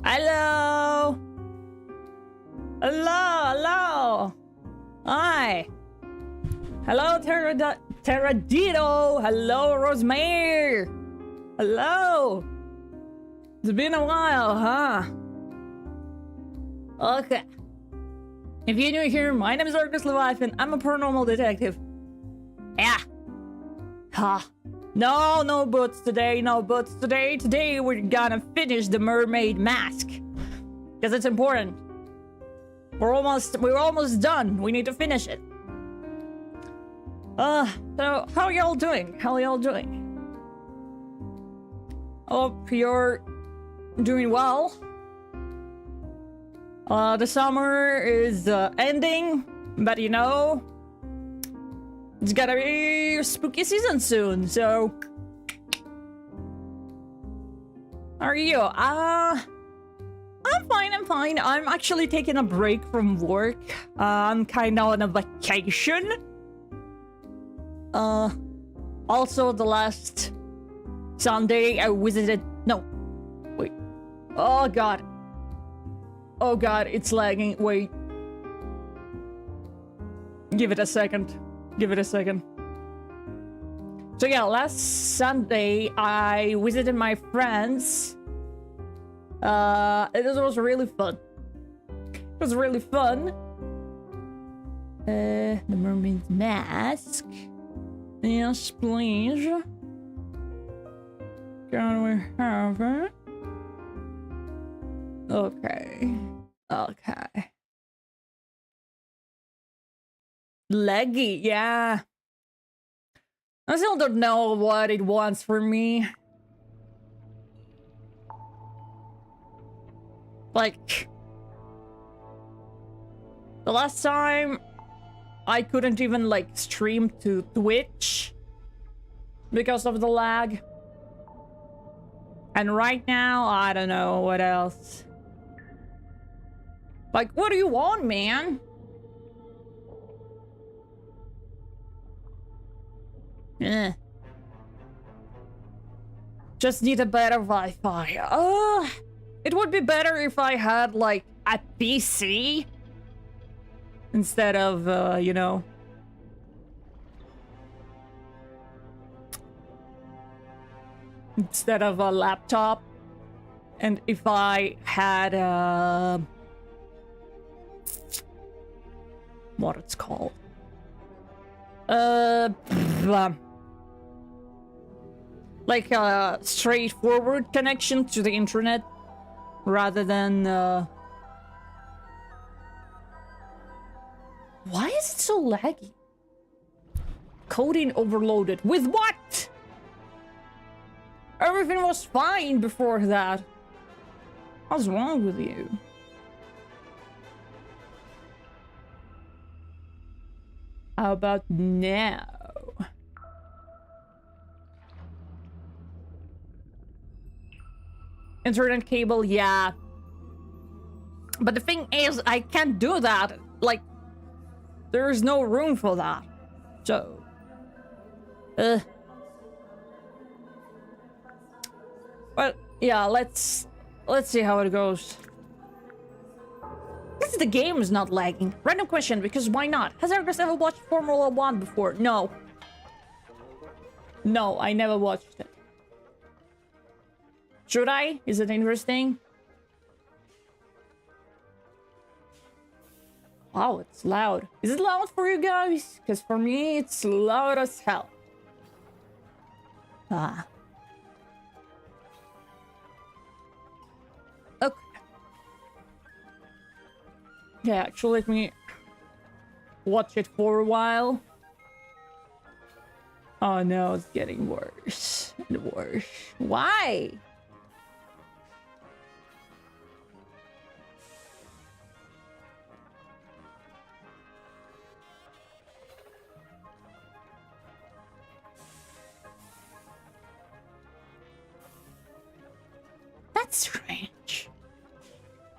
Hello. Hello. Hi. Hello, Terradito. Hello, Rosemary. Hello. It's been a while, huh? Okay. If you're new here, my name is arguslevi and I'm a paranormal detective. Yeah. Ha. No boots today, no boots today. Today we're gonna finish the mermaid mask. Because it's important. We're almost done. We need to finish it. So how y'all doing? Hope you're doing well. The summer is ending, but you know, it's gonna be spooky season soon, so... How are you? I'm fine. I'm actually taking a break from work. I'm kinda on a vacation. Also the last Sunday I visited... No. Wait. Oh god, it's lagging. Wait. Give it a second. So yeah, last Sunday I visited my friends. It was really fun. The mermaid's mask. Yes, please. Can we have it? Okay. Leggy, yeah. I still don't know what it wants from me. Like, the last time I couldn't even like stream to Twitch because of the lag. And right now, I don't know what else. Like, what do you want, man? Just need a better Wi-Fi. It would be better if I had like a PC instead of, you know, instead of a laptop. And if I had what it's called. Like a straightforward connection to the internet rather than why is it so laggy? Coding overloaded. With what? Everything was fine before that. What's wrong with you? How about now? Internet cable, yeah. But the thing is, I can't do that. Like, there is no room for that. So, but yeah, let's see how it goes. This is the game is not lagging. Random question, because why not? Has Argus ever watched Formula 1 before? No. No, I never watched it. Should I? Is it interesting? Wow, it's loud. Is it loud for you guys? Because for me, it's loud as hell. Ah. Okay. Yeah, actually, let me watch it for a while. Oh no, it's getting worse and worse. Why? That's strange.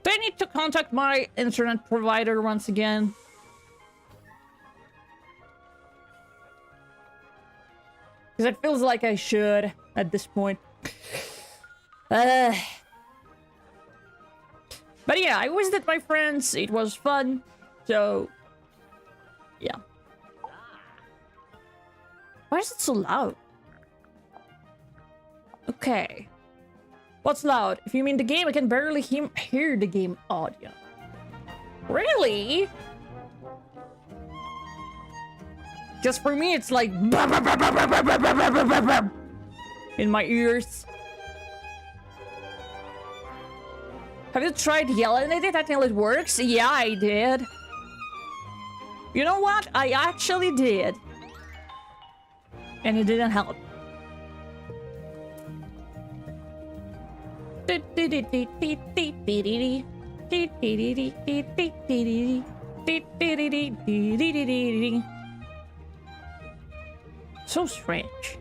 Do I need to contact my internet provider once again? Because it feels like I should at this point. But yeah, I visited my friends. It was fun. So, yeah. Why is it so loud? Okay. What's loud? If you mean the game, I can barely hear the game audio. Really? Just for me, it's like in my ears. Have you tried yelling at it until it works? Yeah, I did. You know what? I actually did. And it didn't help. So strange.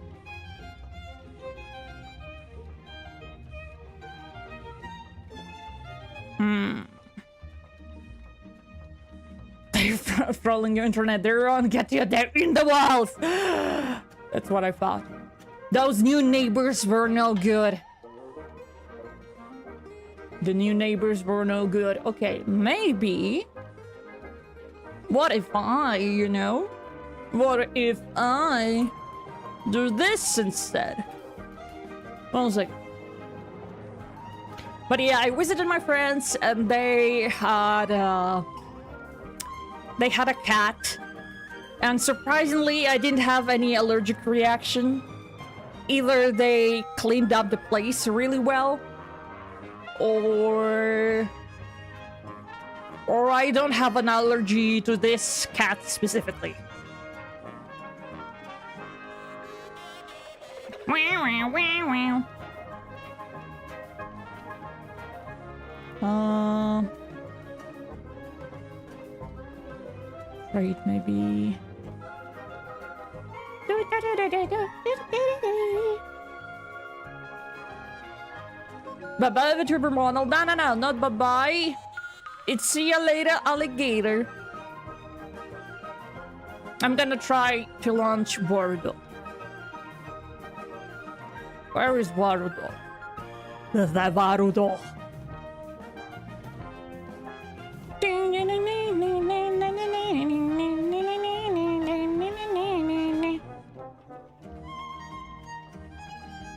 They're trolling your internet. They're on. Get you. They're in the walls. That's what I thought. Those new neighbors were no good. The new neighbors were no good. Okay, maybe. What if I, you know? What if I do this instead? 1 second. But yeah, I visited my friends and they had a cat. And surprisingly, I didn't have any allergic reaction. Either they cleaned up the place really well, or I don't have an allergy to this cat specifically. Right, maybe. Bye-bye, VTuber model. No, not bye-bye. It's see you later, alligator. I'm gonna try to launch Warudo. Where is Warudo? There's that Warudo.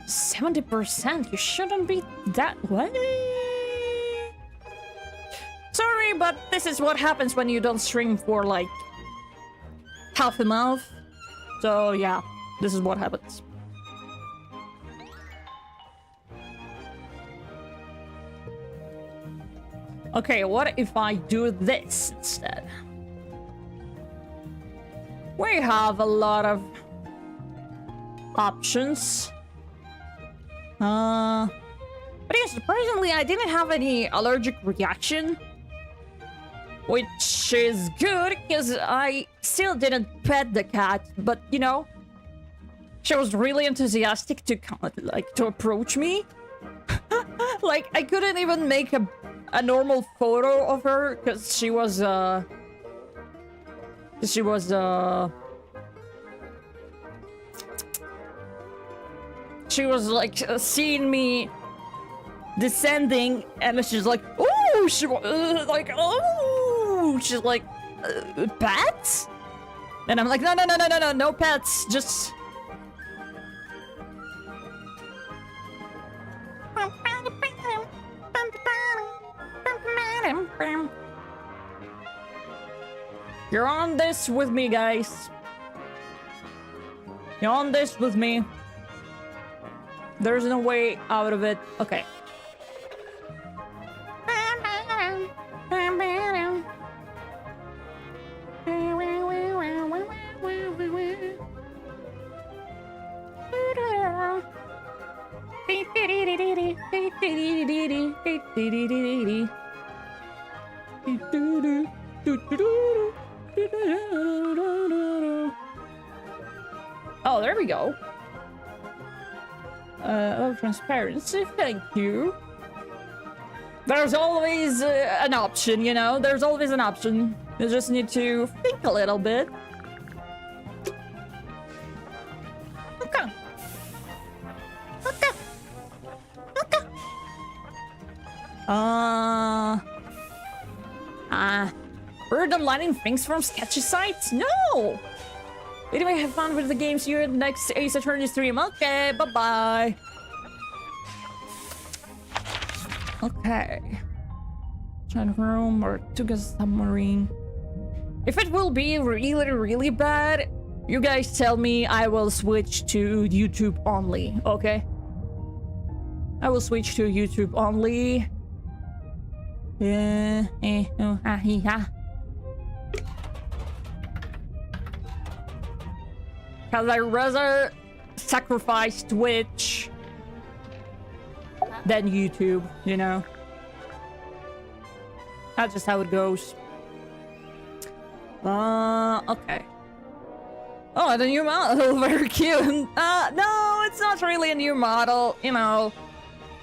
70%? You shouldn't be that way. Sorry, but this is what happens when you don't stream for like half a month. So yeah, this is what happens. Okay, what if I do this instead? We have a lot of options. But yeah, surprisingly, I didn't have any allergic reaction. Which is good, because I still didn't pet the cat, but you know, she was really enthusiastic to to approach me. Like, I couldn't even make a normal photo of her, because she was like seeing me descending, and she's like, oh, she was like, oh, she's like, pets? And I'm like, no pets, just. You're on this with me, guys. You're on this with me. There's no way out of it. Okay. Oh, there we go. Oh, transparency, thank you. There's always an option, you know? There's always an option. You just need to think a little bit. Okay. We're done things from sketchy sites? No! Anyway, have fun with the games. See you at the next Ace Attorney stream. Okay, bye-bye. Okay. China room or Tuga submarine. If it will be really, really bad, you guys tell me. I will switch to YouTube only, okay? I will switch to YouTube only. Because I rather sacrifice Twitch than YouTube, you know? That's just how it goes. Okay. Oh, the new model, very cute. No, it's not really a new model, you know.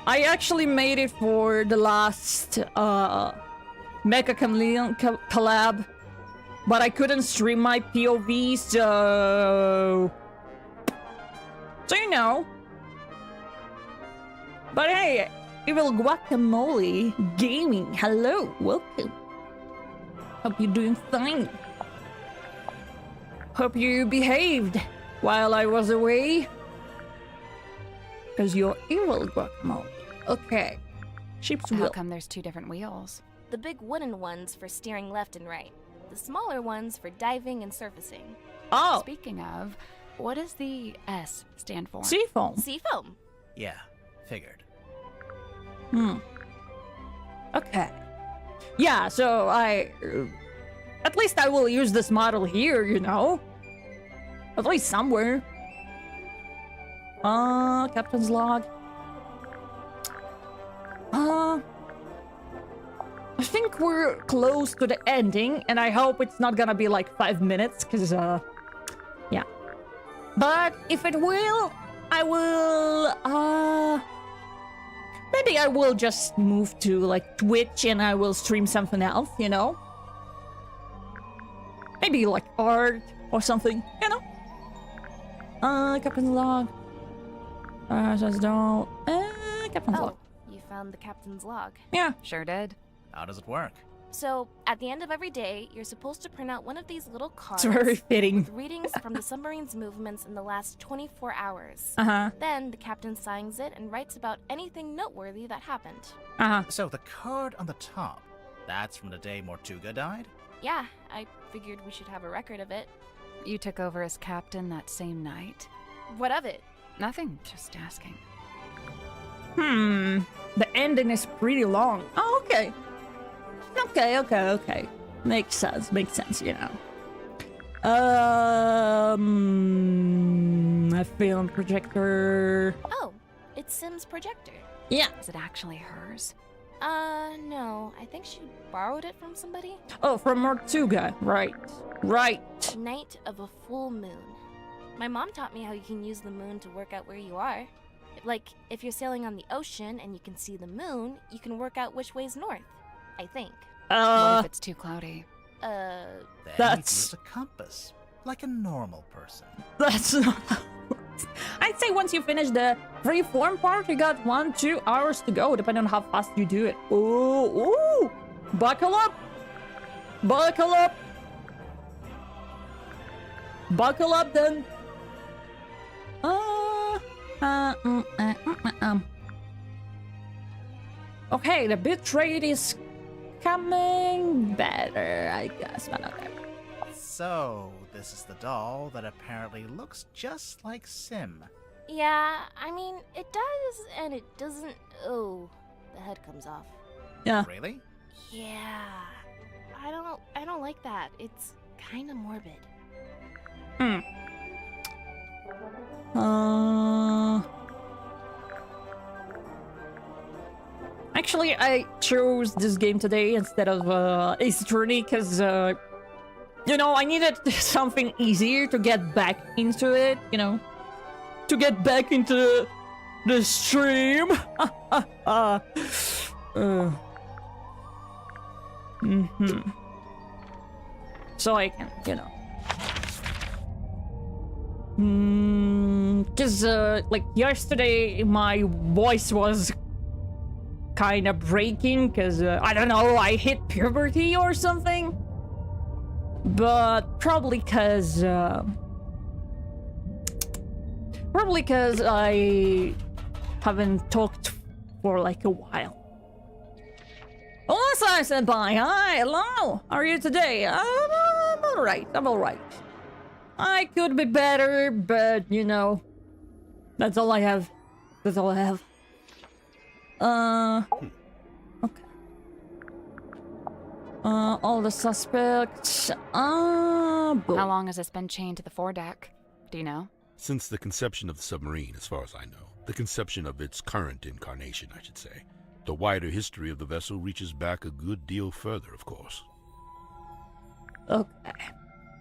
I actually made it for the last, Mecha Chameleon collab. But I couldn't stream my POV, so you know. But hey, Evil Guacamole Gaming, hello, welcome. Hope you're doing fine. Hope you behaved while I was away. Because you're Evil Guacamole. Okay. Sheep's wheel. How come there's two different wheels? The big wooden ones for steering left and right. The smaller ones for diving and surfacing. Oh! Speaking of, what does the S stand for? Seafoam. Seafoam. Yeah, figured. Okay. Yeah, so at least I will use this model here, you know? At least somewhere. Captain's log. I think we're close to the ending, and I hope it's not gonna be like 5 minutes, because, yeah. But if it will, I will, maybe I will just move to, like, Twitch, and I will stream something else, you know? Maybe, like, art or something, you know? Captain's log. Just don't, Captain's log. You found the captain's log. Yeah. Sure did. How does it work? So, at the end of every day, you're supposed to print out one of these little cards It's very fitting. with readings from the submarine's movements in the last 24 hours. Uh-huh. Then, the captain signs it and writes about anything noteworthy that happened. Uh-huh. So the card on the top, that's from the day Mortuga died? Yeah, I figured we should have a record of it. You took over as captain that same night? What of it? Nothing, just asking. The ending is pretty long. Oh, okay. Okay. Makes sense, you know. A film projector. Oh, it's Sim's projector. Yeah. Is it actually hers? No. I think she borrowed it from somebody. Oh, from Mortuga. Right. Night of a full moon. My mom taught me how you can use the moon to work out where you are. Like, if you're sailing on the ocean and you can see the moon, you can work out which way's north. I think. What if it's too cloudy? Then That's- you use a compass, like a normal person. That's not how it works. I'd say once you finish the free-form part, you got 1-2 hours to go, depending on how fast you do it. Ooh! Buckle up! Buckle up then! Okay, the bitrate is coming better, I guess. But okay. So, this is the doll that apparently looks just like Sim. Yeah, I mean, it does and it doesn't. Oh, the head comes off. Yeah. Really? Yeah. I don't like that. It's kind of morbid. Actually, I chose this game today instead of Ace Attorney because, you know, I needed something easier to get back into it, you know, to get back into the stream. So I can, you know. Because, like, yesterday my voice was kind of breaking because, I don't know, I hit puberty or something. But probably because I haven't talked for like a while. Unless I said bye. Hi, hello. How are you today? I'm alright. I could be better, but you know, that's all I have. Okay. All the suspects. How long has this been chained to the foredeck? Do you know? Since the conception of the submarine, as far as I know. The conception of its current incarnation, I should say. The wider history of the vessel reaches back a good deal further, of course. Okay.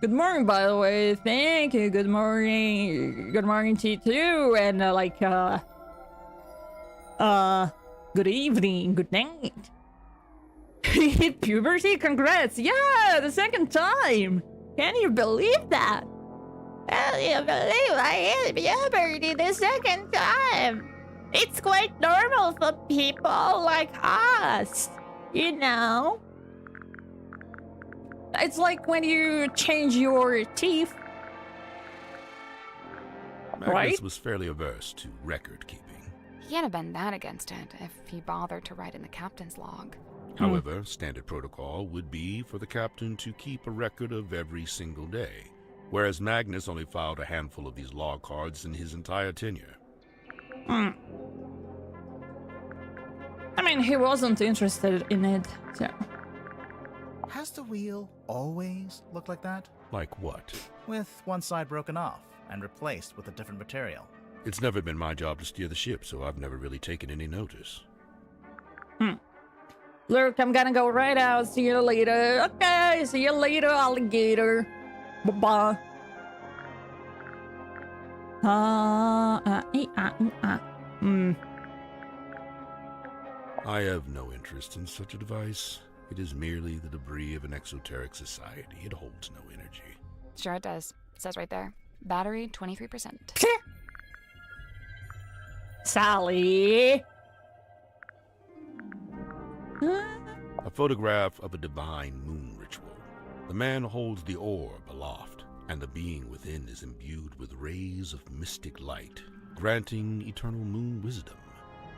Good morning, by the way. Thank you. Good morning. Good morning to you too. And good evening. Good night. Hit puberty? Congrats. Yeah, the second time. Can you believe that? Can you believe I hit puberty the second time? It's quite normal for people like us, you know? It's like when you change your teeth. Magnus Right? was fairly averse to record keeping. He can't have been that against it if he bothered to write in the captain's log. However, standard protocol would be for the captain to keep a record of every single day, whereas Magnus only filed a handful of these log cards in his entire tenure. I mean, he wasn't interested in it, so... Has the wheel always looked like that? Like what? With one side broken off and replaced with a different material. It's never been my job to steer the ship, so I've never really taken any notice. Look, I'm gonna go right out. See you later. Okay, see you later, alligator. Bye-bye. I have no interest in such a device. It is merely the debris of an exoteric society. It holds no energy. Sure it does. It says right there. Battery, 23%. Sally. A photograph of a divine moon ritual. The man holds the orb aloft, and the being within is imbued with rays of mystic light, granting eternal moon wisdom.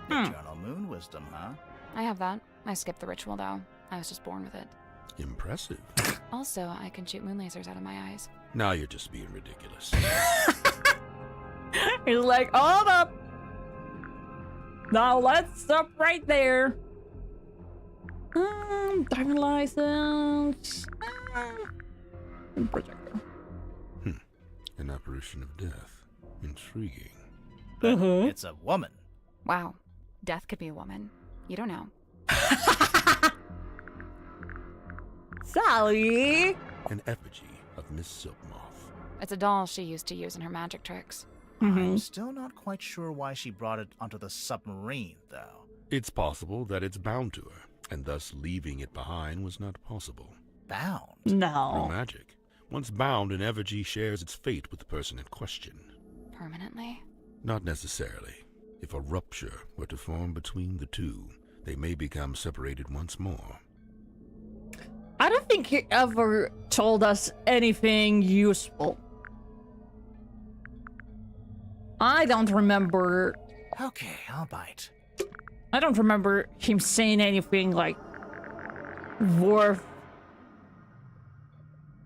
Eternal moon wisdom, huh? I have that. I skipped the ritual, though. I was just born with it. Impressive. Also, I can shoot moon lasers out of my eyes. Now you're just being ridiculous. He's like, hold up. Now let's stop right there. Driving license. Projector. An apparition of death. Intriguing. But it's a woman. Wow. Death could be a woman. You don't know. Sally. An effigy of Miss Silkmoth. It's a doll she used to use in her magic tricks. I'm still not quite sure why she brought it onto the submarine, though. It's possible that it's bound to her, and thus leaving it behind was not possible. Bound? Through No. magic. Once bound, an effigy shares its fate with the person in question. Permanently? Not necessarily. If a rupture were to form between the two, they may become separated once more. I don't think he ever told us anything useful. I don't remember. Okay, I'll bite. I don't remember him saying anything like worth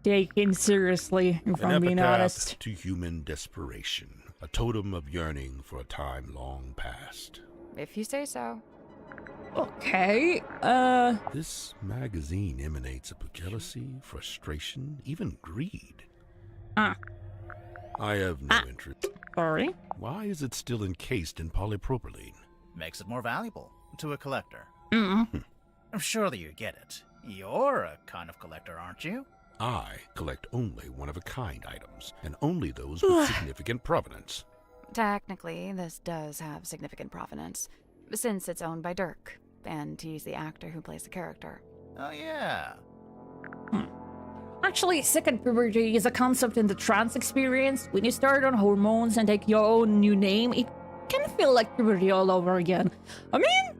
taking seriously, if An I'm being epitaph honest. to human desperation, a totem of yearning for a time long past. If you say so. Okay, This magazine emanates of jealousy, frustration, even greed. Ah. I have no interest. sorry. Why is it still encased in polypropylene? Makes it more valuable to a collector. Mm. I'm sure that you get it. You're a kind of collector, aren't you? I collect only one-of-a-kind items, and only those with significant provenance. Technically, this does have significant provenance, since it's owned by Dirk, and he's the actor who plays the character. Oh, yeah. Actually, second puberty is a concept in the trans experience. When you start on hormones and take your own new name, it can feel like puberty all over again. I mean,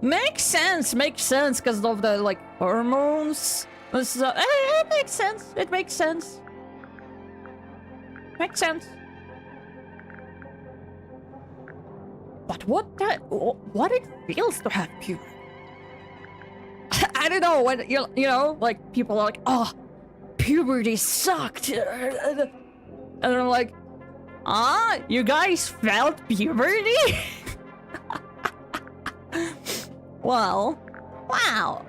makes sense, because of the, like, hormones. So, it makes sense, Makes sense. But what it feels to have puberty? I don't know, when, you know, like, people are like, oh, puberty sucked. And I'm like, you guys felt puberty? Well, wow.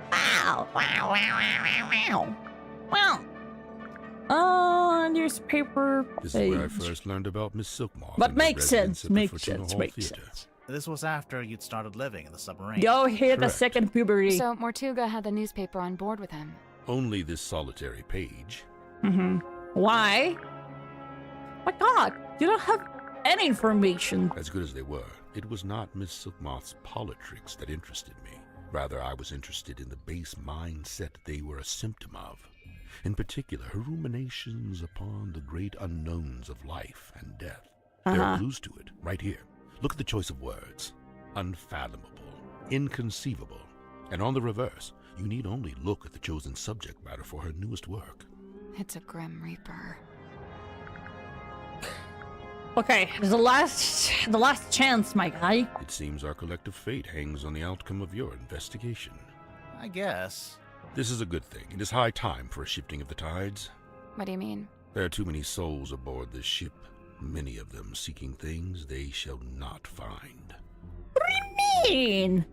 Newspaper This is where I page. first learned about Miss Silkmoth. But and the makes residence sense, at the makes Fritching sense, Hall makes Theater. sense. This was after you'd started living in the submarine. Go hit the Correct. second puberty. So, Mortuga had the newspaper on board with him. Only this solitary page. Why? My god, you don't have any information. As good as they were, it was not Miss Silkmoth's politricks that interested me. Rather, I was interested in the base mindset they were a symptom of. In particular, her ruminations upon the great unknowns of life and death. There are clues to it, right here. Look at the choice of words. Unfathomable, inconceivable. And on the reverse, you need only look at the chosen subject matter for her newest work. It's a Grim Reaper. Okay, the last chance, my guy. It seems our collective fate hangs on the outcome of your investigation. I guess. This is a good thing. It is high time for a shifting of the tides. What do you mean? There are too many souls aboard this ship, many of them seeking things they shall not find. What do you mean?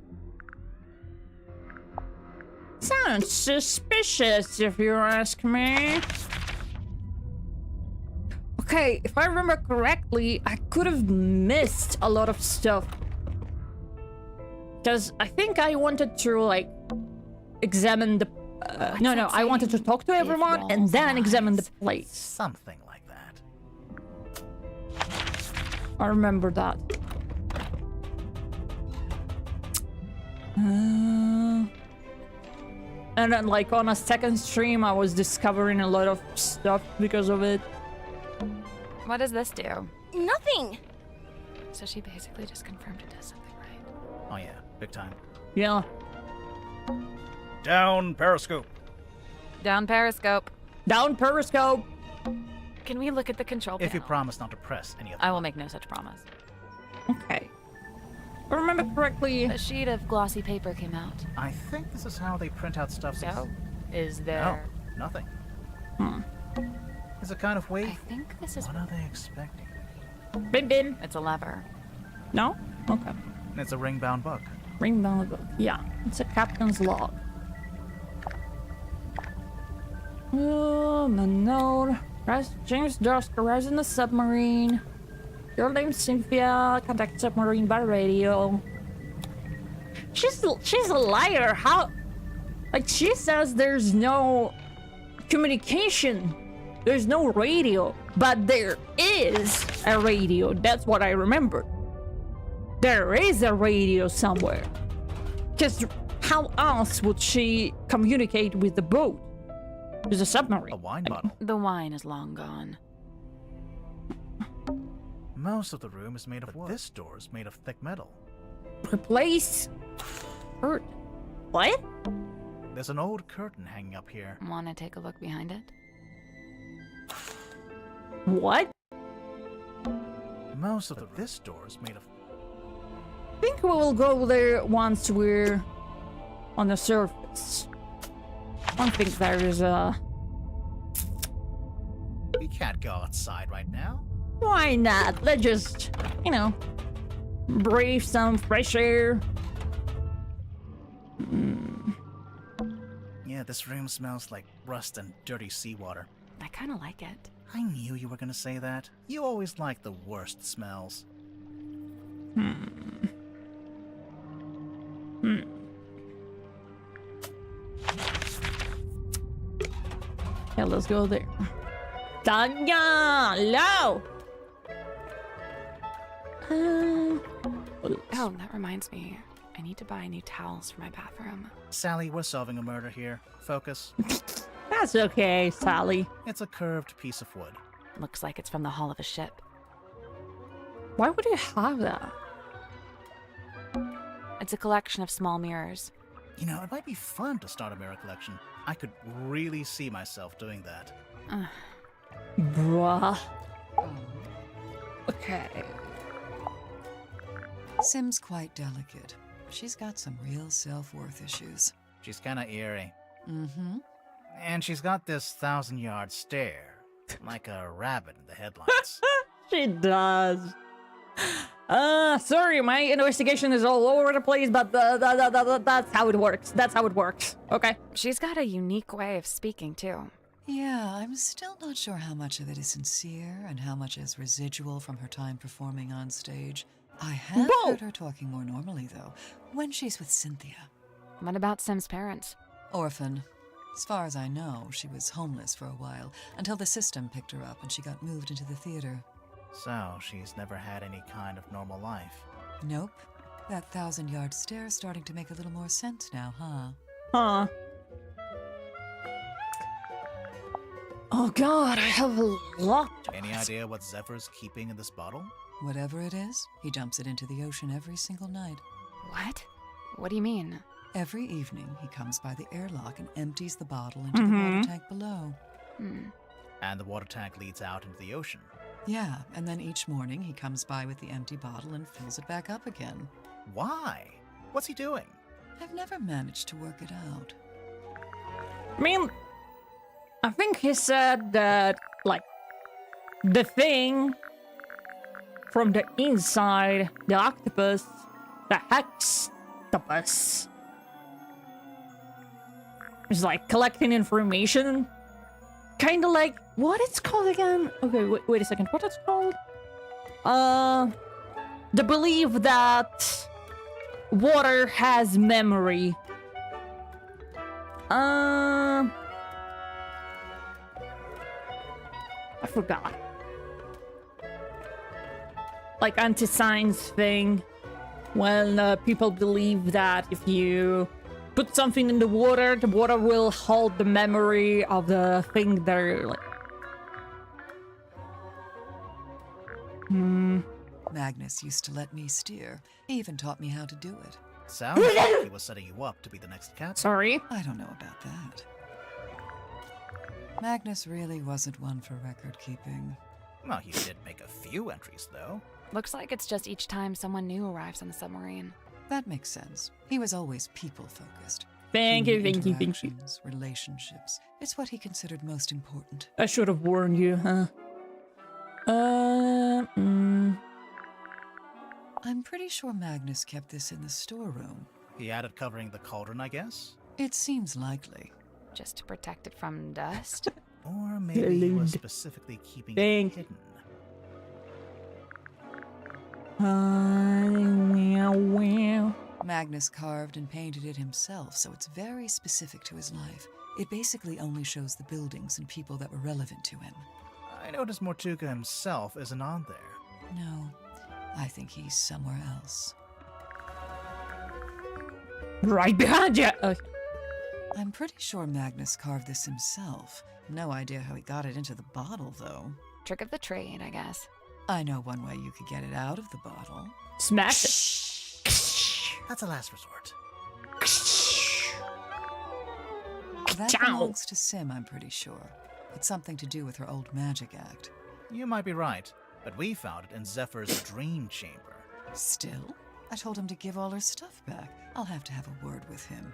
Sounds suspicious, if you ask me. Okay, if I remember correctly, I could have missed a lot of stuff. Because I think I wanted to, like, examine the... no, I wanted to talk to everyone and then examine the place. Something like that. I remember that. And then, like, on a second stream, I was discovering a lot of stuff because of it. What does this do? Nothing! So she basically just confirmed it does something right. Oh yeah, big time. Yeah. Down Periscope. Down Periscope. Down Periscope. Can we look at the control panel? If you promise not to press any of I them. will make no such promise. Okay. I remember correctly. A sheet of glossy paper came out. I think this is how they print out stuff. So, is No, there... nothing. Hmm. Is it kind of I wave? think this is... What are they expecting? Bin bin. It's a lever. No? Okay. It's a ring-bound book. Ring down the book. Yeah, it's a captain's log. Oh, my note. James Dusk arrives in the submarine. Girl named Cynthia contacts submarine by radio. She's a liar. How? Like, she says there's no communication. There's no radio. But there is a radio. That's what I remember. There is a radio somewhere. Because how else would she communicate with the boat? There's a submarine. A wine bottle. The wine is long gone. Most of the room is made of wood. This door is made of thick metal. Replace. What? There's an old curtain hanging up here. Want to take a look behind it? What? Most of this door is made of... I think we will go there once we're on the surface. I don't think there is a... We can't go outside right now. Why not? Let's just, you know, breathe some fresh air. Yeah, this room smells like rust and dirty seawater. I kind of like it. I knew you were gonna say that. You always like the worst smells. Yeah, let's go there. Tanya! Hello! Oh, that reminds me. I need to buy new towels for my bathroom. Sally, we're solving a murder here. Focus. That's okay, Sally. It's a curved piece of wood. Looks like it's from the hull of a ship. Why would you have that? It's a collection of small mirrors. You know, it might be fun to start a mirror collection. I could really see myself doing that. Bruh. Okay. Sim's quite delicate. She's got some real self-worth issues. She's kinda eerie. Mm-hmm. And she's got this 1,000-yard stare. Like a rabbit in the headlights. She does. Sorry, my investigation is all over the place, but that's how it works. That's how it works. Okay. She's got a unique way of speaking, too. Yeah, I'm still not sure how much of it is sincere and how much is residual from her time performing on stage. I have Whoa! heard her talking more normally, though, when she's with Cynthia. What about Sim's parents? Orphan. As far as I know, she was homeless for a while, until the system picked her up and she got moved into the theater. So, she's never had any kind of normal life. Nope. That 1,000-yard stare's starting to make a little more sense now, huh? Huh. Oh god, I have a lot. Any idea what Zephyr's keeping in this bottle? Whatever it is, he dumps it into the ocean every single night. What? What do you mean? Every evening, he comes by the airlock and empties the bottle into the water tank below. And the water tank leads out into the ocean. Yeah, and then each morning he comes by with the empty bottle and fills it back up again. Why? What's he doing? I've never managed to work it out. I mean, I think he said that, like, the thing from the inside, the octopus, the hextopus, is like collecting information. Kind of like, what it's called again? Okay, wait a second. What it's called? The belief that water has memory. I forgot. Like anti-science thing. When people believe that if you put something in the water will hold the memory of the thing they're like. Magnus used to let me steer. He even taught me how to do it. Sounds like he was setting you up to be the next captain. Sorry. I don't know about that. Magnus really wasn't one for record keeping. Well, he did make a few entries, though. Looks like it's just each time someone new arrives on the submarine. That makes sense. He was always people-focused. Thank you, Human thank you. interactions, relationships. It's what he considered most important. I should have warned you, huh? I'm pretty sure Magnus kept this in the storeroom. He had it covering the cauldron, I guess? It seems likely. Just to protect it from dust? Or maybe he was specifically keeping it hidden. Magnus carved and painted it himself, so it's very specific to his life. It basically only shows the buildings and people that were relevant to him. I noticed Mortuga himself isn't on there. No, I think he's somewhere else. Right behind you! I'm pretty sure Magnus carved this himself. No idea how he got it into the bottle, though. Trick of the trade, I guess. I know one way you could get it out of the bottle. Smash it. That's a last resort. That belongs to Sim, I'm pretty sure. It's something to do with her old magic act. You might be right, but we found it in Zephyr's dream chamber. Still? I told him to give all her stuff back. I'll have to have a word with him.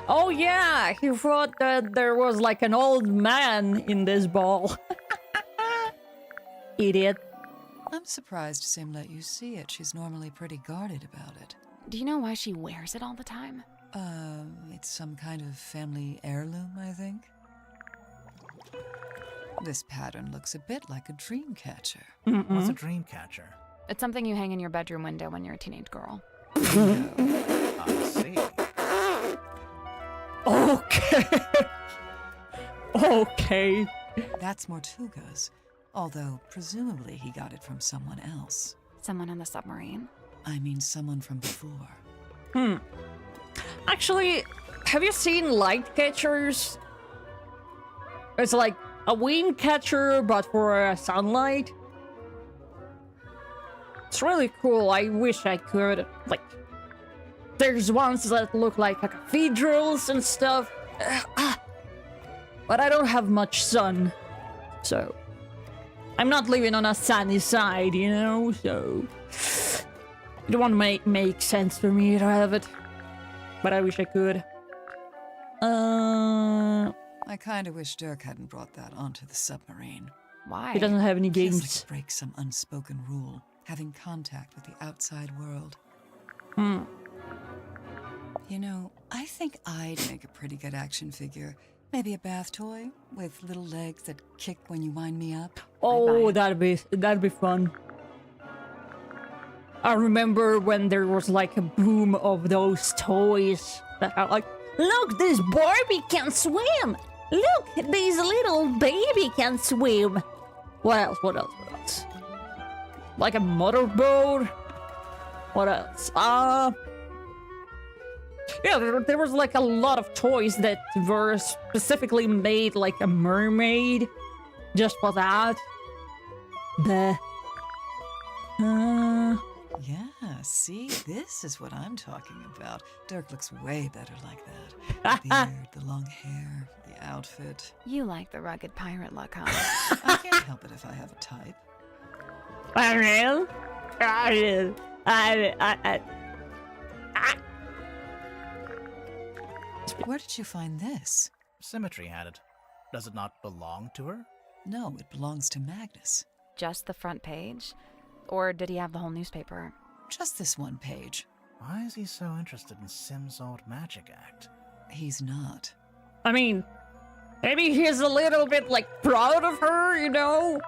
Oh yeah, he thought that there was like an old man in this ball. Idiot. I'm surprised Sim let you see it. She's normally pretty guarded about it. Do you know why she wears it all the time? It's some kind of family heirloom, I think. This pattern looks a bit like a dream catcher. What's a dream catcher? It's something you hang in your bedroom window when you're a teenage girl. I see. Okay. Okay. That's Mortuga's, although presumably he got it from someone else. Someone on the submarine? I mean someone from before. Actually, have you seen light catchers? It's like a wind catcher, but for sunlight. It's really cool. I wish I could. Like, there's ones that look like cathedrals and stuff. But I don't have much sun. So, I'm not living on a sunny side, you know? So, it won't make sense for me to have it. But I wish I could. I kinda wish Dirk hadn't brought that onto the submarine. Why? He doesn't have any Feels games. like it breaks some unspoken rule, having contact with the outside world. You know, I think I'd make a pretty good action figure. Maybe a bath toy with little legs that kick when you wind me up. Oh, that'd be fun. I remember when there was like a boom of those toys that are like, look, this Barbie can swim. Look, this little baby can swim. What else? What else? What else? Like a motorboat. What else? Yeah, there was like a lot of toys that were specifically made like a mermaid, just for that. Yeah, see? This is what I'm talking about. Dirk looks way better like that. The beard, the long hair, the outfit. You like the rugged pirate look, huh? I can't help it if I have a type. Where did you find this? Symmetry had it. Does it not belong to her? No, it belongs to Magnus. Just the front page? Or did he have the whole newspaper? Just this one page. Why is he so interested in Sim's old magic act? He's not. I mean, maybe he's a little bit like proud of her, you know?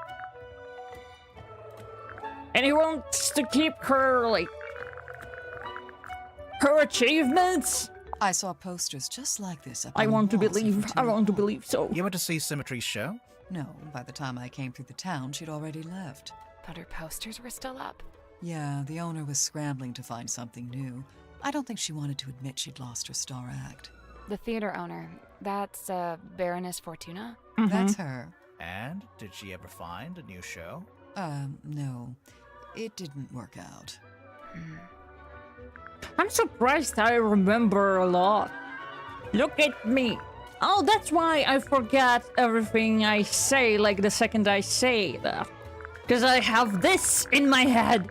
And he wants to keep her, like, her achievements. I saw posters just like this up I on the want to walls in believe. I Fortuna want to Hall. believe so. You went to see Symmetry's show? No, by the time I came through the town, she'd already left. But her posters were still up. Yeah, the owner was scrambling to find something new. I don't think she wanted to admit she'd lost her star act. The theater owner, that's Baroness Fortuna? That's her. And did she ever find a new show? No. It didn't work out. I'm surprised I remember a lot. Look at me. Oh, that's why I forget everything I say, like the second I say that. Because I have this in my head.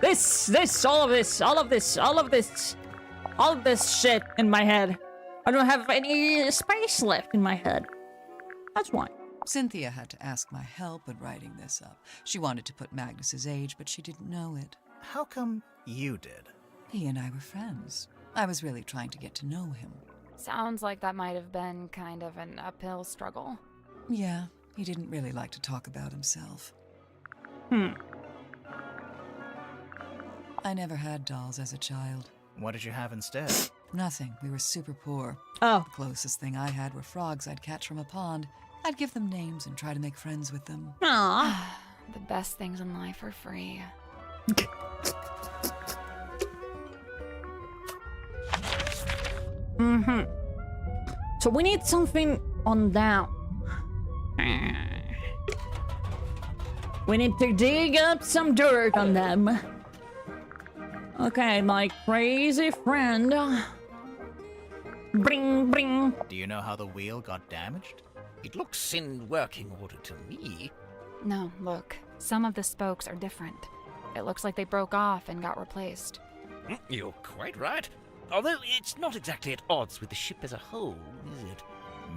This, all of this shit in my head. I don't have any space left in my head. That's why. Cynthia had to ask my help in writing this up. She wanted to put Magnus's age, but she didn't know it. How come you did? He and I were friends. I was really trying to get to know him. Sounds like that might have been kind of an uphill struggle. Yeah, he didn't really like to talk about himself. I never had dolls as a child. What did you have instead? Nothing. We were super poor. Oh. The closest thing I had were frogs I'd catch from a pond. I'd give them names and try to make friends with them. Aww. The best things in life are free. So we need something on down. We need to dig up some dirt on them. Okay, my crazy friend. Bring, bring. Do you know how the wheel got damaged? It looks in working order to me. No, look. Some of the spokes are different. It looks like they broke off and got replaced. You're quite right. Although it's not exactly at odds with the ship as a whole, is it?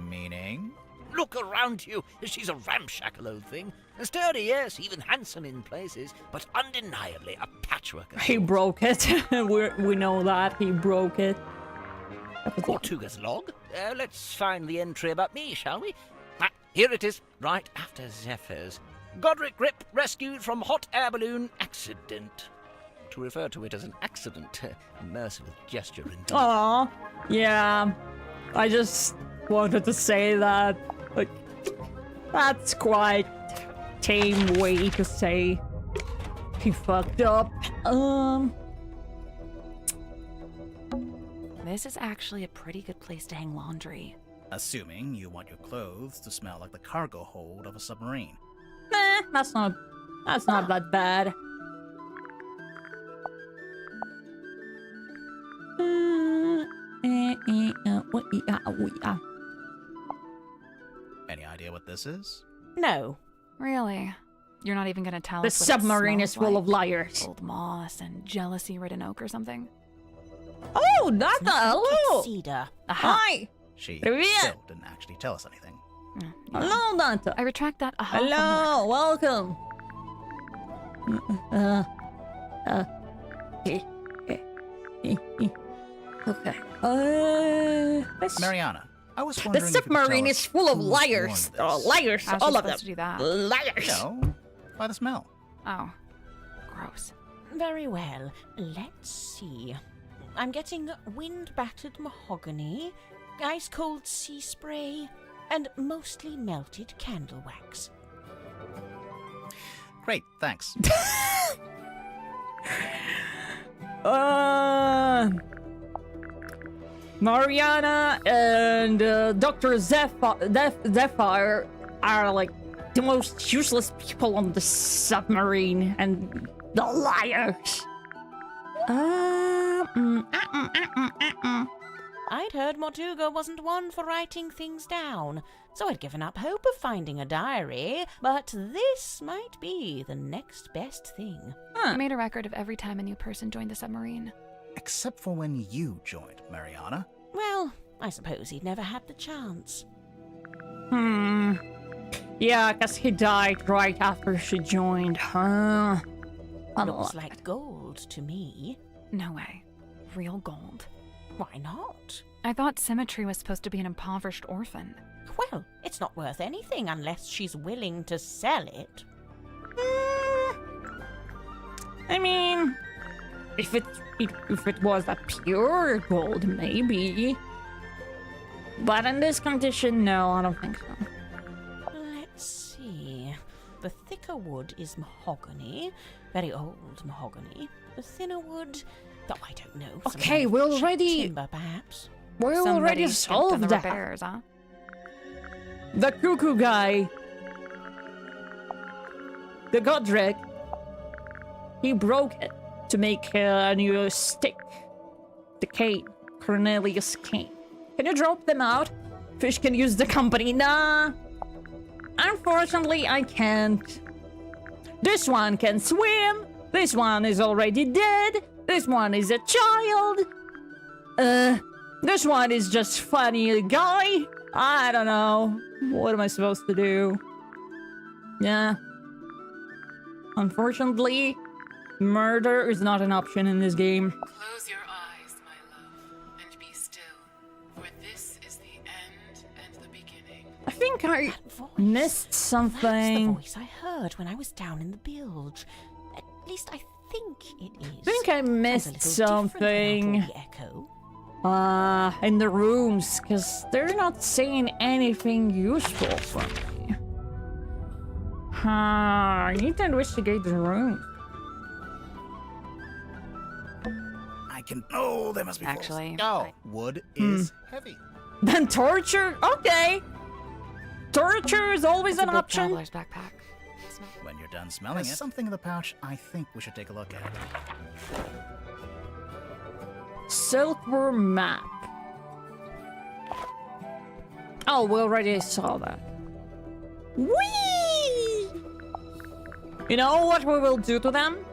Meaning? Look around you. She's a ramshackle old thing. Sturdy, yes, even handsome in places, but undeniably a patchwork of He sorts. broke it. we know that. He broke it. Tortuga's log. Let's find the entry about me, shall we? Here it is, right after Zephyr's. Godric Rip rescued from hot air balloon accident. To refer to it as an accident, a merciless gesture indeed. Aw, yeah. I just wanted to say that. Like, that's quite tame way to say he fucked up. This is actually a pretty good place to hang laundry. Assuming you want your clothes to smell like the cargo hold of a submarine. Nah, that's not that bad. Any idea what this is? No. Really? You're not even gonna tell The us what it submarine is smells full like? of liars. Old moss and jealousy-ridden oak or something? Oh, that's a hello. Cedar. Hi. She Привет. still didn't actually tell us anything. Hello, Dante. I retract that. From work. Hello, welcome. Okay. This, Mariana, I was the wondering if you could submarine tell is us full of who liars. warned this. Liars, How's all she of them. supposed to do that? Liars. No, by the smell. Oh. Gross. Very well. Let's see. I'm getting wind-battered mahogany, ice-cold sea spray, and mostly melted candle wax. Great, thanks. Mariana and Dr. Zephyr are like the most useless people on the submarine and the liars. I'd heard Mortuga wasn't one for writing things down, so I'd given up hope of finding a diary, but this might be the next best thing. I made a record of every time a new person joined the submarine. Except for when you joined, Mariana. Well, I suppose he'd never had the chance. Yeah, 'cause he died right after she joined, huh? Looks like gold to me. No way. Real gold. Why not? I thought Symmetry was supposed to be an impoverished orphan. Well, it's not worth anything unless she's willing to sell it. I mean, if it was a pure gold, maybe. But in this condition, no, I don't think so. Let's see. The thicker wood is mahogany, very old mahogany. The thinner wood, oh, I don't know. some Okay, kind of we cheap already- timber, perhaps. We already Somebody skipped on solved the that. repairs, huh? The cuckoo guy, the Godric, he broke it to make a new stick. The cane, Cornelius cane. Can you drop them out? Fish can use the company. Nah. Unfortunately, I can't. This one can swim. This one is already dead. This one is a child. This one is just funny guy. I don't know. What am I supposed to do? Yeah. Unfortunately, murder is not an option in this game. Close your eyes, my love, and be still, for this is the end and the beginning. I think I That voice. missed That's something. the voice I heard when I was down in the bilge. At least I think it is. I think I missed something. The echo. In the rooms, because they're not saying anything useful for me. I need to investigate the room. I can. Oh, there must be. Actually, Oh, wood is heavy. Then torture? Okay. Torture is always it's a an big option. traveler's backpack. Smell. When you're done smelling There's something in the pouch, I think we should take a look at. Silkworm map. Oh, we already saw that. Whee! You know what we will do to them?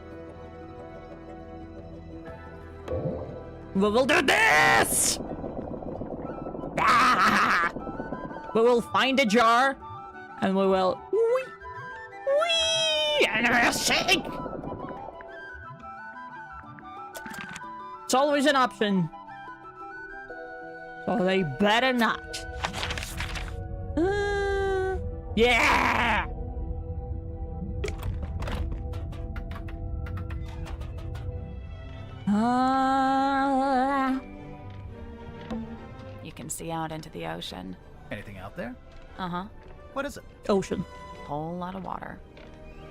We will do this! Ah! We will find a jar, and we will whee! Whee! And we'll shake! It's always an option. So they better not. Yeah! You can see out into the ocean. Anything out there? Uh-huh. What is it? Ocean. Whole lot of water.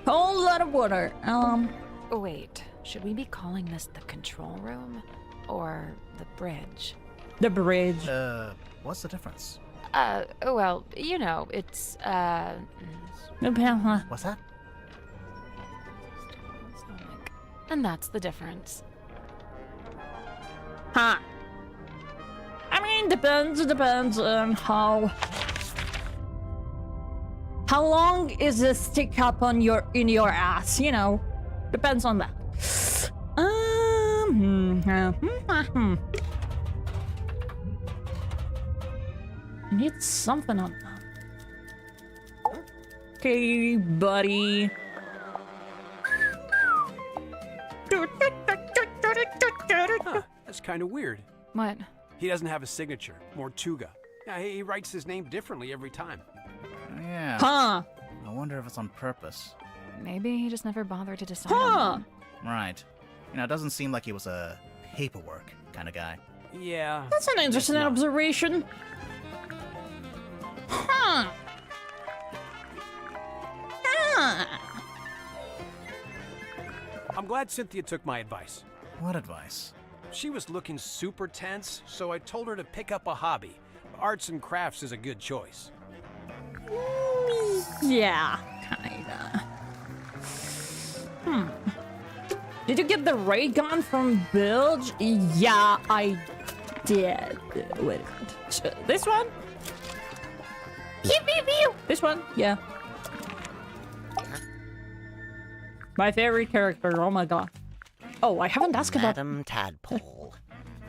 Whole lot of water. Oh, wait, should we be calling this the control room? Or the bridge? The bridge. What's the difference? Well, you know, it's, What's that? stomach. And that's the difference. Huh. I mean, it depends on how long is the stick up on in your ass, you know? Depends on that. I need something on that. Okay, buddy. Huh, that's kind of weird. What? He doesn't have a signature, Mortuga. Yeah, he writes his name differently every time. Yeah. Huh. I wonder if it's on purpose. Maybe he just never bothered to decide Huh. on one. Right. You know, it doesn't seem like he was a paperwork kind of guy. Yeah. That's an interesting not. observation. Huh. I'm glad Cynthia took my advice. What advice? She was looking super tense, so I told her to pick up a hobby. Arts and crafts is a good choice. Yeah, kinda. Did you get the ray gun from Bilge? Yeah, I did. Wait a minute. This one? Pew, pew, pew. This one? Yeah. My favorite character, oh my god. Oh, I haven't asked about... Madam Tadpole,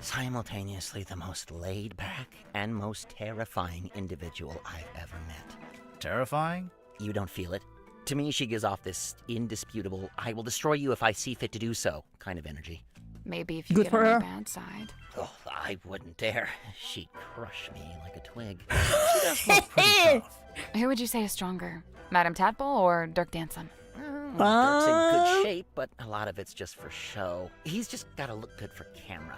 simultaneously the most laid-back and most terrifying individual I've ever met. Terrifying? You don't feel it? To me, she gives off this indisputable, I will destroy you if I see fit to do so kind of energy. Maybe if you Good get for on her. the bad side. Oh, I wouldn't dare. She'd crush me like a twig. She does look pretty tough. Who would you say is stronger? Madam Tadpole or Dirk Danson? Dirk's in good shape, but a lot of it's just for show. He's just gotta look good for camera.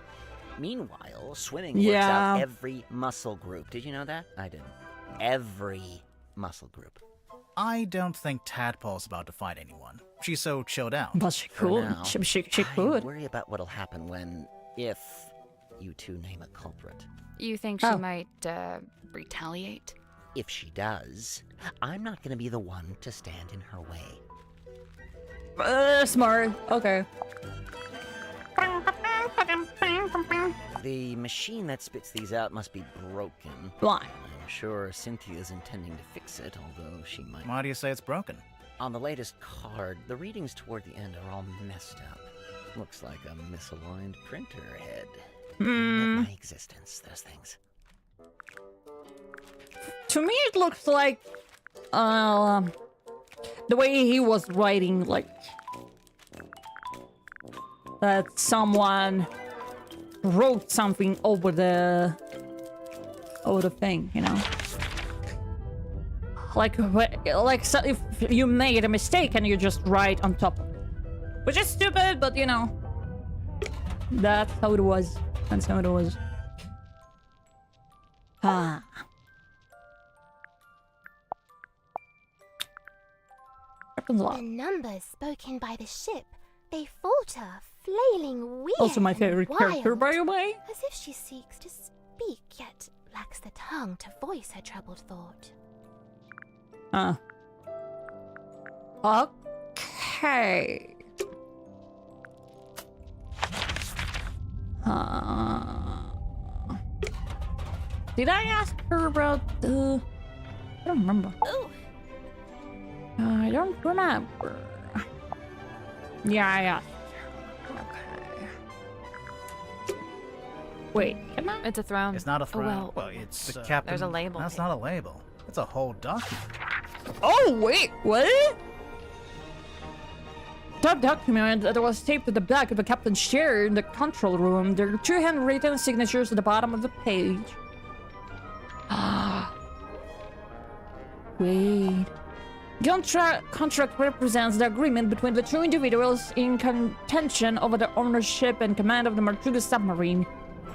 Meanwhile, swimming works Yeah. out every muscle group. Did you know that? I didn't. Every muscle group. I don't think Tadpole's about to fight anyone. She's so chilled out. But she For could. now, She I could. worry about what'll happen when, if you two name a culprit. You think she Oh. might, retaliate? If she does, I'm not gonna be the one to stand in her way. Smart. Okay. The machine that spits these out must be broken. Why? I'm sure Cynthia's intending to fix it, although she might. Why do you say it's broken? On the latest card, the readings toward the end are all messed up. Looks like a misaligned printer head. My existence, those things. To me, it looks like the way he was writing, like that someone wrote something over the thing, you know. Like so if you made a mistake and you just write on top of it, which is stupid, but you know, that's how it was. That's how it was. Ah. The numbers spoken by the ship, they falter, flailing weird Also my and favorite character, wild, by the way. as if she seeks to speak, yet lacks the tongue to voice her troubled thought. Okay. Did I ask her about the... I don't remember. Ooh. I don't remember. Yeah, I asked. Okay. Wait, can I? It's a throne. It's not a throne. well, it's the captain. there's a label. That's not a label. It's a whole document. Oh, wait, what? That document that was taped to the back of the captain's chair in the control room. There are 2 handwritten signatures at the bottom of the page. Wait. The contract represents the agreement between the 2 individuals in contention over the ownership and command of the Martuga submarine.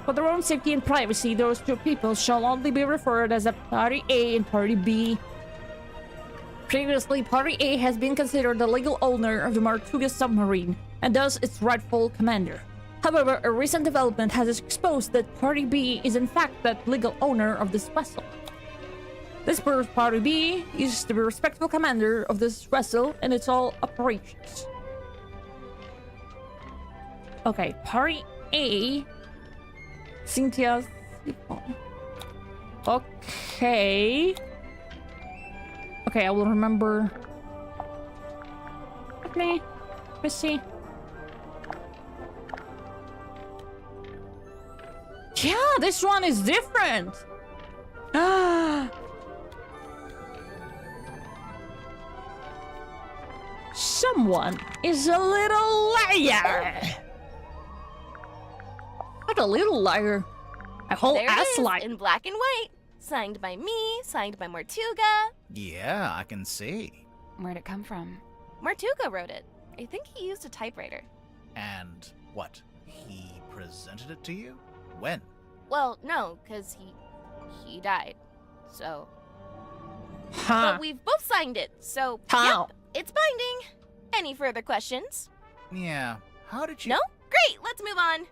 For their own safety and privacy, those 2 people shall only be referred as a Party A and Party B. Previously, Party A has been considered the legal owner of the Martuga submarine, and thus its rightful commander. However, a recent development has exposed that Party B is in fact the legal owner of this vessel. This Party B is the respectful commander of this vessel and its all operations. Okay, Party A... Cynthia's... Okay... Okay, I will remember... Okay, let's see. Yeah, this one is different! Someone is a little liar! Not a little liar. A whole There ass it is, liar. in black and white. Signed by me, signed by Martuga. Yeah, I can see. Where'd it come from? Martuga wrote it. I think he used a typewriter. And what? He presented it to you? When? Well, no, because he died. So. Huh. But we've both signed it, so. How? Yep, it's binding. Any further questions? Yeah. How did you... No? Great, let's move on.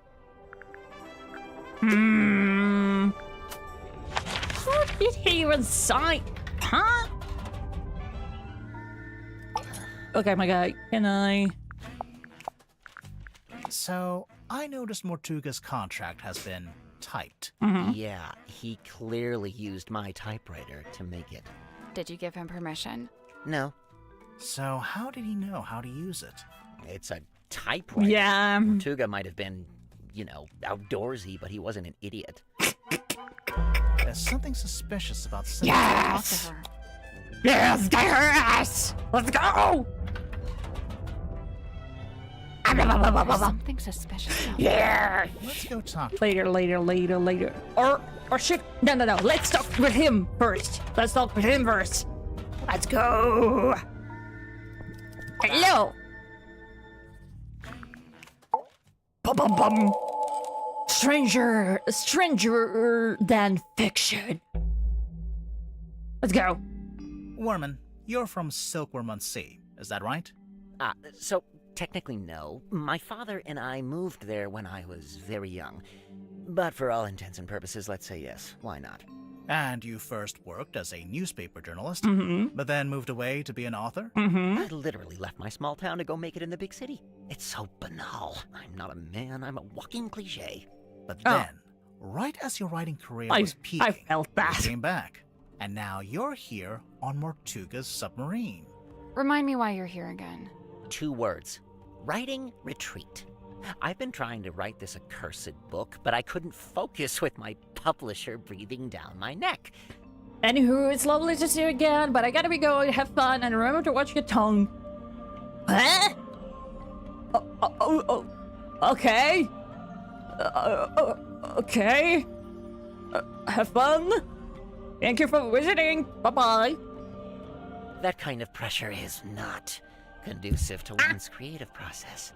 What did he even sign? Huh? Okay, my guy, can I... So, I noticed Martuga's contract has been typed. Yeah, he clearly used my typewriter to make it. Did you give him permission? No, So, how did he know how to use it? it's a typewriter. Yeah. Tuga might have been, you know, outdoorsy, but he wasn't an idiot. There's something suspicious about Cynthia. Yes! Talk to her. Yes, get her ass! Let's go! There's something suspicious about Yeah! Let's go talk. Later. Or shit. No. Let's talk with him first. Let's go. Hello. Bum. Stranger than fiction. Let's go. Worman, you're from Silkworm-on-Sea, is that right? So technically no. My father and I moved there when I was very young. But for all intents and purposes, let's say yes. Why not? And you first worked as a newspaper journalist, Mm-hmm. but then moved away to be an author? I literally left my small town to go make it in the big city. It's so banal. I'm not a man, I'm a walking cliche. But Oh. then, right as your writing career was peaking, I felt that. you came back. And now you're here on Martuga's submarine. Remind me why you're here again. 2 words. Writing retreat. I've been trying to write this accursed book, but I couldn't focus with my publisher breathing down my neck. Anywho, it's lovely to see you again, but I gotta be going. Have fun and remember to watch your tongue. Huh? Okay. Okay. Have fun. Thank you for visiting. Bye-bye. That kind of pressure is not conducive to one's creative process.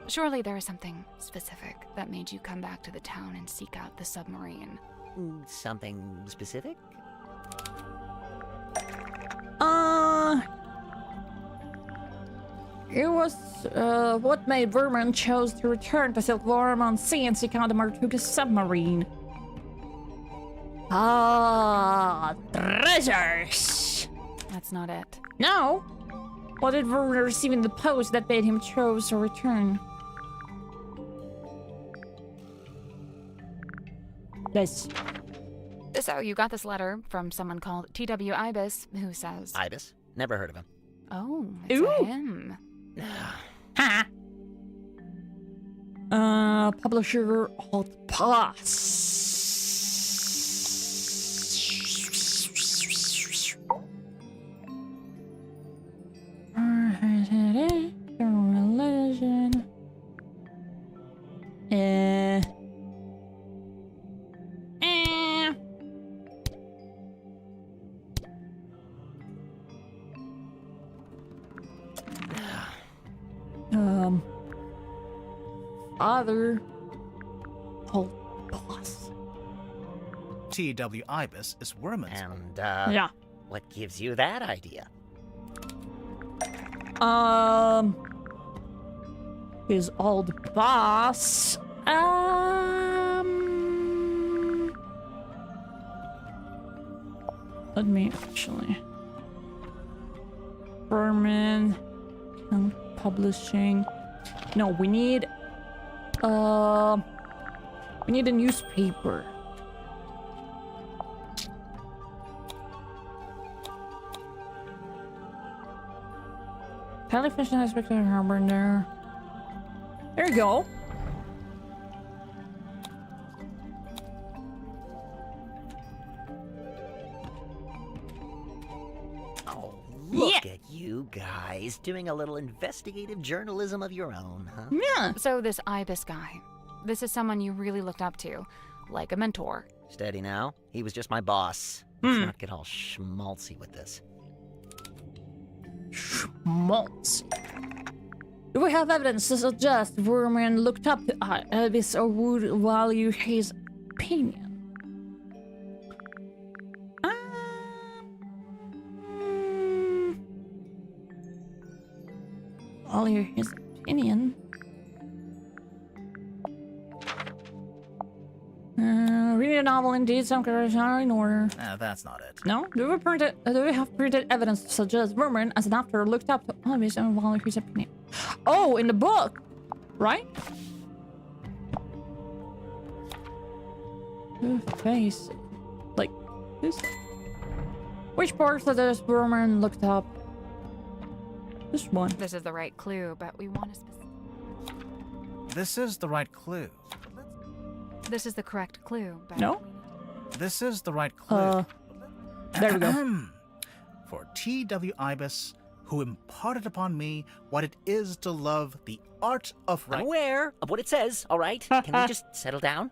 Surely there is something specific that made you come back to the town and seek out the submarine. Something specific? It was, what made Vermin chose to return to Silkworm on sea and seek out the Martuga submarine. Treasures! That's not it. No? What did Vermin receive in the post that made him chose to return? This. So you got this letter from someone called T.W. Ibis, who says... Ibis? Never heard of him. Oh, it's a him. Ha! Publisher Alt Pass. Religion. Father. Alt Boss. T.W. Ibis is Worman's. And, Yeah. what gives you that idea? His old boss. Let me actually. Berman. Publishing. No, we need a newspaper. Television Inspector Harbor there. There you go. Oh, look at you guys doing a little investigative journalism of your own, huh? Yeah. So this Ibis guy, this is someone you really looked up to, like a mentor. Steady now. He was just my boss. Let's not get all schmaltzy with this. Schmaltzy. Do we have evidence to suggest Vermin looked up to Ibis or would value his opinion? Value his opinion? Reading a novel indeed, some characters are in order. That's not it. No? Do we have printed evidence to suggest Vermin as an actor looked up to Ibis and value his opinion? Oh, in the book, right? The face, like this. Which parts of this Vermin looked up? This one. This is the right clue, but we want a specific... This is the right clue. This is the correct clue, but... No? This is the right clue. There we go. For T.W. Ibis, who imparted upon me what it is to love the art of I'm aware of what it says, all right? Can we just settle down?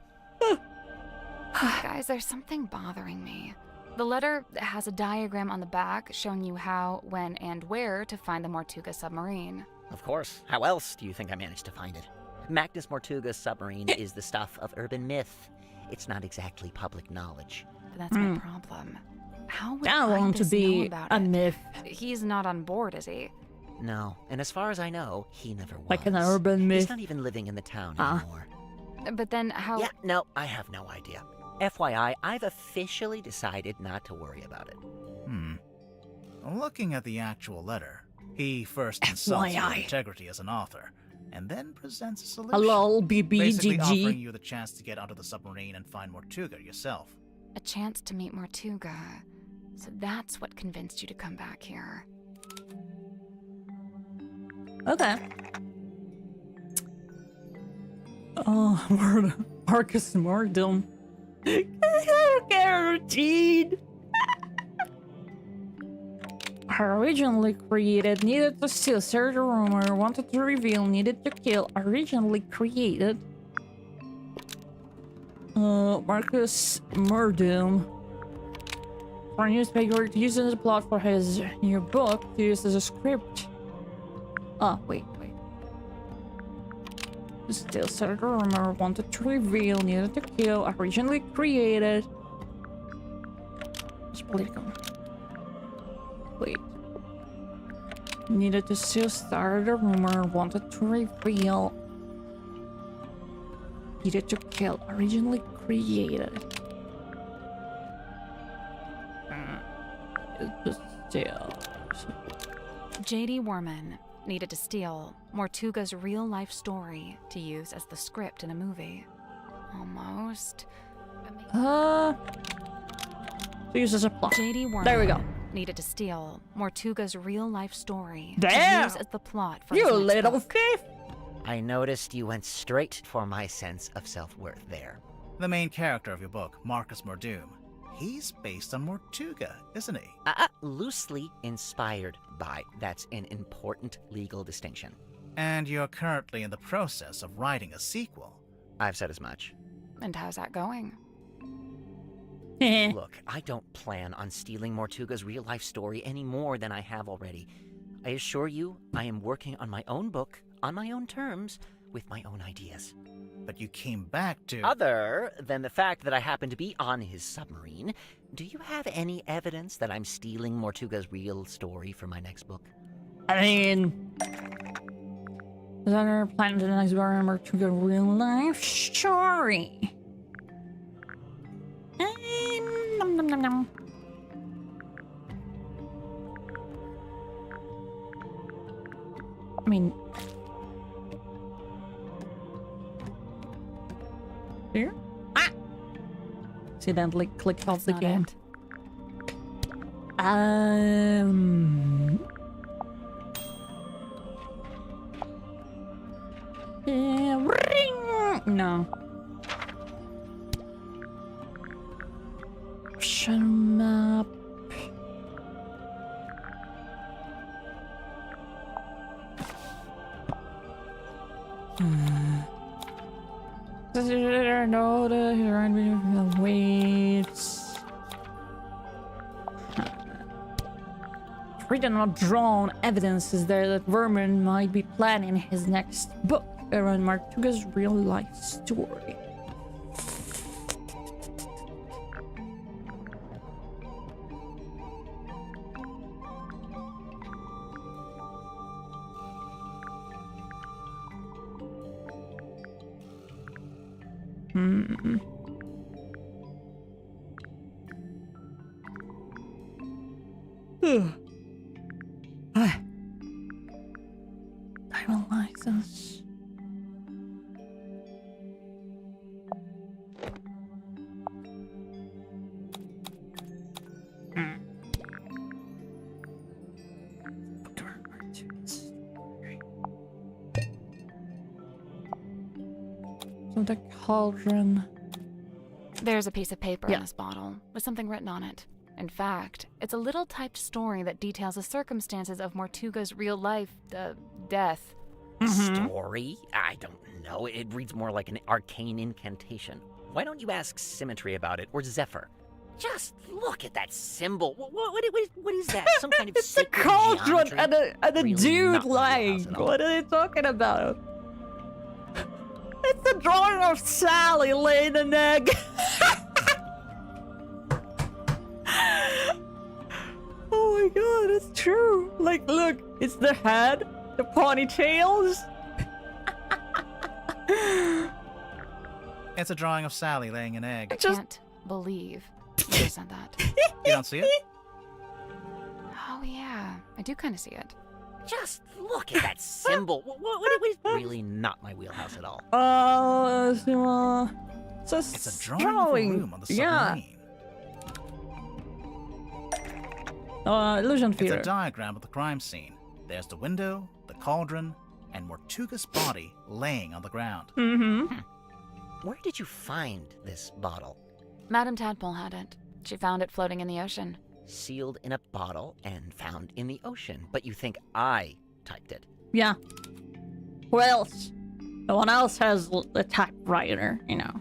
Guys, there's something bothering me. The letter has a diagram on the back showing you how, when, and where to find the Mortuga submarine. Of course. How else do you think I managed to find it? Magnus Mortuga's submarine is the stuff of urban myth. It's not exactly public knowledge. But that's my problem. How would I want to Ibis be know about a it? myth. He's not on board, is he? No, and as far as I know, he never was. Like an urban myth. He's not even living in the town anymore. But then how... Yeah, no, I have no idea. FYI, I've officially decided not to worry about it. Looking at the actual letter, he first insults your FYI. integrity as an author, and then presents a solution. Hello, Basically offering BBGG. you the chance to get onto the submarine and find Mortuga yourself. A chance to meet Mortuga. So that's what convinced you to come back here. Okay. Marcus Mordum. Guaranteed. Originally created, needed to steal, started a rumor, wanted to reveal, needed to kill, originally created. Marcus Mordum. For a newspaper to use as a plot for his new book, to use as a script. Oh, wait. Still started a rumor, wanted to reveal, needed to kill, originally created. It's political. Wait. Needed to still start a rumor, wanted to reveal, needed to kill, originally created. Still. J.D. Worman needed to steal Mortuga's real-life story to use as the script in a movie. Almost. To use as a plot. J.D. Worman There we go. Needed to steal Mortuga's real-life story Damn! to use as the plot for You his next little book. thief! I noticed you went straight for my sense of self-worth there. The main character of your book, Marcus Mordum, he's based on Mortuga, isn't he? Loosely inspired by. That's an important legal distinction. And you're currently in the process of writing a sequel. I've said as much. And how's that going? Look, I don't plan on stealing Mortuga's real-life story any more than I have already. I assure you, I am working on my own book, on my own terms, with my own ideas. But you came back to... Other than the fact that I happen to be on his submarine, do you have any evidence that I'm stealing Mortuga's real story for my next book? I mean... Designer planned the next Mortuga real life story. Nom, nom, nom, nom. I mean... Here? Accidentally clicked off the game. Yeah, ring! No. Shut him up. No, the waves. Written or drawn evidence is there that Vermin might be planning his next book around Mortuga's real life story. Driver license. So the cauldron. There's a piece of paper Yeah. in this bottle with something written on it. In fact, it's a little typed story that details the circumstances of Mortuga's real life, death. Story? I don't know. It reads more like an arcane incantation. Why don't you ask Symmetry about it, or Zephyr? Just look at that symbol. What is that? Some kind of It's a sacred cauldron geometry? and a Really dude not my lying. wheelhouse at all. What are they talking about? It's a drawing of Sally laying an egg. Oh my god, it's true. Like, look, it's the head, the ponytails. It's a drawing of Sally laying an I egg. can't believe you just said that. You don't see it? Oh yeah, I do kind of see it. Just look at that symbol. What is really not my wheelhouse at all? It's a drawing of a room on the submarine. Illusion It's theater. a diagram of the crime scene. There's the window, the cauldron, and Mortuga's body laying on the ground. Mm-hmm. Where did you find this bottle? Madame Tadpole had it. She found it floating in the ocean. Sealed in a bottle and found in the ocean. But you think I typed it? Yeah. Who else? No one else has a typewriter, you know.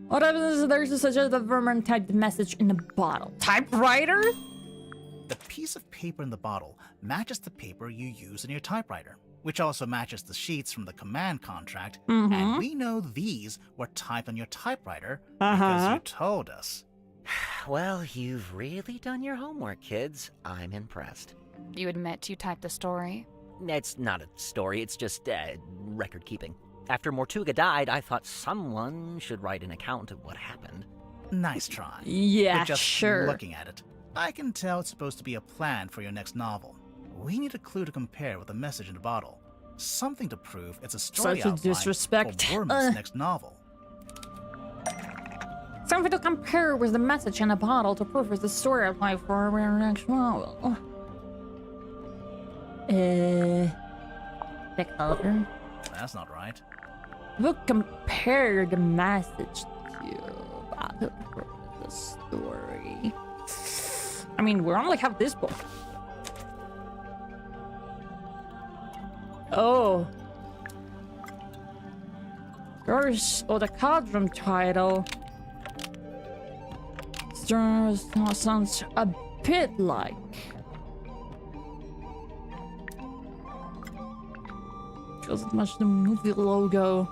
What evidence is there to suggest that Vermin typed the message in a bottle? Typewriter? The piece of paper in the bottle matches the paper you use in your typewriter, which also matches the sheets from the command contract, and we know these were typed on your typewriter because you told us. Well, you've really done your homework, kids. I'm impressed. You admit you typed the story? It's not a story, it's just record keeping. After Mortuga died, I thought someone should write an account of what happened. Nice try. Yeah, but just sure. looking at it, I can tell it's supposed to be a plan for your next novel. We need a clue to compare with the message in the bottle. Something to prove it's a story Such a outline disrespect. for Worman's next novel. Something to compare with the message in a bottle to prove it's the story outline for our next novel. The cauldron? That's not right. We'll compare the message to the story. I mean, we only have this book. Oh. There's the cauldron title. Sounds a bit like. Doesn't match the movie logo.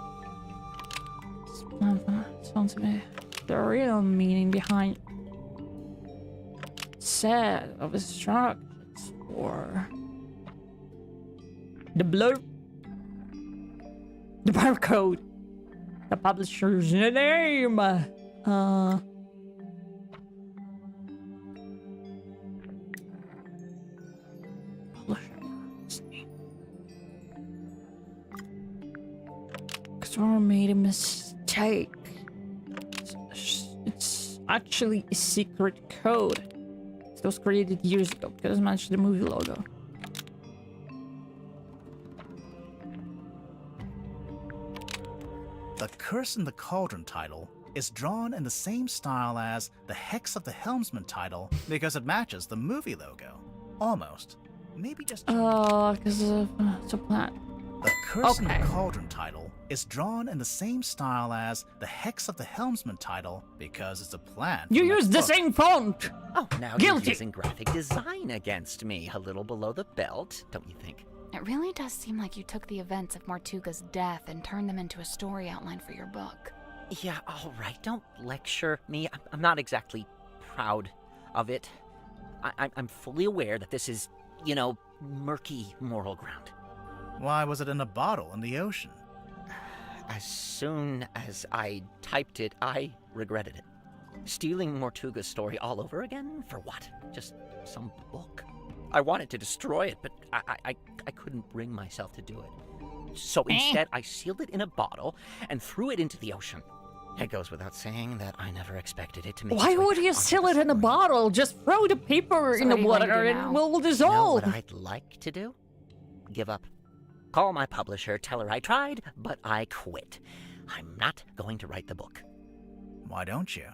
Sounds to me the real meaning behind set of instructions for the blurb, the barcode, the publisher's name. Customer made a mistake. It's actually a secret code. It was created years ago because it matched the movie logo. The Curse in the Cauldron title is drawn in the same style as the Hex of the Helmsman title because it matches the movie logo. Almost. Maybe just... because it's a plan. The Curse in the Cauldron title is drawn in the same style as the Hex of the Helmsman title because it's a plan. You use the same font! Oh, now you're using graphic design against me. A little below the belt, don't you think? It really does seem like you took the events of Mortuga's death and turned them into a story outline for your book. Yeah, all right. Don't lecture me. I'm not exactly proud of it. I'm fully aware that this is, you know, murky moral ground. Why was it in a bottle in the ocean? As soon as I typed it, I regretted it. Stealing Mortuga's story all over again? For what? Just some book? I wanted to destroy it, but I couldn't bring myself to do it. So instead, I sealed it in a bottle and threw it into the ocean. It goes without saying that I never expected it to make Why would you seal it in a bottle? Just throw the paper in the water and it will dissolve. You know what I'd like to do? Give up. Call my publisher, tell her I tried, but I quit. I'm not going to write the book. Why don't you?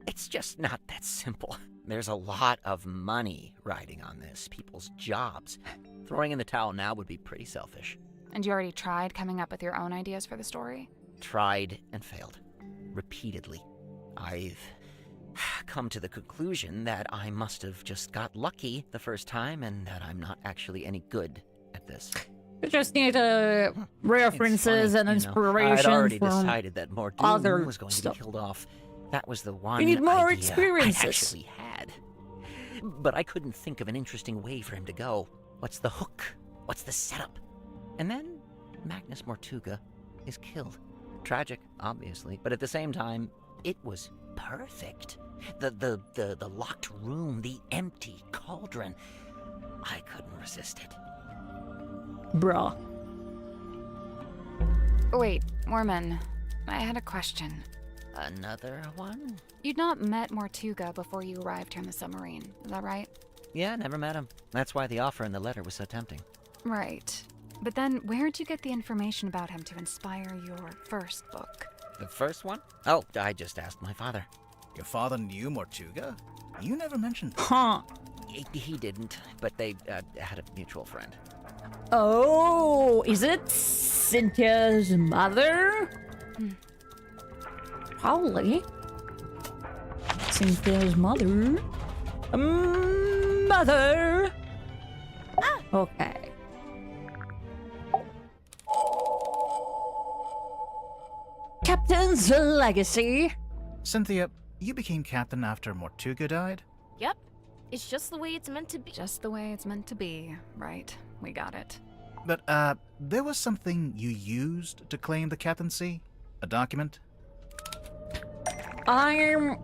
It's just not that simple. There's a lot of money riding on this, people's jobs. Throwing in the towel now would be pretty selfish. And you already tried coming up with your own ideas for the story? Tried and failed. Repeatedly. I've come to the conclusion that I must have just got lucky the first time and that I'm not actually any good at this. You just need references and inspiration. I'd already from decided that Mordoon was going to be killed off. That was the one you need more idea experiences. I actually had. But I couldn't think of an interesting way for him to go. What's the hook? What's the setup? And then Magnus Mortuga is killed. Tragic, obviously, but at the same time, it was perfect. The locked room, the empty cauldron. I couldn't resist it. Bruh. Wait, Worman, I had a question. Another one? You'd not met Mortuga before you arrived here in the submarine, is that right? Yeah, never met him. That's why the offer in the letter was so tempting. Right. But then, where'd you get the information about him to inspire your first book? The first one? Oh, I just asked my father. Your father knew Mortuga? You never mentioned that. Huh. He didn't, but they had a mutual friend. Oh, is it Cynthia's mother? Probably. Cynthia's mother. Mother. Okay. Captain's legacy. Cynthia, you became captain after Mortuga died? Yep. It's just the way it's meant to be. Just the way it's meant to be, right? We got it. But, there was something you used to claim the captaincy? A document? I'm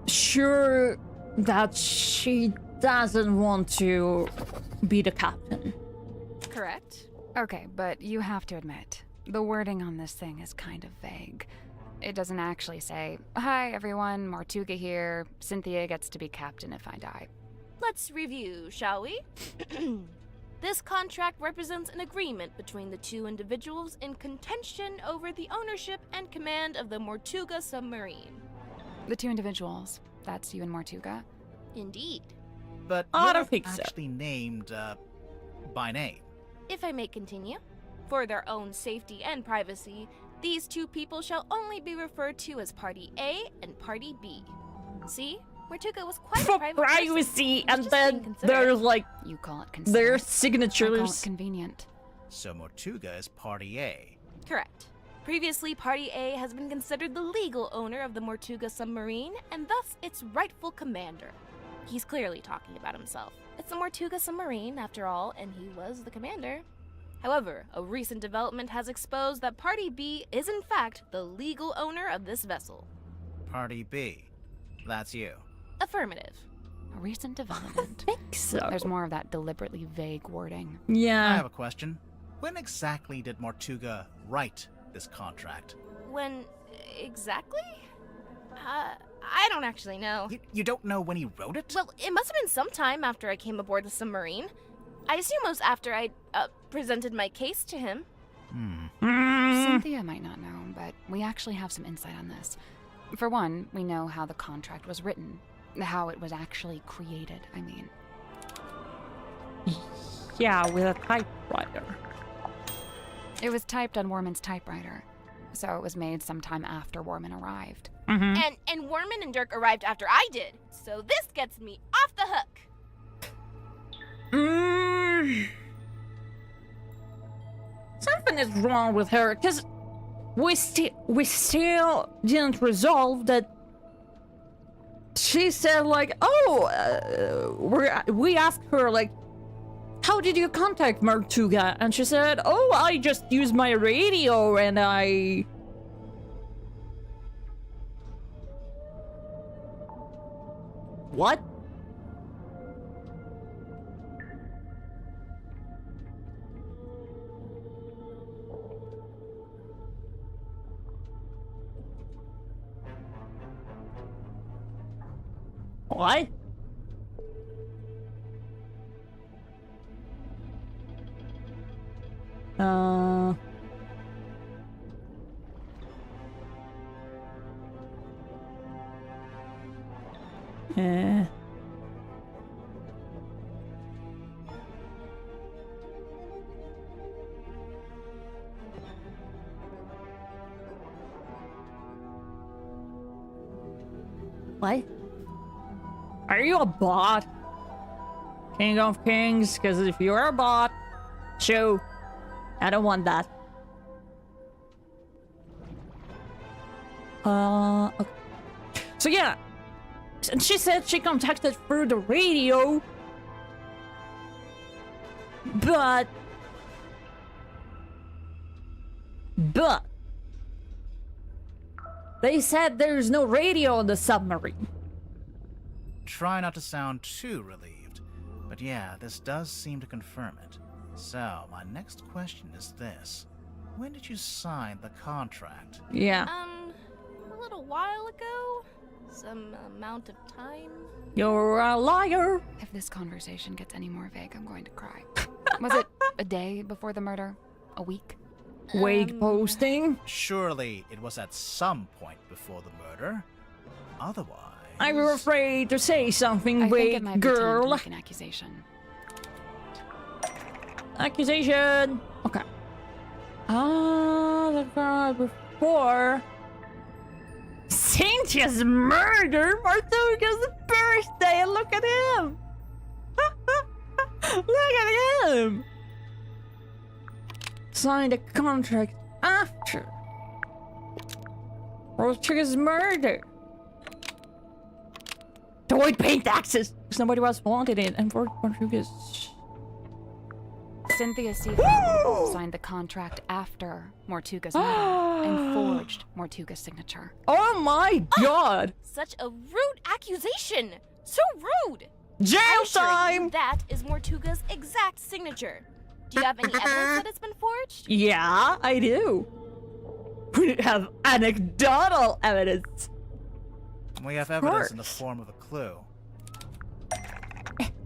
sure that she doesn't want to be the captain. Correct. Okay, but you have to admit, the wording on this thing is kind of vague. It doesn't actually say, "Hi everyone, Mortuga here. Cynthia gets to be captain if I die." Let's review, shall we? This contract represents an agreement between the two individuals in contention over the ownership and command of the Mortuga submarine. The two individuals, that's you and Mortuga? Indeed. But I you're don't not think so. actually named, by name. If I may continue, for their own safety and privacy, these two people shall only be referred to as Party A and Party B. See? Mortuga was quite For a private person. privacy, He was and just being then considerate. there's like You call it their considerate. I call it signatures. convenient. So Mortuga is Party A. Correct. Previously, Party A has been considered the legal owner of the Mortuga submarine, and thus its rightful commander. He's clearly talking about himself. It's the Mortuga submarine, after all, and he was the commander. However, a recent development has exposed that Party B is in fact the legal owner of this vessel. Party B. That's you. Affirmative. A recent development. I think so. There's more of that deliberately vague wording. I Yeah. have a question. When exactly did Mortuga write this contract? When exactly? I don't actually know. You don't know when he wrote it? Well, it must have been sometime after I came aboard the submarine. I assume it was after I presented my case to him. Cynthia might not know, but we actually have some insight on this. For one, we know how the contract was written. How it was actually created, I mean. Yeah, with a typewriter. It was typed on Warman's typewriter, so it was made sometime after Warman arrived. And Warman and Dirk arrived after I did, so this gets me off the hook. Something is wrong with her, because we still didn't resolve that. She said, like, we asked her, like, how did you contact Mortuga? And she said, oh, I just used my radio and I... What? What? What? Are you a bot? King of Kings? Because if you're a bot, shoo. I don't want that. Okay. So yeah. And she said she contacted through the radio. But they said there's no radio on the submarine. Try not to sound too relieved, but yeah, this does seem to confirm it. So, my next question is this. When did you sign the contract? Yeah. A little while ago. Some amount of time. You're a liar. If this conversation gets any more vague, I'm going to cry. Was it a day before the murder? A week? Wake posting? Surely it was at some point before the murder. Otherwise... I'm afraid to say something, I think it might vague be time to girl. make an accusation. Accusation. Okay. The girl before Cynthia's murder. Martuga's birthday. And look at him. Look at him. Signed a contract after Martuga's murder to avoid paying taxes. Somebody was wanted it, and for Martuga's. Cynthia Seafoam signed the contract after Mortuga's murder and forged Mortuga's signature. Oh my god! Such a rude accusation! So rude! Jail I'm sure time! that is Mortuga's exact signature. Do you have any evidence that it's been forged? Yeah, I do. We have anecdotal evidence. We have evidence in the form of a clue.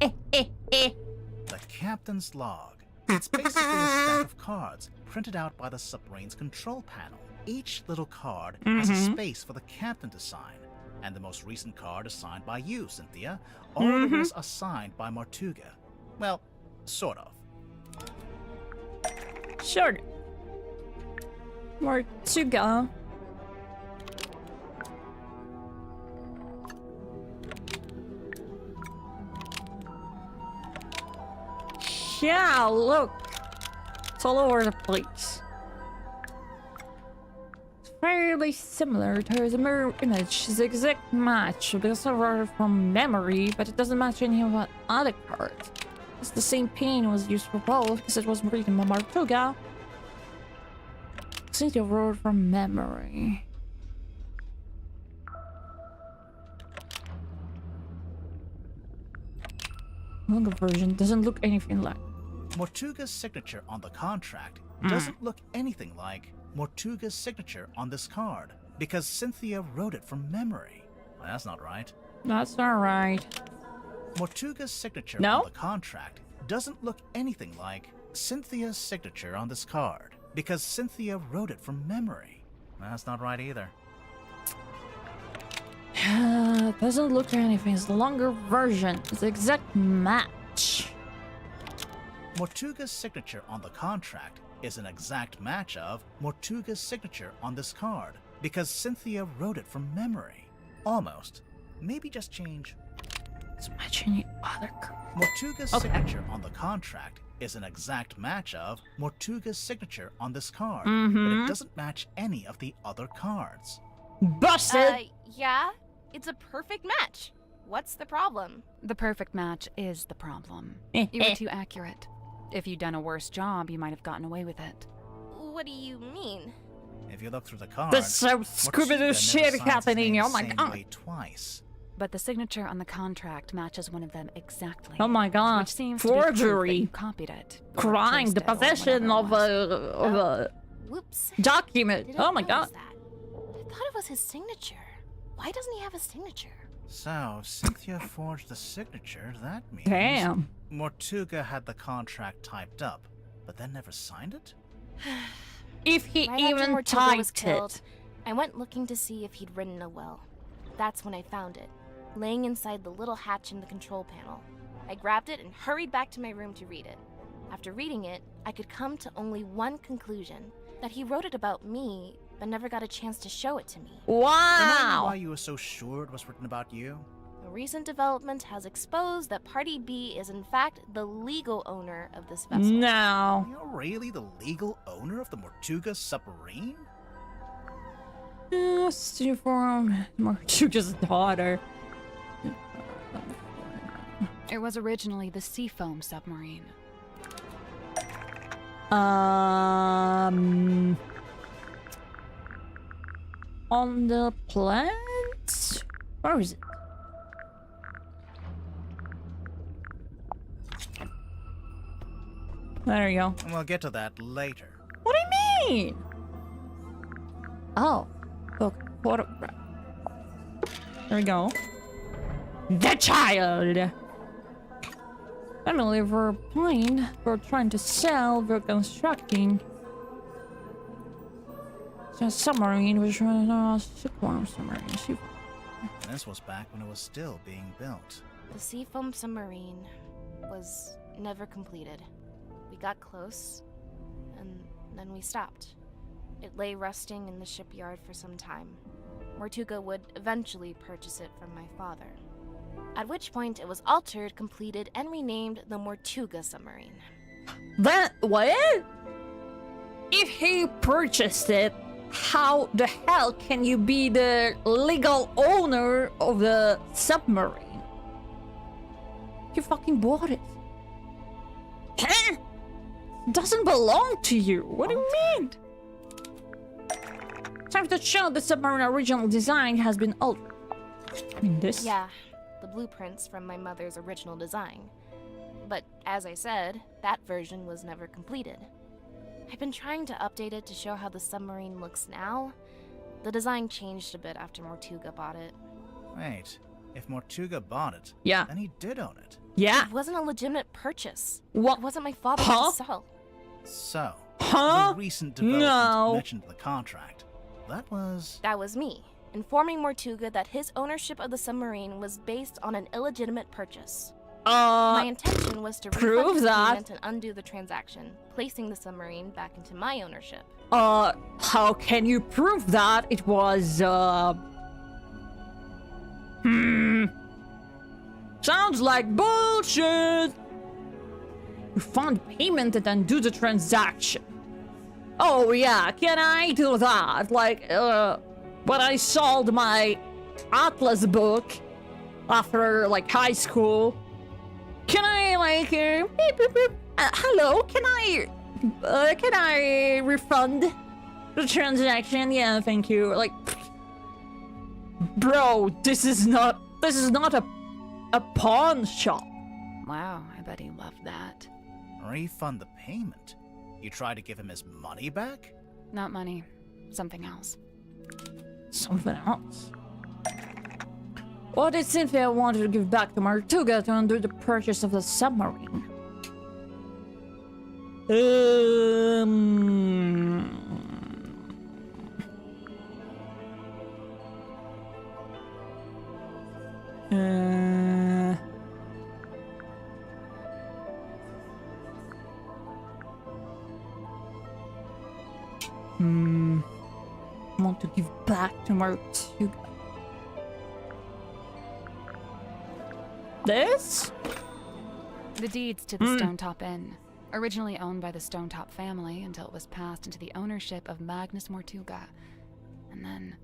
The captain's log. It's basically a stack of cards printed out by the submarine's control panel. Each little card has a space for the captain to sign, and the most recent card is signed by you, Cynthia. All the rest are signed by Martuga. Well, sort of. Sure. Martuga. Yeah, look. It's all over the place. It's fairly similar to the mirror image. It's the exact match because I wrote it from memory, but it doesn't match any of the other cards. It's the same pen was used for both because it was written by Martuga. Cynthia wrote from memory. Longer version doesn't look anything like. Mortuga's signature on the contract doesn't look anything like Mortuga's signature on this card because Cynthia wrote it from memory. Well, that's not right. That's not right. Mortuga's signature on the contract doesn't look anything like Cynthia's signature on this card because Cynthia wrote it from memory. Well, that's not right either. Doesn't look anything. It's the longer version. It's the exact match. Mortuga's signature on the contract is an exact match of Mortuga's signature on this card because Cynthia wrote it from memory. Almost. Maybe just change. It's matching the other card. Mortuga's signature on the contract is an exact match of Mortuga's signature on this card, but it doesn't match any of the other cards. Busted! Yeah, it's a perfect match. What's the problem? The perfect match is the problem. You were too accurate. If you'd done a worse job, you might have gotten away with it. What do you mean? If you look through the cards, There's some Scooby-Doo shit happening. Oh my god. Twice. But the signature on the contract matches one of them exactly. Oh my god. Which seems to be proof that forgery. you copied it. or Crime. traced The it, or possession whatever it of was. a Whoops. document. Didn't Oh my notice god. that. I thought it was his signature. Why doesn't he have a signature? So, Cynthia forged the signature. That means... Damn. Mortuga had the contract typed up, but then never signed it? If he Right after even Mortuga was typed killed, it. I went looking to see if he'd written a will. That's when I found it, laying inside the little hatch in the control panel. I grabbed it and hurried back to my room to read it. After reading it, I could come to only one conclusion, that he wrote it about me, but never got a chance to show it to me. Remind me Wow. why you were so sure it was written about you? A recent development has exposed that Party B is in fact the legal owner of this vessel. No. You're really the legal owner of the Mortuga submarine? Form Martuga's daughter. It was originally the Seafoam submarine. On the plant? Where is it? There you go. And we'll get to that later. What do you mean? Oh, look, photograph. There we go. The child! Family were blind. We're trying to sell. We're constructing. The submarine was running a seafoam submarine. This was back when it was still being built. The seafoam submarine was never completed. We got close, and then we stopped. It lay rusting in the shipyard for some time. Mortuga would eventually purchase it from my father. At which point it was altered, completed, and renamed the Mortuga submarine. That what? If he purchased it, how the hell can you be the legal owner of the submarine? You fucking bought it. Huh? Doesn't belong to you. What do you mean? Time to show the submarine original design has been altered. I mean this? Yeah, the blueprints from my mother's original design. But as I said, that version was never completed. I've been trying to update it to show how the submarine looks now. The design changed a bit after Mortuga bought it. Wait, if Mortuga bought it, yeah, then he did own it. Yeah. It wasn't a legitimate purchase. What? It wasn't my father's to sell. So, huh? the recent development mentioned in the contract. That was me, informing Mortuga that his ownership of the submarine was based on an illegitimate purchase. My intention was to refund his payment and undo the transaction, placing the submarine back into my ownership. How can you prove that it was, Sounds like bullshit! You fund payment and undo the transaction. Oh yeah, can I do that? Like, when I sold my Atlas book after, like, high school. Can I, like, beep, beep, beep. Hello, can I refund the transaction? Yeah, thank you. Like, bro, this is not a pawn shop. Wow, I bet he loved that. Refund the payment? You try to give him his money back? Not money, something else. Something else? What did Cynthia want to give back to Mortuga to undo the purchase of the submarine? Want to give back to Mortuga. This? The deeds to the Stonetop Inn, originally owned by the Stonetop family until it was passed into the ownership of Magnus Mortuga. And then...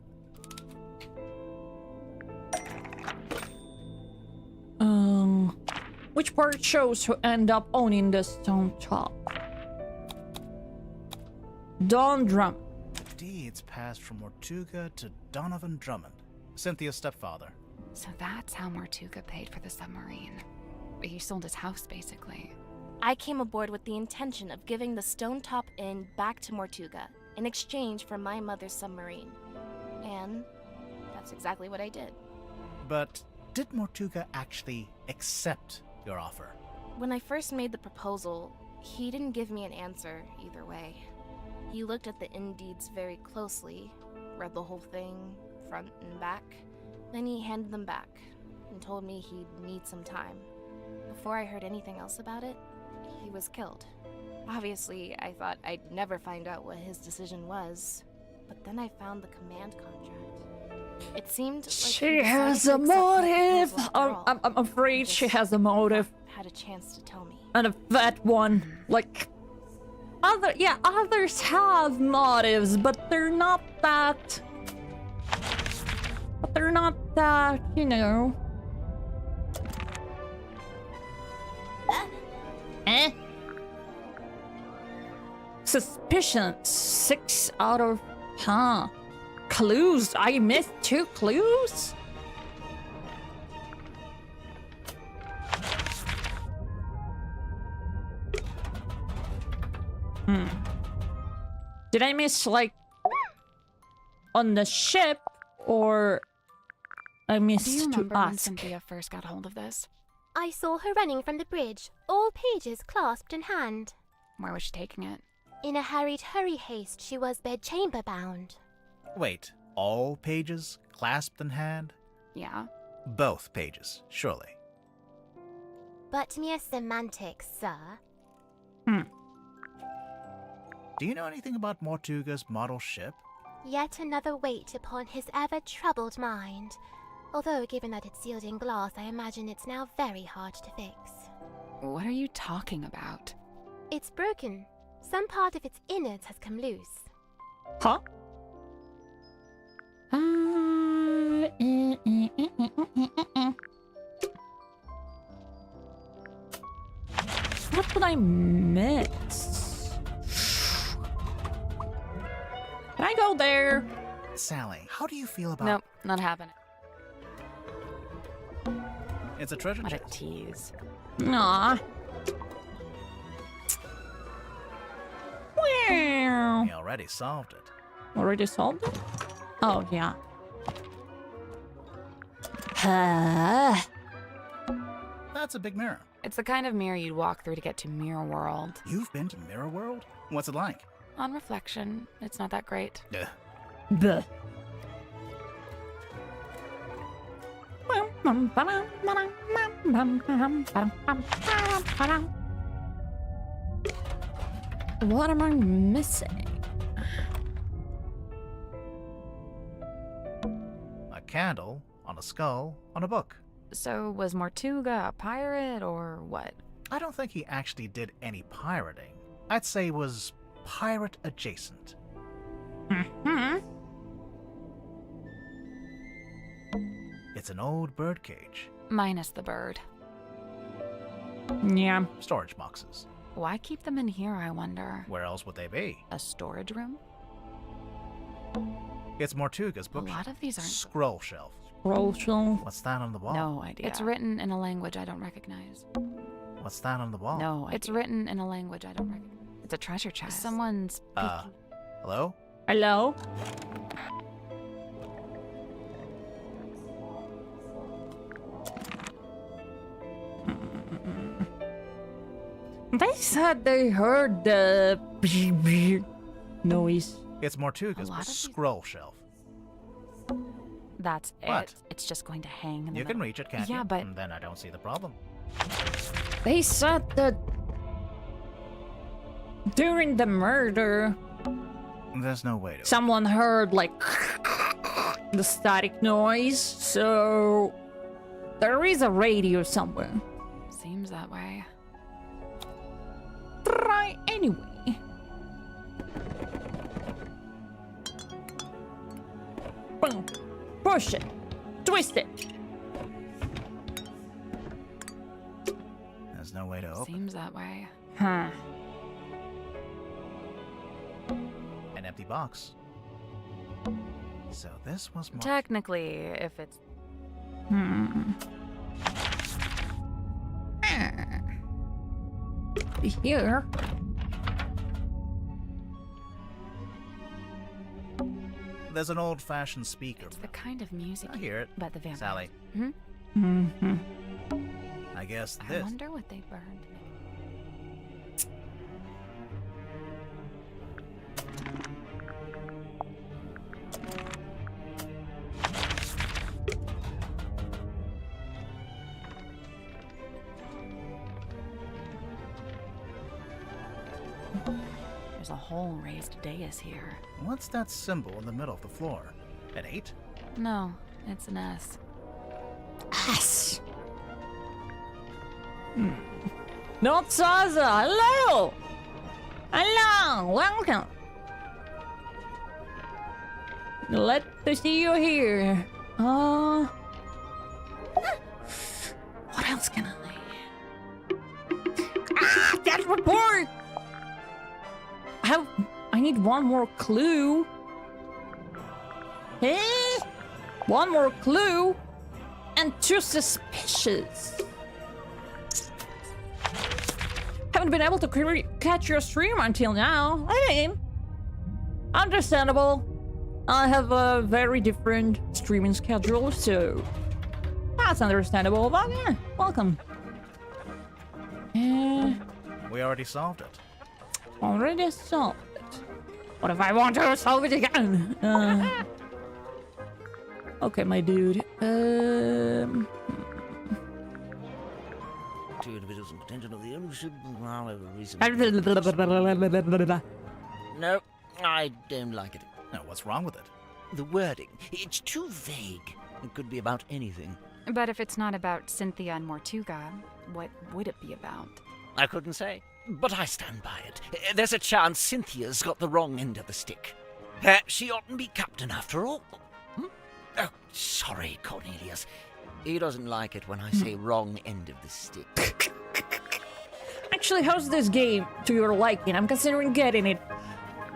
Which part shows who end up owning the Stonetop? Don Drummond. The deeds passed from Mortuga to Donovan Drummond, Cynthia's stepfather. So that's how Mortuga paid for the submarine. He sold his house, basically. I came aboard with the intention of giving the Stonetop Inn back to Mortuga in exchange for my mother's submarine. And that's exactly what I did. But did Mortuga actually accept your offer? When I first made the proposal, he didn't give me an answer either way. He looked at the inn deeds very closely, read the whole thing, front and back. Then he handed them back and told me he'd need some time. Before I heard anything else about it, he was killed. Obviously, I thought I'd never find out what his decision was, but then I found the command contract. It seemed like she has a motive. I'm afraid she has a motive. Had a chance to tell me. And a fat one. Like, others have motives, but they're not that. You know. Suspicion 6 out of clues. I missed 2 clues. Did I miss, like, on the ship or I missed Do you to remember when ask. Cynthia first got hold of this? I saw her running from the bridge, all pages clasped in hand. Where was she taking it? In a hurried hurry haste, she was bedchamber bound. Wait, all pages clasped in hand? Yeah. Both pages, surely. But mere semantics, sir. Do you know anything about Mortuga's model ship? Yet another weight upon his ever-troubled mind. Although, given that it's sealed in glass, I imagine it's now very hard to fix. What are you talking about? It's broken. Some part of its innards has come loose. Huh? What did I miss? Can I go there? Sally, how do you feel about... Nope, not happening. It's a treasure What a chest. tease. Aw. Wow. We already solved it. Already solved it? Oh, yeah. That's a big mirror. It's the kind of mirror you'd walk through to get to Mirror World. You've been to Mirror World? What's it like? On reflection, it's not that great. Ugh. Bleh. What am I missing? A candle, on a skull, on a book. So, was Mortuga a pirate or what? I don't think he actually did any pirating. I'd say it was pirate adjacent. It's an old birdcage. Minus the bird. Yeah. Storage boxes. Why keep them in here, I wonder? Where else would they be? A storage room? It's Mortuga's A book. lot of these aren't. Scroll shelf. Rochelle. What's that on the wall? No idea. It's written in a language I don't recognize. What's that on the wall? No, it's written in a language I don't recognize. It's a treasure chest. Someone's Hello? Hello? They said they heard the noise. It's Mortuga's A lot of these- scroll shelf. That's What? it. It's just going to hang in the You can middle. reach it, can't you? Yeah, but And then I don't see the problem. They said that during the murder, There's no way to. someone heard like the static noise, so there is a radio somewhere. seems that way. Try anyway. Boom. Push it. Twist it. There's no way to open. Seems that way. Huh. An empty box. So this was more. Technically, if it's Here. There's an old-fashioned speaker. it's the kind of music I hear it. but the vampires. Sally, Mm-hmm. I guess I this. wonder what they burned. There's a whole raised dais here. What's that symbol in the middle of the floor? An 8? No, it's an S. Yes. Not Zaza. Hello. Hello. Welcome. Glad to see you here. What else can I? That report. I need one more clue. Hey, one more clue, and 2 suspicious. Haven't been able to catch your stream until now. I mean, understandable. I have a very different streaming schedule, so that's understandable. But yeah, welcome. We already solved it. Already solved it. What if I want to solve it again? Okay, my dude. Two individuals in contention of the ownership while over recent. No, I don't like it. Now, what's wrong with it? The wording. It's too vague. It could be about anything. But if it's not about Cynthia and Mortuga, what would it be about? I couldn't say. But I stand by it. There's a chance Cynthia's got the wrong end of the stick. She oughtn't be captain after all. Oh, sorry, Cornelius. He doesn't like it when I say wrong end of the stick. Actually, how's this game to your liking? I'm considering getting it.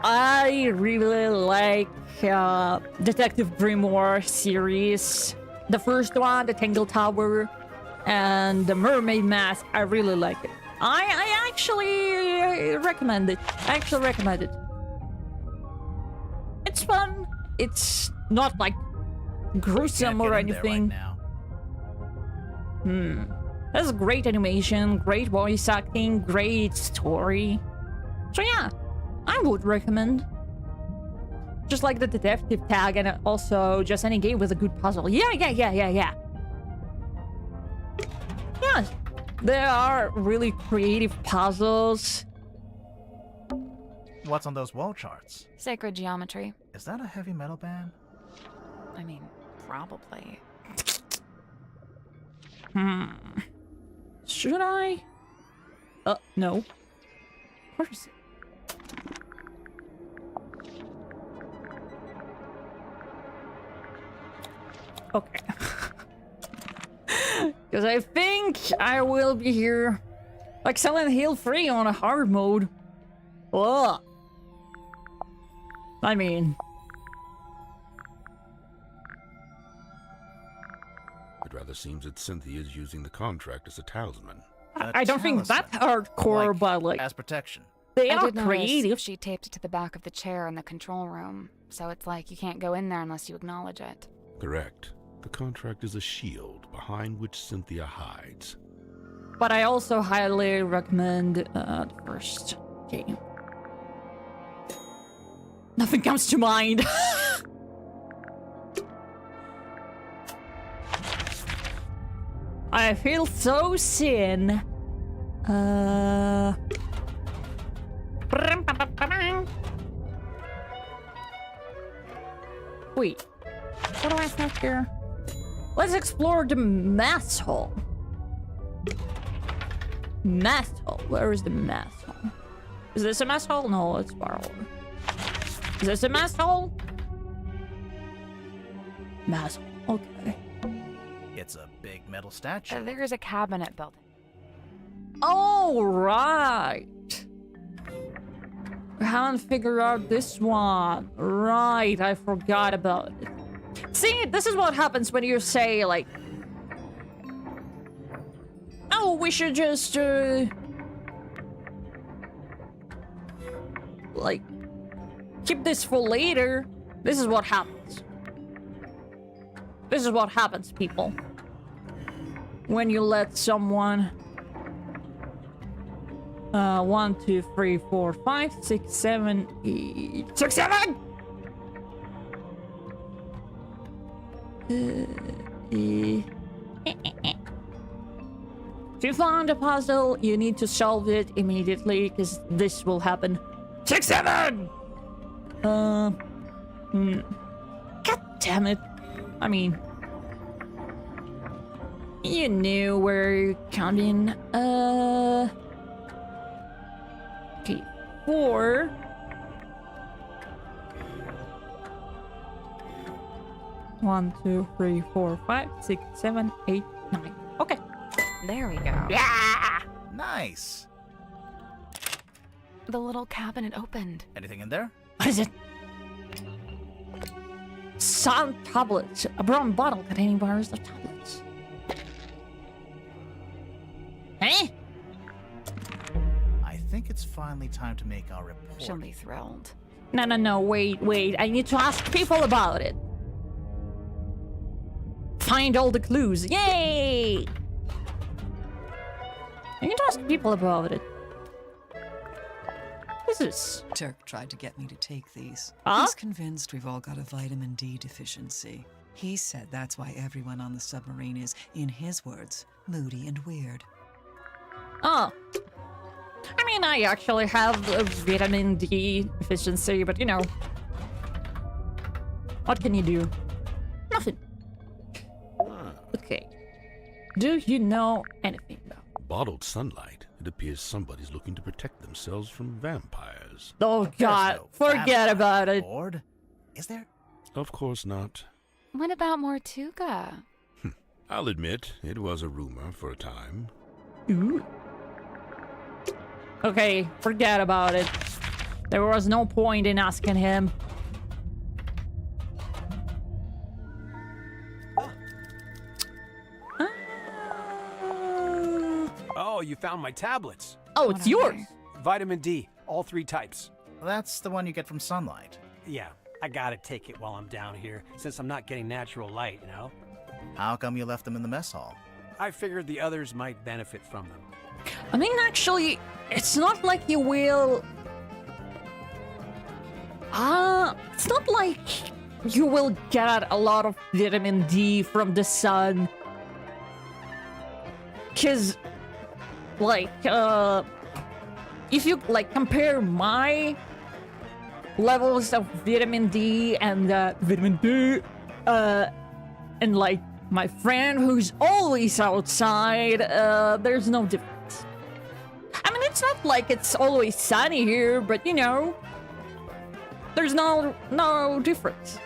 I really like Detective Grimoire series. The first one, the Tangle Tower, and the Mermaid Mask. I really like it. I actually recommend it. It's fun. It's not like gruesome or anything. That's great animation, great voice acting, great story. So yeah, I would recommend. Just like the detective tag, and also just any game with a good puzzle. Yeah. Yeah, there are really creative puzzles. What's on those wall charts? Sacred geometry. Is that a heavy metal band? I mean, probably. Should I? No. Where is it? Okay. Because I think I will be here like Silent Hill 3 on a hard mode. Ugh. I mean... It rather seems that Cynthia is using the contract as a talisman. I don't think that's hardcore, but like... as protection. They I are did notice creative. she taped it to the back of the chair in the control room, so it's like you can't go in there unless you acknowledge it. Correct. The contract is a shield behind which Cynthia hides. But I also highly recommend the first game. Nothing comes to mind. I feel so sin. Wait. What do I have here? Let's explore the mess hall. Mess hall? Where is the mess hall? Is this a mess hall? No, it's parlor. Is this a mess hall? Mess hall. Okay. It's a big metal statue. There's a cabinet building. Oh, right. I haven't figured out this one. Right, I forgot about it. See, this is what happens when you say, like... Oh, we should just, like... keep this for later. This is what happens. This is what happens, people. When you let someone... 1, 2, 3, 4, 5, 6, 7, 8... 6, 7! If you find a puzzle, you need to solve it immediately, because this will happen. 6, 7! God damn it. I mean... You knew where you're counting. Okay, 4... 1, 2, 3, 4, 5, 6, 7, 8, 9. Okay. There we go. Yeah! Nice. The little cabinet opened. Anything in there? What is it? Sound tablets. A brown bottle containing bars of tablets. Hey? I think it's finally time to make our report. She'll be thrilled. No, wait. I need to ask people about it. find all the clues. Yay! I need to ask people about it. What is this? Turk tried to get me to take these. Huh? He's convinced we've all got a vitamin D deficiency. He said that's why everyone on the submarine is, in his words, moody and weird. Oh. I mean, I actually have a vitamin D deficiency, but you know. What can you do? Nothing. Okay. Do you know anything about Bottled sunlight. It appears somebody's looking to protect themselves from vampires. Oh god, no forget vampire about it. Board? Is there? Of course not. What about Mortuga? I'll admit, it was a rumor for a time. Ooh. Okay, forget about it. There was no point in asking him. Oh, you found my tablets. Oh, it's yours. Vitamin D, all 3 types. That's the one you get from sunlight. Yeah, I gotta take it while I'm down here, since I'm not getting natural light, you know? How come you left them in the mess hall? I figured the others might benefit from them. I mean, actually, it's not like you will... it's not like you will get a lot of vitamin D from the sun. 'Cause, like, if you, like, compare my levels of vitamin D and vitamin D, and, like, my friend who's always outside, there's no difference. I mean, it's not like it's always sunny here, but, you know, there's no difference.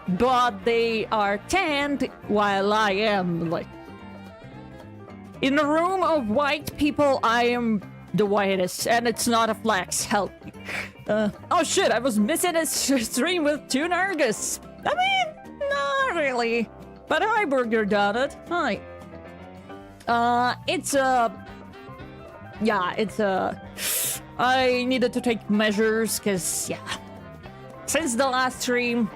But they are tanned while I am, like... In a room of white people, I am the whitest, and it's not a flex. Help me. Oh shit, I was missing a stream with 2 Argus. I mean, not really. But hi, Burger Donut. Hi. I needed to take measures, cause, yeah. Since the last stream,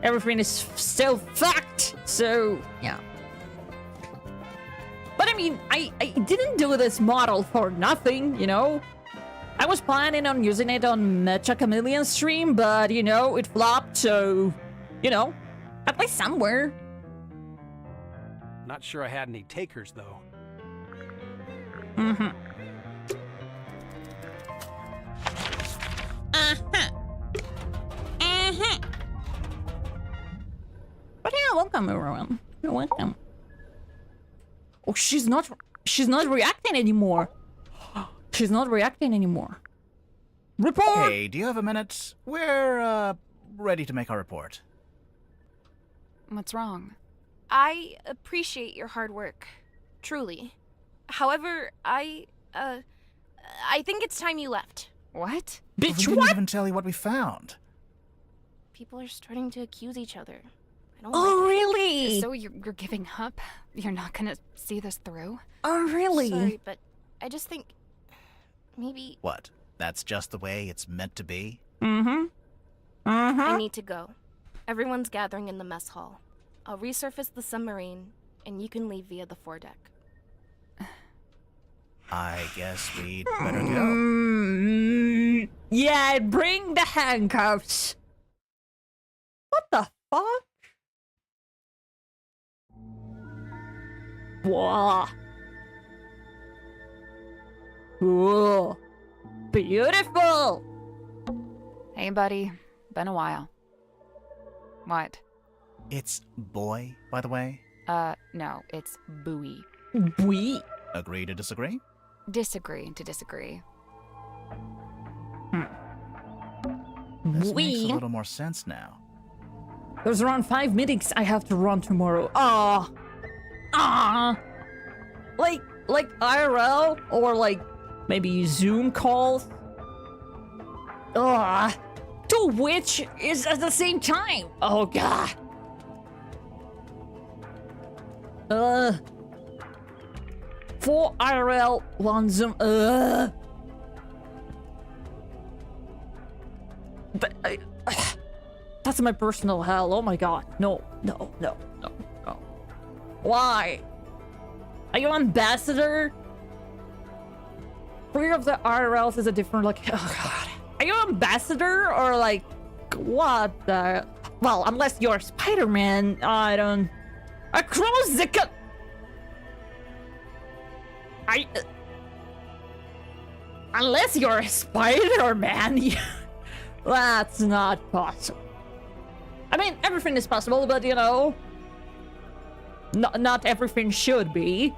everything is still fucked, so, yeah. But I mean, I didn't do this model for nothing, you know? I was planning on using it on Mecha Chameleon's stream, but, you know, it flopped, so, you know, at least somewhere. Not sure I had any takers, though. Mm-hmm. But yeah, welcome everyone. You're welcome. Oh, she's not reacting anymore. She's not reacting anymore. Report! Hey, do you have a minute? We're, ready to make our report. What's wrong? I appreciate your hard work. Truly. However, I think it's time you left. What? We Bitch, didn't what? even tell you what we found. People are starting to accuse each other. I don't Oh, like it. really? So you're giving up? You're not gonna see this through? Oh, really? Sorry, but I just think maybe What? That's just the way it's meant to be? Mm-hmm. I need to go. Everyone's gathering in the mess hall. I'll resurface the submarine, and you can leave via the foredeck. I guess we'd better go. Yeah, bring the handcuffs. What the fuck? Whoa. Whoa. Beautiful. Hey, buddy. Been a while. What? It's boy, by the way. No, it's buoy. We. Agree to disagree? Disagree to disagree. This makes a We. little more sense now. There's around 5 meetings I have to run tomorrow. Like IRL or like maybe Zoom calls. To which is at the same time. Oh god. 4 IRL, 1 Zoom. That That's my personal hell. Oh my god. No. Why? Are you ambassador? Free of the IRLs is a different, like, oh god. Are you ambassador or like, what the? Well, unless you're Spider-Man, I don't. Across the unless you're a Spider-Man, that's not possible. I mean, everything is possible, but you know, not everything should be.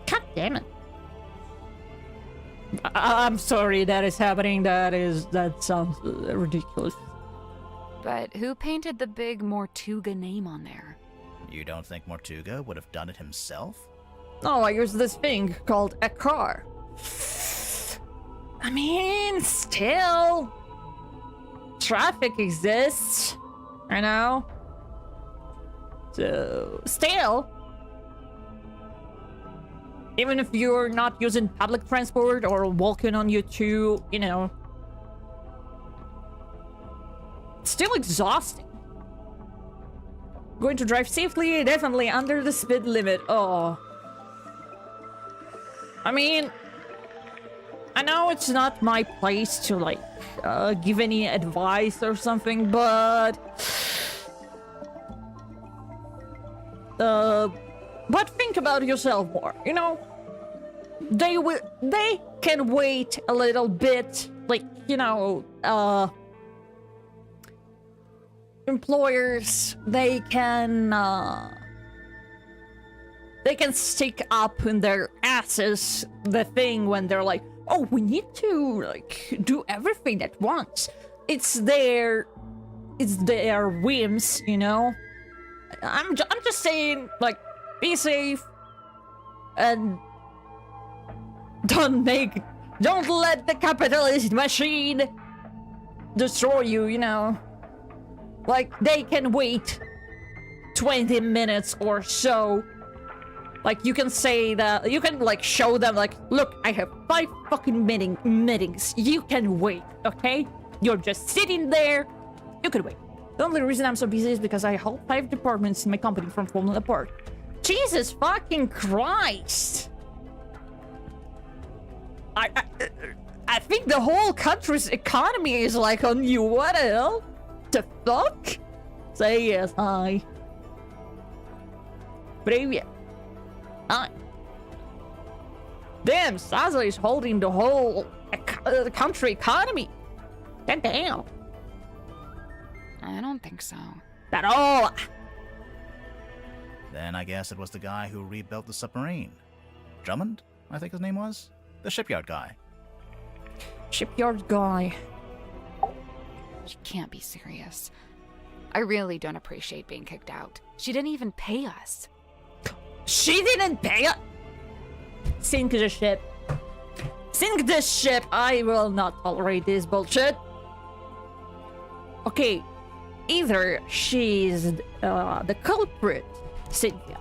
God damn it. I'm sorry that is happening. That sounds ridiculous. But who painted the big Mortuga name on there? You don't think Mortuga would have done it himself? Oh, I use this thing called a car. I mean, still, traffic exists, you know? So, still, even if you're not using public transport or walking on your two, you know, it's still exhausting. Going to drive safely, definitely under the speed limit. Oh. I mean, I know it's not my place to, like, give any advice or something, but think about yourself more, you know? They can wait a little bit, like, you know, employers, they can stick up in their asses the thing when they're like, oh, we need to, like, do everything at once. It's their whims, you know? I'm just saying, like, be safe and don't let the capitalist machine destroy you, you know? Like, they can wait 20 minutes or so. Like, you can say that, you can, like, show them, like, look, I have 5 fucking meetings. You can wait, okay? You're just sitting there. You can wait. The only reason I'm so busy is because I help 5 departments in my company from falling apart. Jesus fucking Christ! I think the whole country's economy is, like, on you. What the hell? The fuck? Say yes, hi. Привет. Hi. Damn, Saza is holding the whole country economy. God damn. I don't think so. At all. Then I guess it was the guy who rebuilt the submarine. Drummond, I think his name was? The shipyard guy. Shipyard guy. She can't be serious. I really don't appreciate being kicked out. She didn't even pay us. She didn't pay us? Sink the ship. Sink this ship. I will not tolerate this bullshit. Okay, either she's the culprit, Cynthia,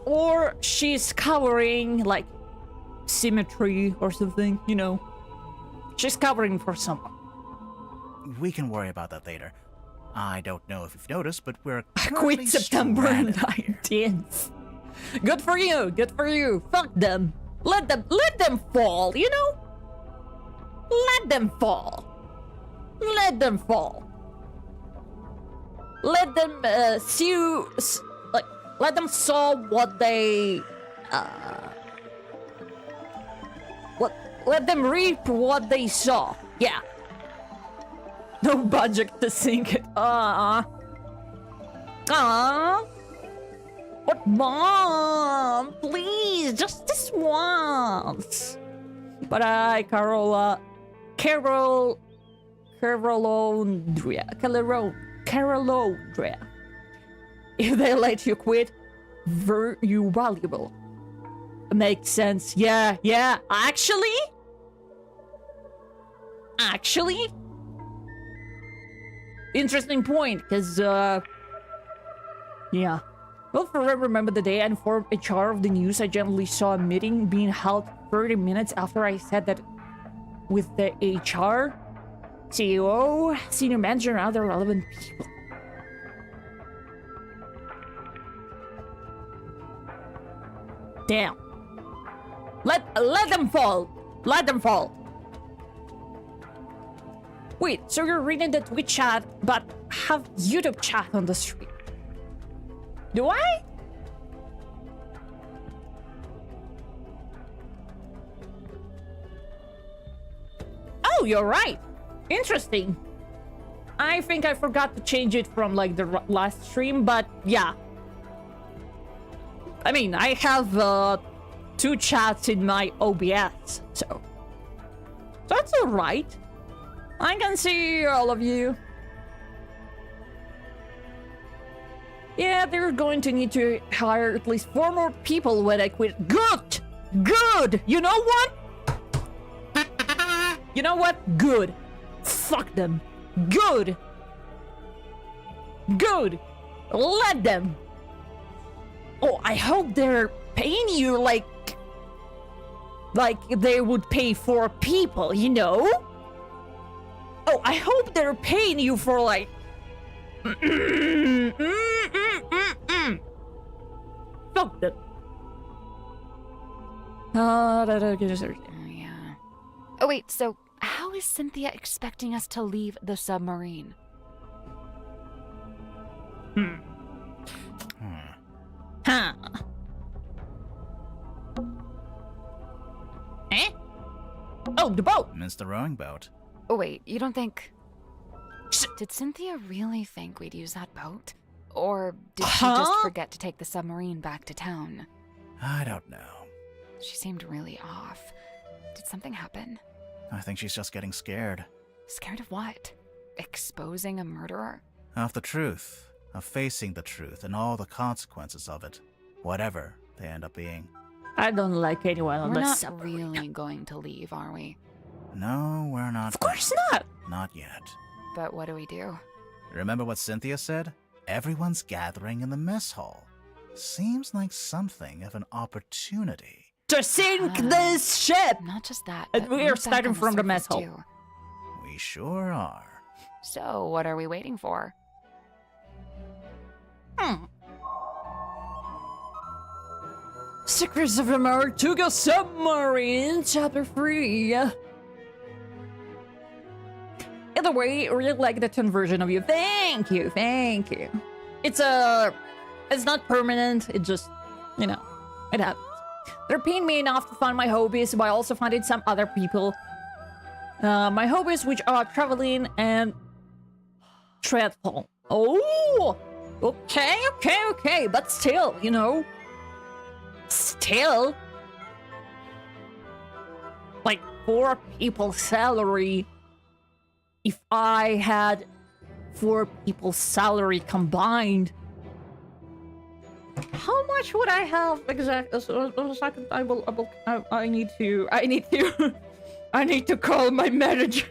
or she's covering, like, symmetry or something, you know. She's covering for someone. We can worry about that later. I don't know if you've noticed, but we're I quit September 19th. Good for you, good for you. Fuck them. Let them fall, you know? Let them fall. Let them fall. Let them let them solve what they let them reap what they saw. Yeah. No budget to sink it. But Mom, please, just this once. But Carolondria. If they let you quit, you valuable. Makes sense. Yeah. Actually, interesting point, because, yeah. Will forever remember the day I informed HR of the news. I generally saw a meeting being held 30 minutes after I said that with the HR. CEO, senior manager, and other relevant people. Damn. Let them fall. Let them fall. Wait, so you're reading the Twitch chat, but have YouTube chat on the stream? Do I? Oh, you're right. Interesting. I think I forgot to change it from like the last stream, but yeah. I mean, I have 2 chats in my OBS, so that's alright. I can see all of you. Yeah, they're going to need to hire at least 4 more people when I quit. Good! Good! You know what? You know what? Good. Fuck them. Good. Good. Let them. Oh, I hope they're paying you like they would pay 4 people, you know? Oh, I hope they're paying you for like... Fuck them. Yeah. Oh, wait, so how is Cynthia expecting us to leave the submarine? Huh. Eh? Oh, the boat! It's the rowing boat. Oh, wait, you don't think... Did Cynthia really think we'd use that boat? Or did she just forget to take the submarine back to town? I don't know. She seemed really off. Did something happen? I think she's just getting scared. Scared of what? Exposing a murderer? Of the truth. Of facing the truth and all the consequences of it. Whatever they end up being. I don't like anyone on We're the not submarine. really going to leave, are we? No, we're not. Of course not! Not yet. But what do we do? Remember what Cynthia said? Everyone's gathering in the mess hall. Seems like something of an opportunity. To sink this ship! Not just that, And but we are move back starting on the from the mess surface, hall. too. We sure are. So, what are we waiting for? Secrets of the Tortuga Submarine, Chapter 3. Either way, I really like the tone version of you. Thank you, thank you. It's not permanent, it just, you know, it happens. They're paying me enough to fund my hobbies, but I also funded some other people. My hobbies, which are traveling and triathlon. Oh! Okay, but still, you know. Still. Like, 4 people's salary. If I had 4 people's salary combined, how much would I have exactly? A second, I need to call my manager.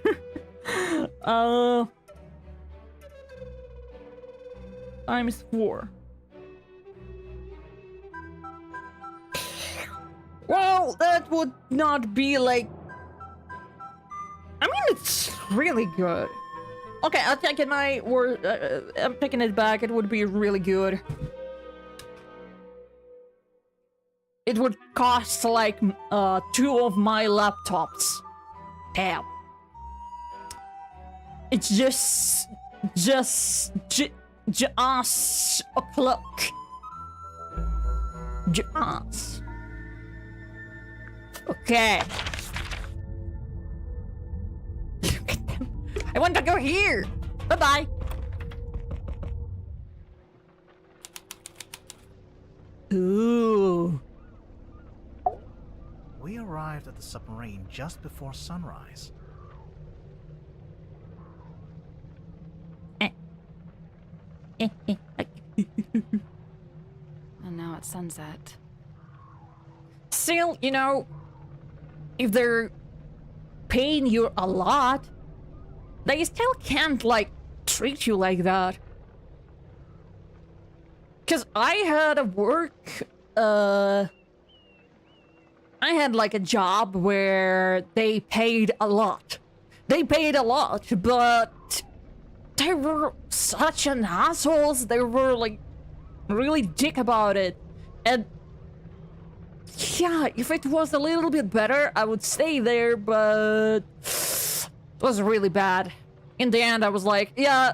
Times 4. Well, that would not be like... I mean, it's really good. Okay, I'll take it my word. I'm taking it back. It would be really good. It would cost like 2 of my laptops. Damn. It's just o'clock. Just. Okay. I want to go here. Bye-bye. Ooh. We arrived at the submarine just before sunrise. And now it's sunset. Still, you know, if they're paying you a lot, they still can't, like, treat you like that. Because I had a work, I had, like, a job where they paid a lot. they paid a lot, but they were such an assholes. They were like really dick about it. And yeah, if it was a little bit better, I would stay there, but it was really bad. In the end, I was like, yeah,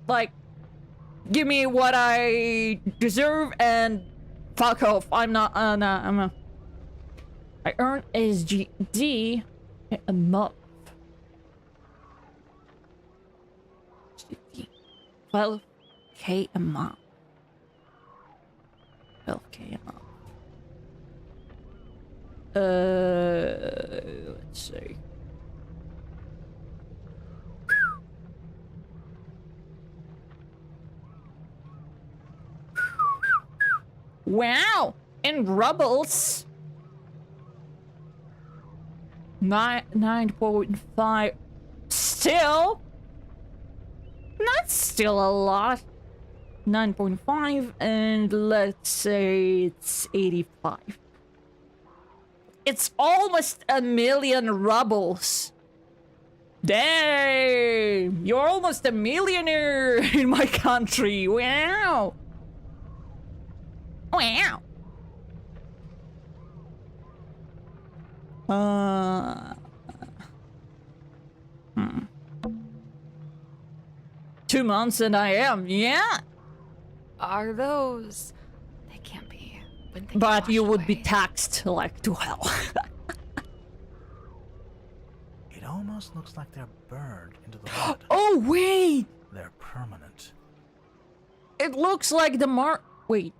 like, give me what I deserve and fuck off. I'm not, I earn SGD a month. 12K a month. 12K a month. Let's see. Wow! In rubles. 9.5. Still? That's still a lot. 9.5 and let's say it's 85. It's almost 1 million rubles. Damn! You're almost a millionaire in my country. Wow! Wow! 2 months and I am, yeah. Are those? They can't be. But you would be taxed like to hell. It almost looks like they're burned into the wood. Oh wait! They're permanent. It looks like the wait.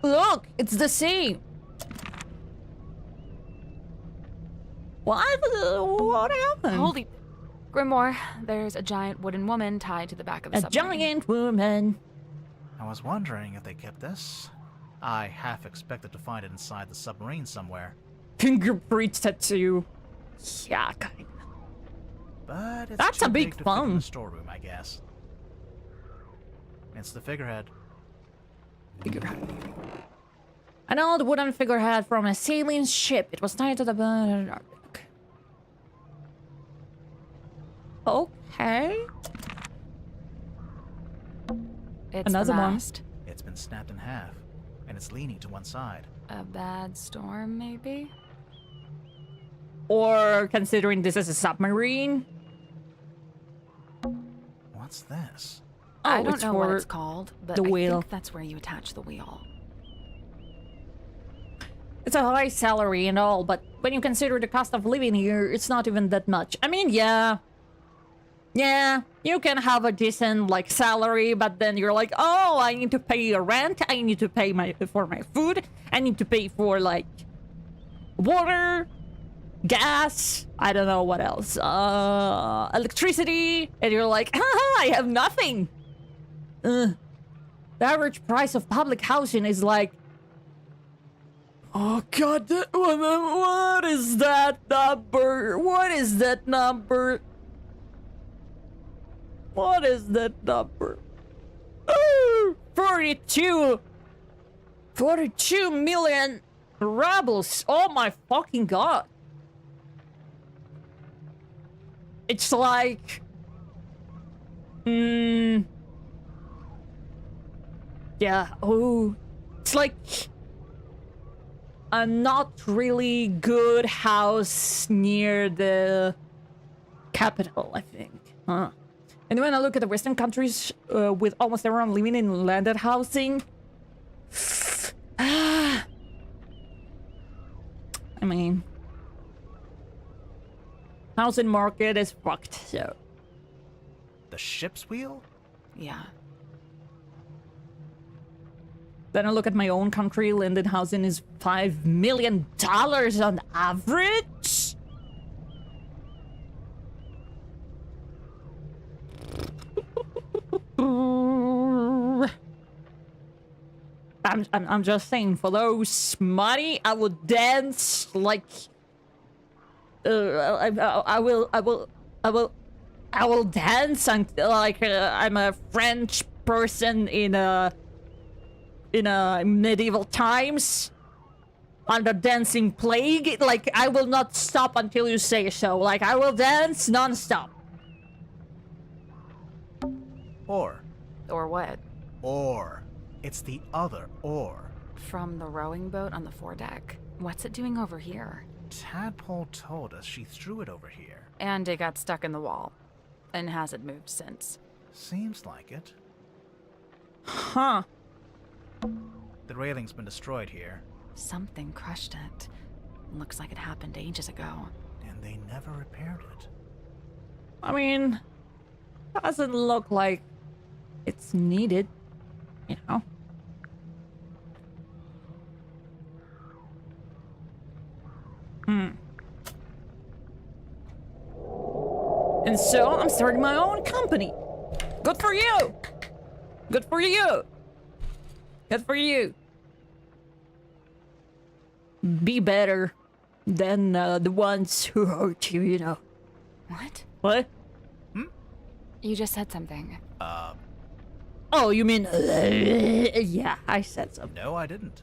Look, it's the same. What happened? Holy Grimoire, there's a giant wooden woman tied to the back of the submarine. Giant woman. I was wondering if they kept this. I half expected to find it inside the submarine somewhere. Fingerprint tattoo. Yeah, kind of. But it's That's too a big big to fit in phone. the storeroom, I guess. It's the figurehead. Figurehead. An old wooden figurehead from a sailing ship. It was tied to the Arctic. Okay. It's Another the one. mast. It's been snapped in half, and it's leaning to one side. A bad storm, maybe? Or considering this is a submarine. What's this? I don't it's know what for it's called, but the I wheel. think that's where you attach the wheel. It's a high salary and all, but when you consider the cost of living here, it's not even that much. I mean, yeah. Yeah, you can have a decent, like, salary, but then you're like, oh, I need to pay a rent, I need to pay for my food, I need to pay for, like, water, gas, I don't know what else, electricity, and you're like, haha, I have nothing. The average price of public housing is like, oh god, what is that number? What is that number? What is that number? Oh, 42 million rubles. Oh my fucking god. It's like yeah, oh, it's like a not really good house near the capital, I think. Huh. And when I look at the Western countries with almost everyone living in landed housing, I mean, housing market is fucked, so. The ship's wheel? Yeah. Then I look at my own country, landed housing is $5 million on average. I'm just saying, for those money, I would dance like I will dance until like I'm a French person in medieval times. on the dancing plague. Like, I will not stop until you say so. Like, I will dance non-stop. Or. Or what? Or. It's the other or. From the rowing boat on the foredeck? What's it doing over here? Tadpole told us she threw it over here. And it got stuck in the wall. And hasn't moved since. Seems like it. Huh. The railing's been destroyed here. Something crushed it. Looks like it happened ages ago. And they never repaired it. I mean, doesn't look like it's needed, you know? And so I'm starting my own company. Good for you. Good for you. Good for you. Be better than the ones who hurt you, you know. What? What? You just said something. Oh, you mean... yeah, I said something. No, I didn't.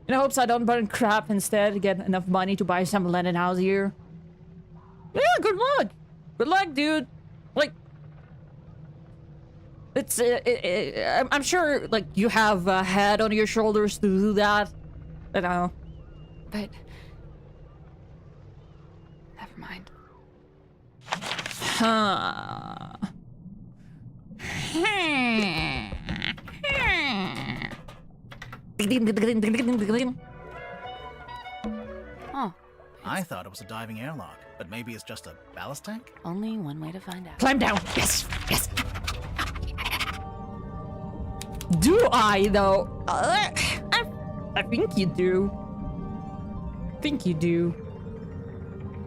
In hopes I don't burn crap instead, get enough money to buy some Lennon house here. Yeah, good luck. Good luck, dude. Like, it's, I'm sure, like, you have a head on your shoulders to do that. I know. But... never mind. Huh. Oh. I thought it was a diving airlock, but maybe it's just a ballast tank? Only one way to find out. Climb down. Yes. Yes. Do I, though? I think you do. Think you do.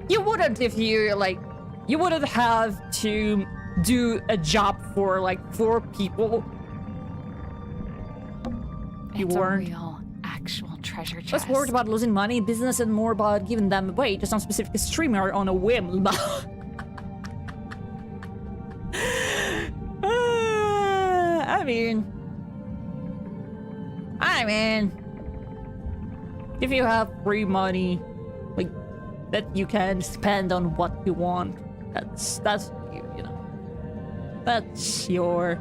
You wouldn't if you, like... You wouldn't have to do a job for, like, 4 people. You It's weren't. a real, actual treasure chest. Less worried about losing money, business, and more about giving them away to some specific streamer on a whim. I mean, if you have free money, like, that you can spend on what you want, that's you know. That's your,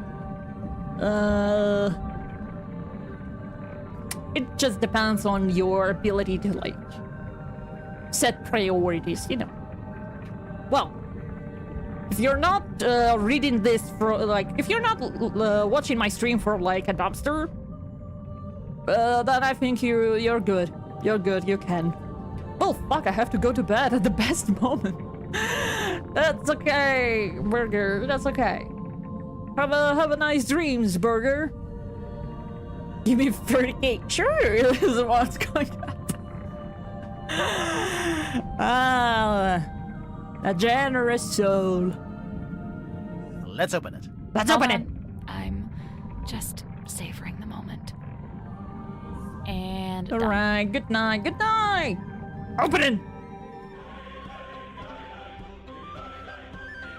it just depends on your ability to, like, set priorities, you know. Well, if you're not reading this for, like, if you're not watching my stream for, like, a dumpster, then I think you're good. You're good, you can. Oh, fuck, I have to go to bed at the best moment. That's okay, Burger, that's okay. Have a nice dreams, Burger. Give me 30k. Sure, this is what's going to happen. A generous soul. Let's open it. Let's open it. I'm just savoring the moment. And... Alright, good night, good night. Open it.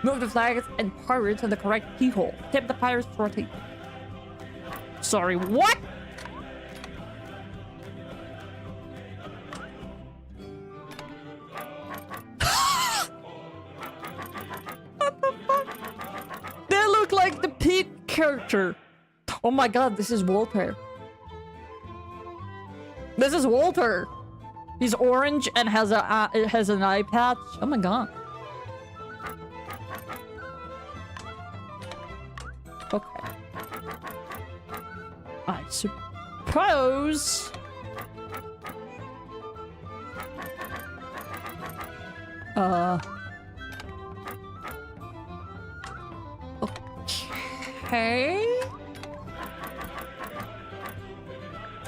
Move the flags and pirates in the correct keyhole. Tip the pirates shortly. Sorry, what? What the fuck? They look like the Pete character. Oh my god, this is Walter. This is Walter. He's orange and has an eye patch. Oh my god. Okay. I suppose... Okay...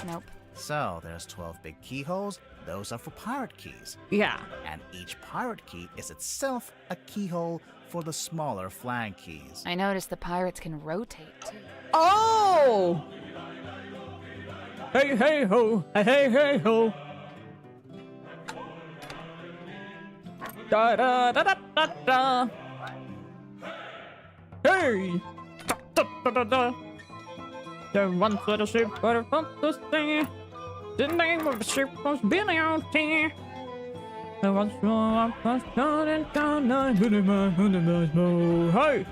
Nope. So, there's 12 big keyholes. Those are for pirate keys. Yeah. And each pirate key is itself a keyhole for the smaller flag keys. I noticed the pirates can rotate, too. Oh! Hey, hey, ho! Hey, hey, hey, ho! Da da da da da da! Hey! Da da da da da! The ones that are shaped by the fantasy. The name of the ship was been out there. Hey!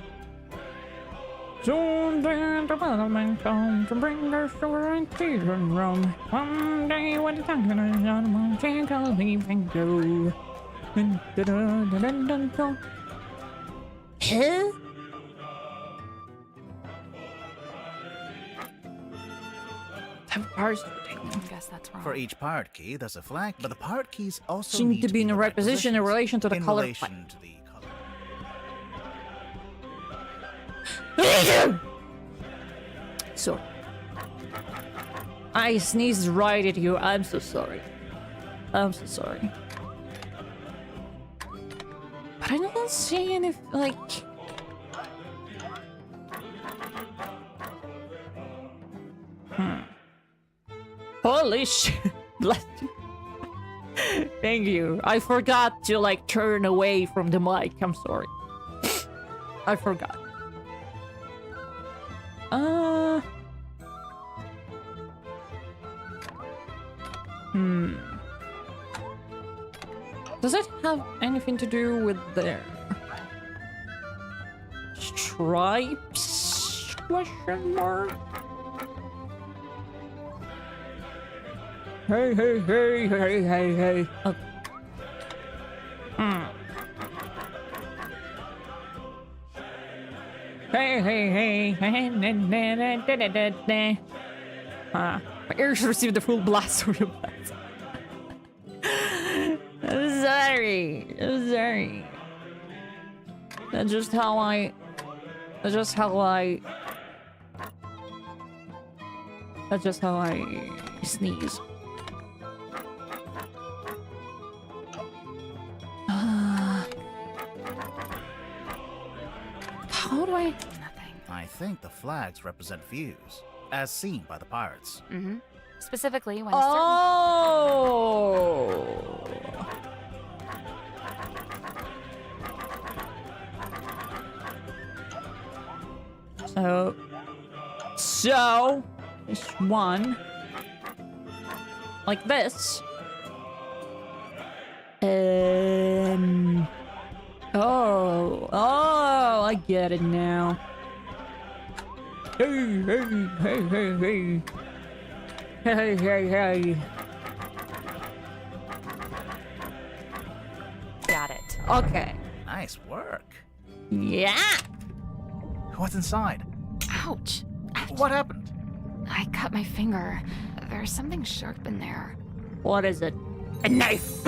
Soon the development comes to bring their sugar and cheese and rum. One day when the time is on, we'll take a leave and go. Huh? I guess that's wrong. For each pirate key, there's a flag, but the pirate keys also Seem need to be in the right position in positions relation to the in color. relation to the color. So, I sneezed right at you. I'm so sorry. I'm so sorry. But I don't see any, like... Holy shit. Bless you. Thank you. I forgot to, like, turn away from the mic. I'm sorry. I forgot. Does it have anything to do with their stripes? Question mark. Hey, hey, hey, hey, hey, hey. Hey, hey, hey, hey, my ears received the full blast of your blast. I'm sorry. I'm sorry. That's just how I sneeze. How do I? Nothing. I think the flags represent views, as seen by the pirates. Mm-hmm. Specifically when So this one, like this. Oh, I get it now. Hey, hey, hey, hey, hey. Hey, hey, hey. Got it. Okay. Nice work. Yeah. What's inside? Ouch. What happened? I cut my finger. There's something sharp in there. What is it? A knife.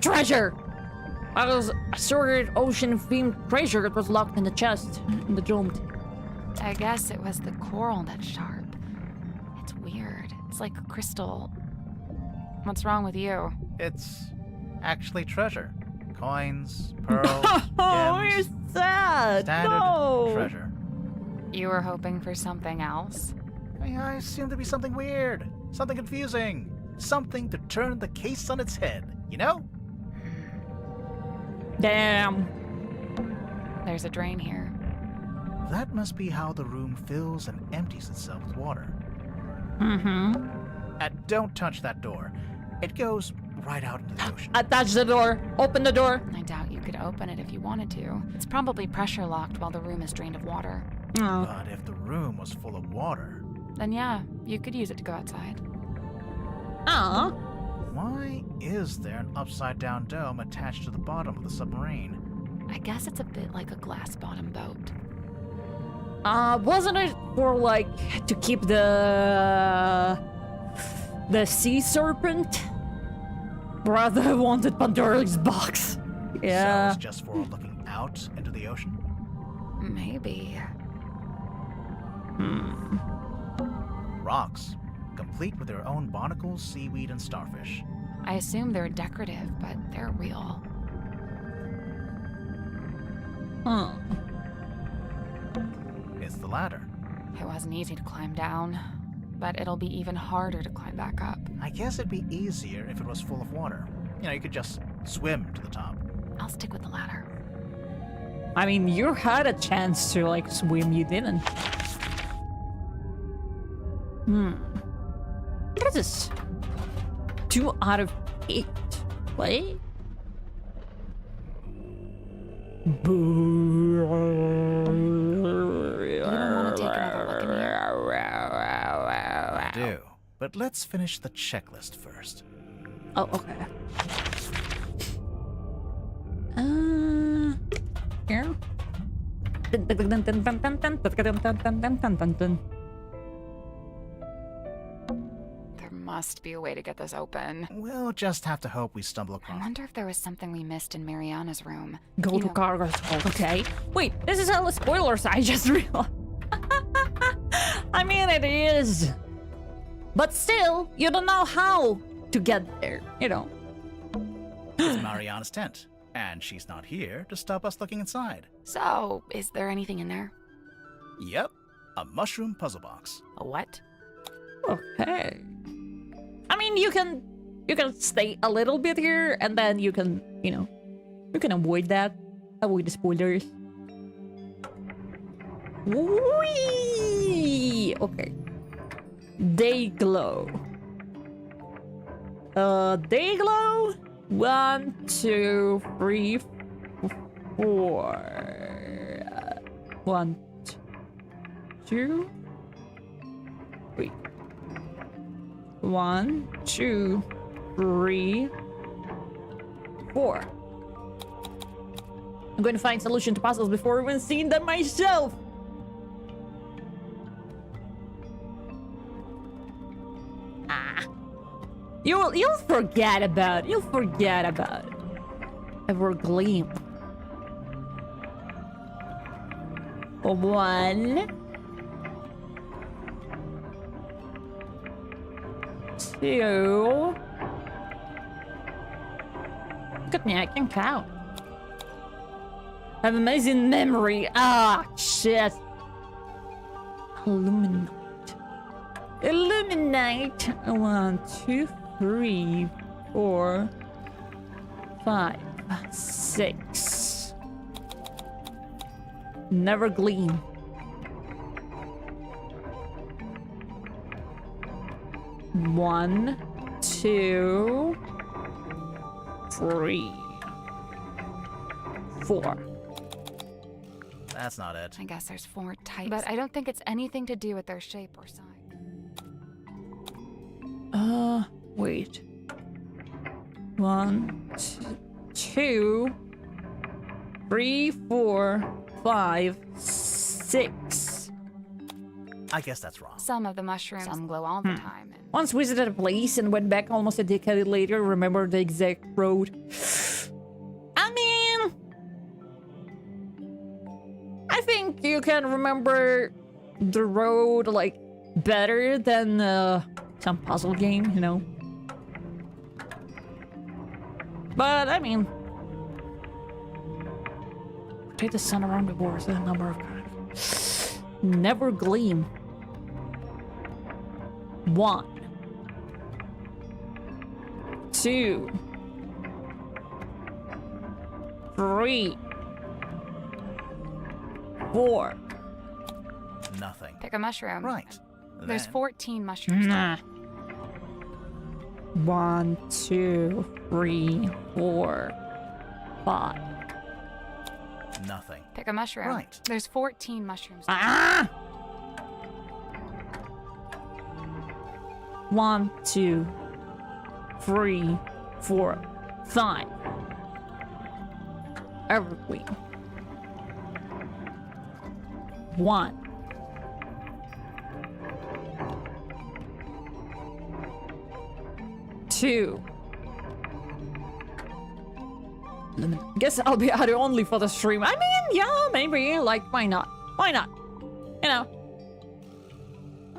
Treasure. I was assorted ocean-themed treasure. It was locked in the chest in the dome. I guess it was the coral that's sharp. It's weird. It's like a crystal. What's wrong with you? It's actually treasure. Coins, pearls, Oh, gems. you're sad. Standard treasure. You were hoping for something else? I assumed to be something weird, something confusing, something to turn the case on its head, you know? Damn. There's a drain here. That must be how the room fills and empties itself with water. Mm-hmm. Don't touch that door. It goes right out into the ocean. Attach the door. Open the door. I doubt you could open it if you wanted to. It's probably pressure locked while the room is drained of water. Oh. But if the room was full of water... Then yeah, you could use it to go outside. Why is there an upside-down dome attached to the bottom of the submarine? I guess it's a bit like a glass-bottom boat. Wasn't it for, like, to keep the sea serpent? Brother wanted Pandora's box. Yeah. So it's just for looking out into the ocean? Maybe. Rocks, complete with their own barnacles, seaweed, and starfish. I assume they're decorative, but they're real. It's the ladder. It wasn't easy to climb down, but it'll be even harder to climb back up. I guess it'd be easier if it was full of water. You know, you could just swim to the top. I'll stick with the ladder. I mean, you had a chance to, like, swim, you didn't. What is this? 2 out of 8. What? Boo. You don't want to take another look in here? I do. But let's finish the checklist first. Oh, okay. Here. There must be a way to get this open. We'll just have to hope we stumble I across. wonder if there was something we missed in Mariana's room. Go You to know- cargo hold. Okay. Wait, this is all the spoilers. I just realized. I mean, it is. But still, you don't know how to get there, you know. It's Mariana's tent, and she's not here to stop us looking inside. So, is there anything in there? Yep, a mushroom puzzle box. A what? Okay. I mean, you can stay a little bit here, and then you can, you know, you can avoid that. Avoid the spoilers. Whee! Okay. Day glow. Day glow. 1, 2, 3, 4. 1, 2, 3. 1, 2, 3, 4. I'm going to find solution to puzzles before even seeing them myself. You'll forget about it. You'll forget about it. Evergleam. 1, 2. Look at me, I can count. I have amazing memory. Ah, shit. Illuminate. Illuminate. 1, 2, 3, 4, 5, 6. Never gleam. 1, 2, 3, 4. That's not it. I guess there's 4 types. But I don't think it's anything to do with their shape or size. Wait. 1, 2, 3, 4, 5, 6. I guess that's wrong. Some of the mushrooms, some glow all the time. And Once visited a place and went back almost a decade later, remember the exact road. I mean, I think you can remember the road like better than some puzzle game, you know. But I mean, rotate the sun around the board, the number of times. Never gleam. 1, 2, 3, 4. Nothing. pick a mushroom. Right. There's Then- 14 mushrooms. Nah. 1, 2, 3, 4, 5. Nothing. Pick a mushroom. Right. There's 14 mushrooms. Ah! 1, 2, 3, 4, 5. Evergreen. 1. 2. Guess I'll be audio only for the stream. I mean, yeah, maybe. Like, why not? Why not? You know.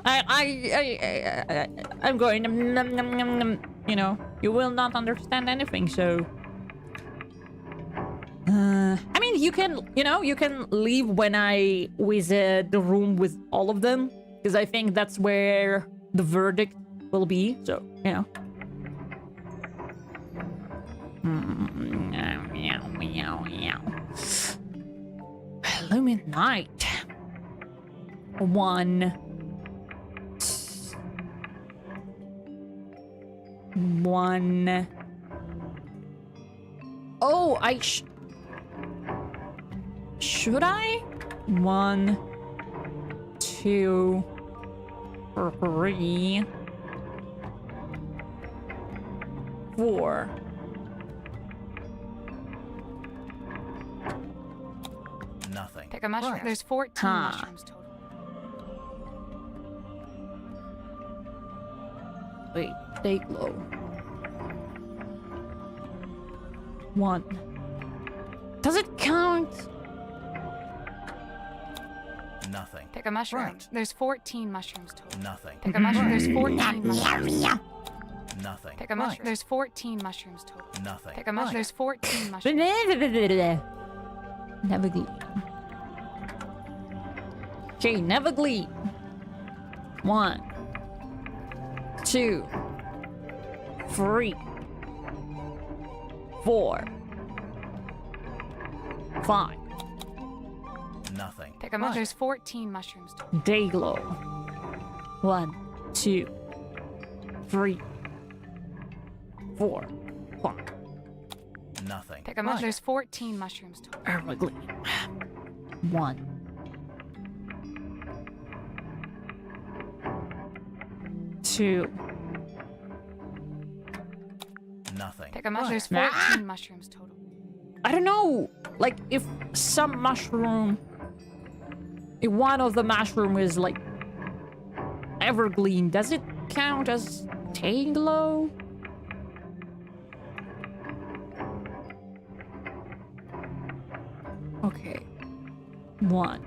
I'm going. Nom, nom, nom, nom, nom. You know, you will not understand anything. So, I mean, you can. You know, you can leave when I visit the room with all of them, because I think that's where the verdict will be. So, you know. Illuminate. 1, 1. Oh, should I? 1, 2, 3, 4. Nothing. Pick a mushroom. There's 14 mushrooms total. Wait, stay low. 1. Does it count? Nothing. Pick a mushroom. Right. There's 14 mushrooms total. Nothing. Pick a mushroom. There's 14 mushrooms. Nothing. Pick a mushroom. There's 14 mushrooms total. Nothing. Pick a mushroom. There's 14 mushrooms. Never glean. Okay, never glean. 1, 2, 3, 4, 5. Nothing. Pick a mushroom. There's 14 mushrooms total. Dayglow. 1, 2, 3, 4, 5. Nothing. Pick a mushroom. There's 14 mushrooms total. Evergleam. 1, 2. Nothing. Pick a mushroom. There's 14 mushrooms total. I don't know. Like, if some mushroom, if one of the mushroom is like evergreen, does it count as Dayglow? Okay. 1,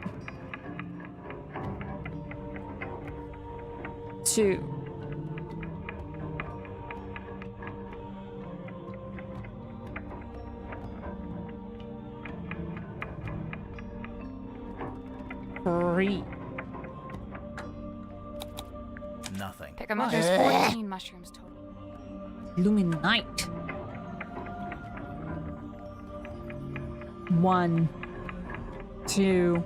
2. 3. Nothing. Pick a mushroom. There's 14 mushrooms total. Luminite. 1, 2.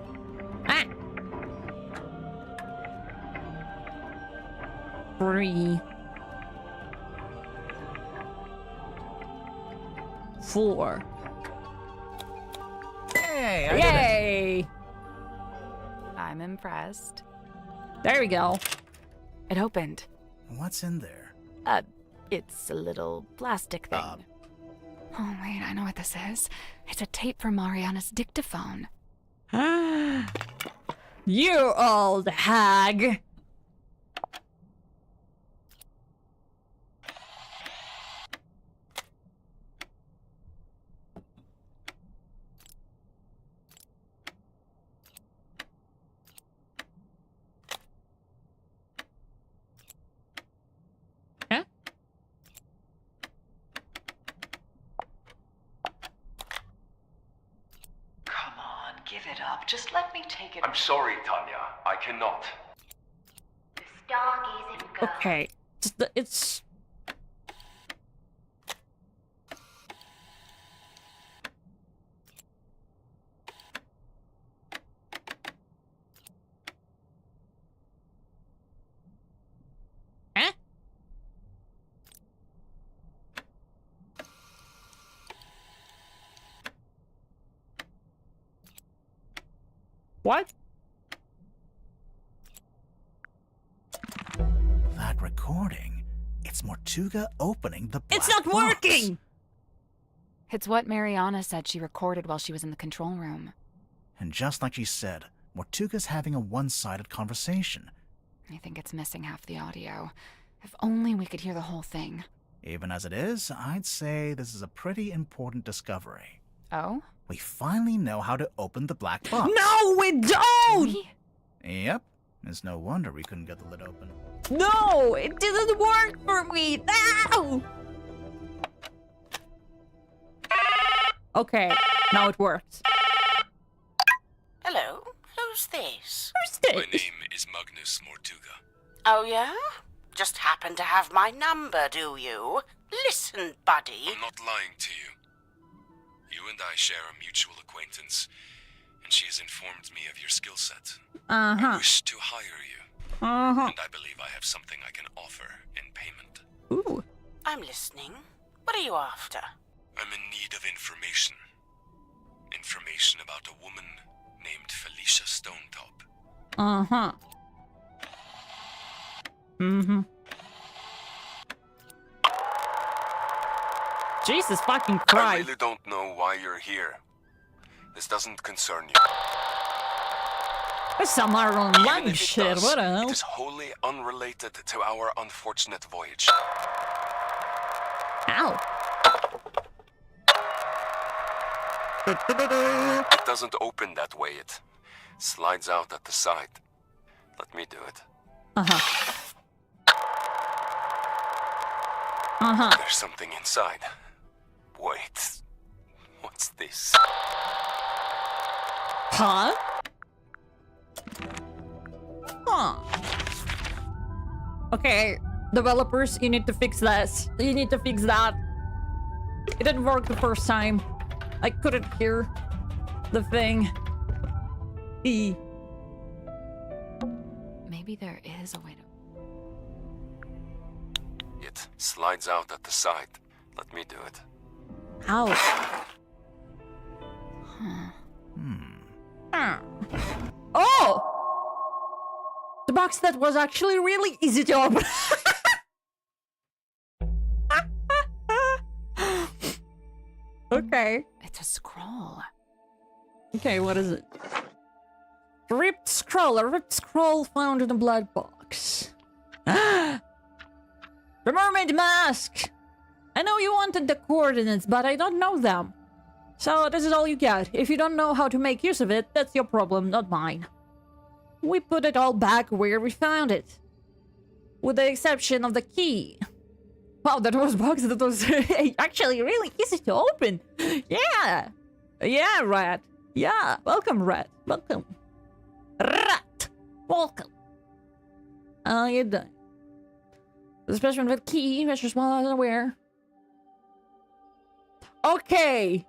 3, 4. Hey, I did it. Yay! I'm impressed. There we go. It opened. What's in there? It's a little plastic thing. Oh, wait, I know what this is. It's a tape from Mariana's dictaphone. You old hag! Give it up. Just let me take it. I'm sorry, Tanya. I cannot. The stargazing girl. Okay. It's... Eh? What? That recording. It's Mortuga opening the black It's not box. working! It's what Mariana said she recorded while she was in the control room. And just like she said, Mortuga's having a one-sided conversation. I think it's missing half the audio. If only we could hear the whole thing. Even as it is, I'd say this is a pretty important discovery. Oh? We finally know how to open the black box. No, we don't! Yep. It's no wonder we couldn't get the lid open. No, it didn't work for me. No! Okay, now it works. Hello, who's this? Who's this? My name is Magnus Mortuga. Oh, yeah? Just happen to have my number, do you? Listen, buddy. I'm not lying to you. You and I share a mutual acquaintance, and she has informed me of your skill set. I wish to hire you. And I believe I have something I can offer in payment. Ooh. I'm listening. What are you after? I'm in need of information. Information about a woman named Felicia Stonetop. Uh-huh. Mm-hmm. Jesus fucking Christ. I really don't know why you're here. This doesn't concern you. Some are on Even lunch if it shit, does, what the hell? it is wholly unrelated to our unfortunate voyage. Ow. It doesn't open that way. It slides out at the side. Let me do it. Uh-huh. Uh-huh. There's something inside. Wait. What's this? Huh? Huh. Okay, developers, you need to fix this. You need to fix that. It didn't work the first time. I couldn't hear the thing. E. Maybe there is a way to... It slides out at the side. Let me do it. Ow. Oh! The box that was actually really easy to open. Okay. It's a scroll. Okay, what is it? A ripped scroll found in a blood box. The mermaid mask! I know you wanted the coordinates, but I don't know them. So this is all you get. If you don't know how to make use of it, that's your problem, not mine. We put it all back where we found it. With the exception of the key. Wow, that was a box that was actually really easy to open. Yeah. Yeah, Rat. Yeah. Welcome, Rat. Welcome. Rat. Welcome. How you doing? The specimen with key, extra small as aware. Okay.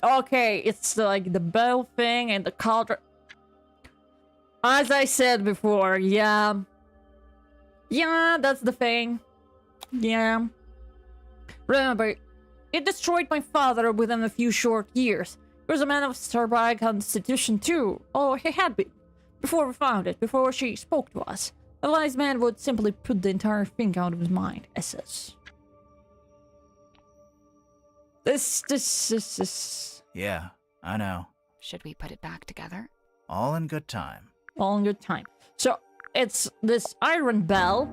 Okay, it's like the bell thing and the collar. As I said before, yeah. Yeah, that's the thing. Yeah. Remember, it destroyed my father within a few short years. He was a man of stubborn constitution too. Oh, he had been. Before we found it, before she spoke to us. A wise man would simply put the entire thing out of his mind, SS. This. Yeah, I know. Should we put it back together? All in good time. All in good time. So, it's this iron bell.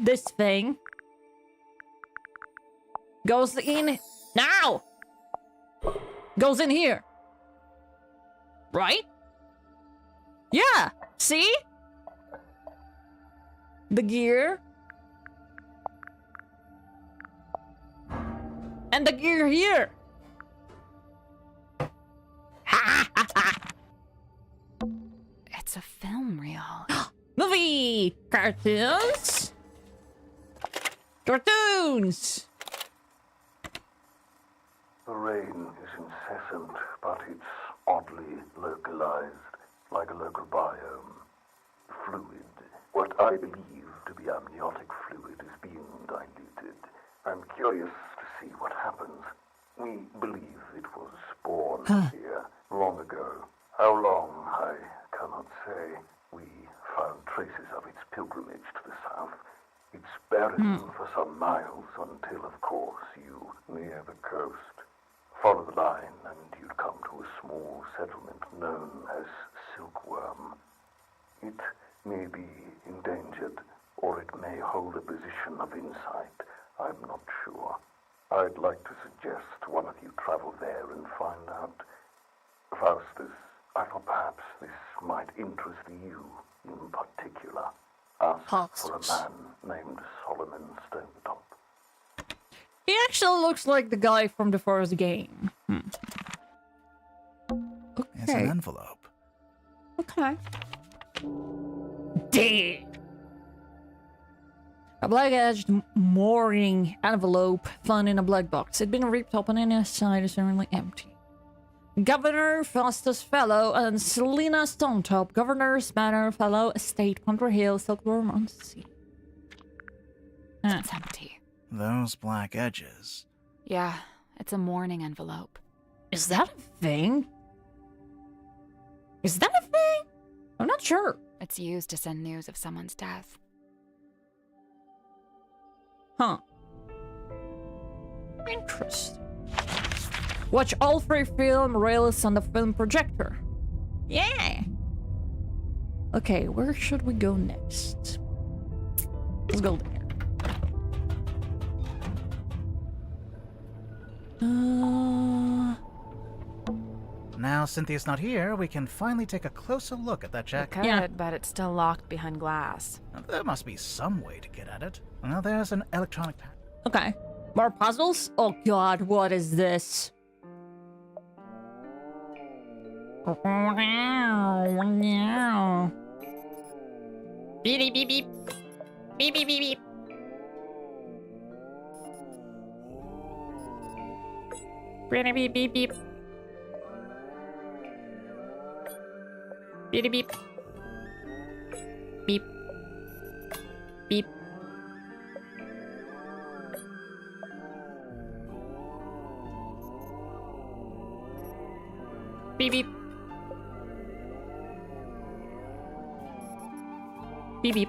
This thing. Goes in... Now! Goes in here. Right? Yeah! See? The gear. And the gear here. It's a film reel. Movie! Cartoons! Cartoons! The rain is incessant, but it's oddly localized, like a local biome. Fluid. What I believe to be amniotic fluid is being diluted. I'm curious to see what happens. We believe it was born here long ago. How long, I cannot say. We found traces of its pilgrimage to the south. It's barren for some miles until, of course, you near the coast. Follow the line and you'd come to a small settlement known as Silkworm. It may be endangered, or it may hold a position of insight. I'm not sure. I'd like to suggest one of you travel there and find out. Faustus, I thought perhaps this might interest you in particular. Ask for a man named Solomon Stonetop. He actually looks like the guy from the first game. Okay. It's an envelope. Okay. Damn. A black-edged mooring envelope found in a black box. It'd been ripped open and inside is currently empty. Governor Faustus Fellow and Selena Stonetop, Governor's Manor Fellow, Estate, Punter Hill, Silkworm on Sea. It's empty. Those black edges. Yeah, it's a mourning envelope. Is that a thing? Is that a thing? I'm not sure. It's used to send news of someone's death. Huh. Interesting. Watch all 3 film reels on the film projector. Yeah! Okay, where should we go next? Let's go there. Now Cynthia's not here, we can finally take a closer look at that check. We could, but it's still locked behind glass. There must be some way to get at it. Well, there's an electronic pad. Okay. More puzzles? Oh god, what is this? Beep beep beep. Beep beep beep beep. Beep beep beep beep. Beep beep. Beep. Beep. Beep beep. Beep beep.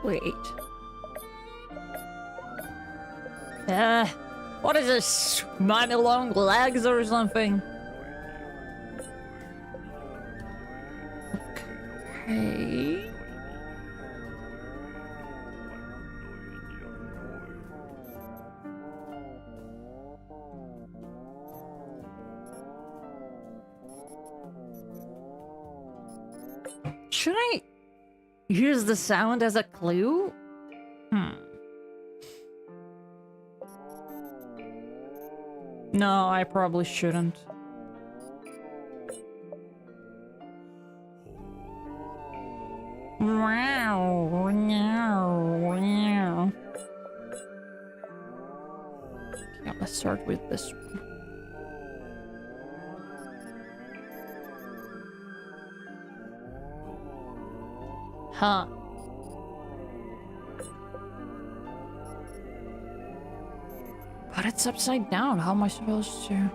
Wait. What is this? 9 long legs or something? Okay. Should I use the sound as a clue? No, I probably shouldn't. Yeah, let's start with this one. Huh. But it's upside down. How am I supposed to?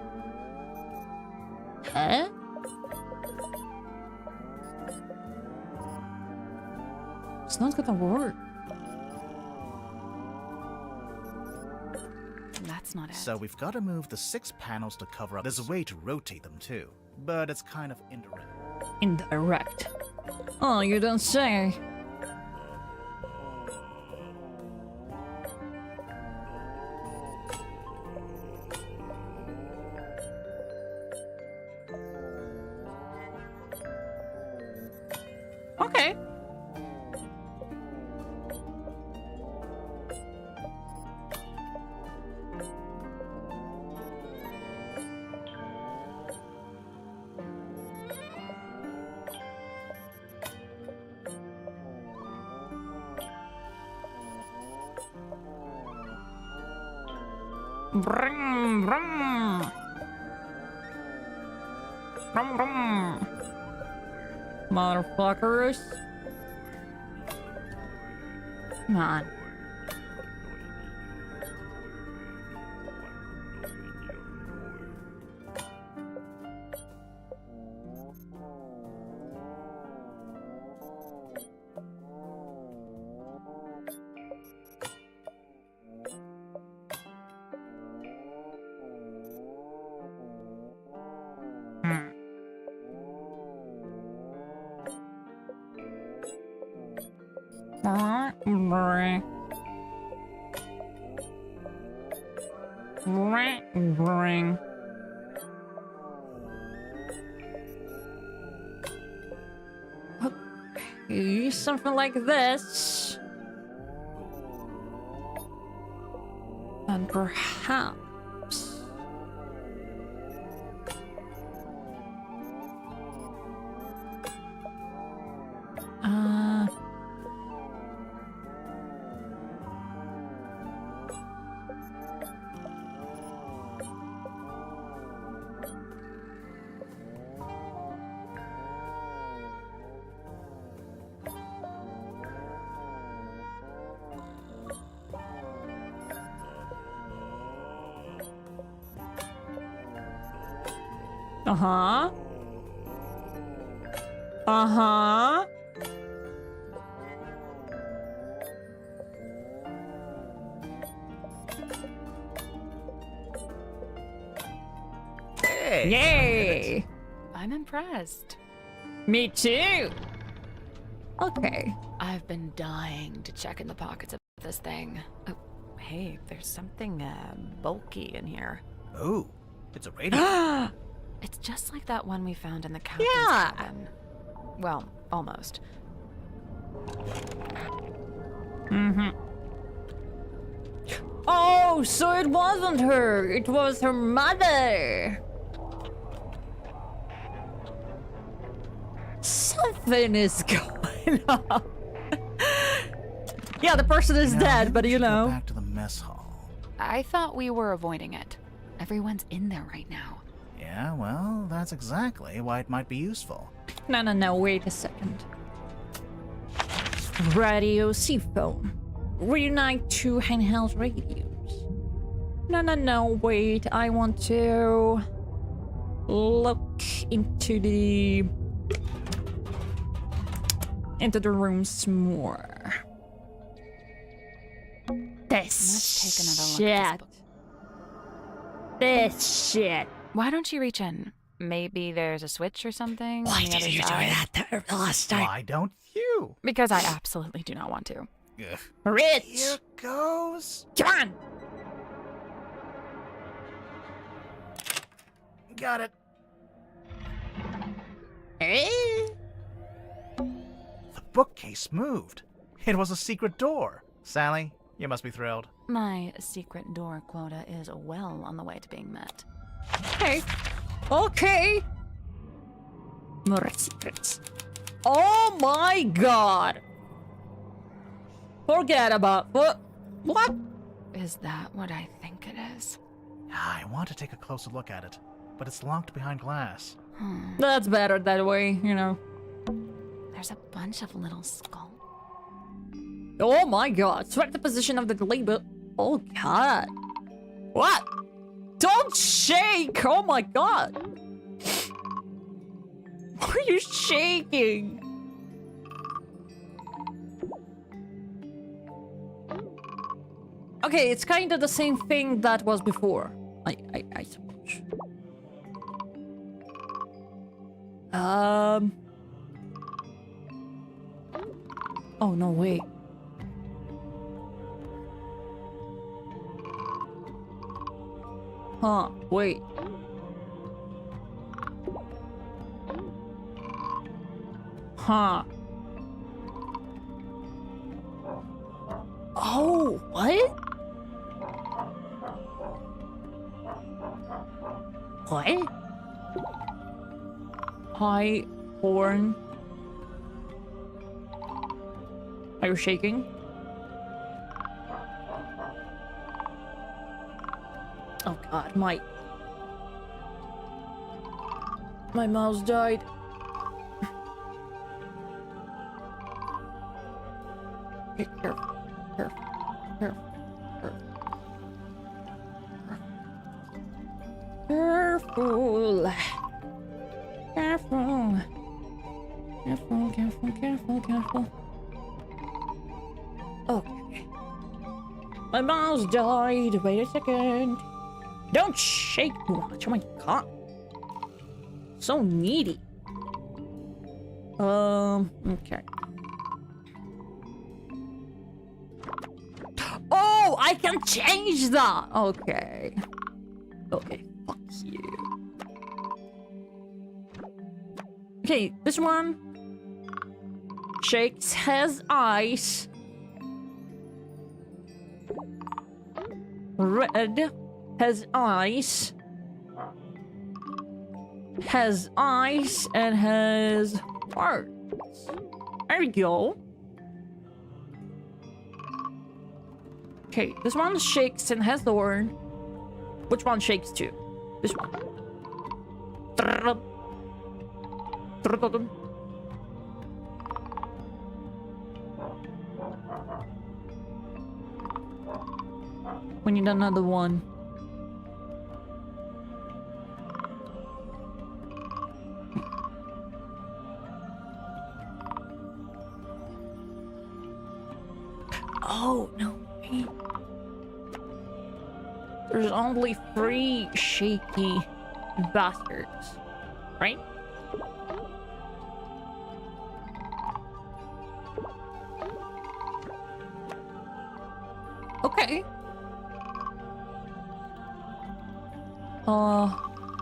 Huh? It's not gonna work. That's not it. So we've got to move the 6 panels to cover up. There's a way to rotate them too, but it's kind of indirect. Indirect. Oh, you don't say. Okay. Brum, brum. Brum, brum. Motherfuckers. Come on. Bring. Okay, something like this. And perhaps... Uh-huh. Uh-huh. Hey! Yay! I'm impressed. Me too! Okay. I've been dying to check in the pockets of this thing. Oh, hey, there's something bulky in here. Oh, it's a radio. It's just like that one we found in the captain's cabin. Well, almost. Mm-hmm. Oh, so it wasn't her. It was her mother. Something is going on. Yeah, the person is dead, but you know. Back to the mess hall. I thought we were avoiding it. Everyone's in there right now. Yeah, well, that's exactly why it might be useful. No, wait a second. Radio seaphone. Reunite two handheld radios. No, wait. I want to look into the rooms more. Let's take another look at this shit. Why don't you reach in? Maybe there's a switch or something. Why did you do that the last time? Why don't you? Because I absolutely do not want to. Ugh. Rich! Here goes. Come on! Got it. The bookcase moved. It was a secret door. Sally, you must be thrilled. My secret door quota is well on the way to being met. Okay. More secrets. Oh my god. Forget about what? Is that what I think it is? I want to take a closer look at it, but it's locked behind glass. That's better that way, you know. There's a bunch of little skulls. Oh my god. Select the position of the label. Oh god. What? Don't shake! Oh my god. Why are you shaking? Okay, it's kind of the same thing that was before. I suppose. Oh, no, wait. Huh, wait. Huh. Oh, what? What? High horn. Are you shaking? Oh god, my mouse died. Okay, careful. Okay. My mouse died. Wait a second. Don't shake too much. Oh my god. So needy. Okay. I can change that! Okay. Okay, fuck you. Okay, this one shakes his eyes. Red has eyes. Has eyes and has hearts. There we go. Okay, this one shakes and has the horn. Which one shakes too? This one. We need another one. Oh, no. There's only 3 shaky bastards, right? Okay.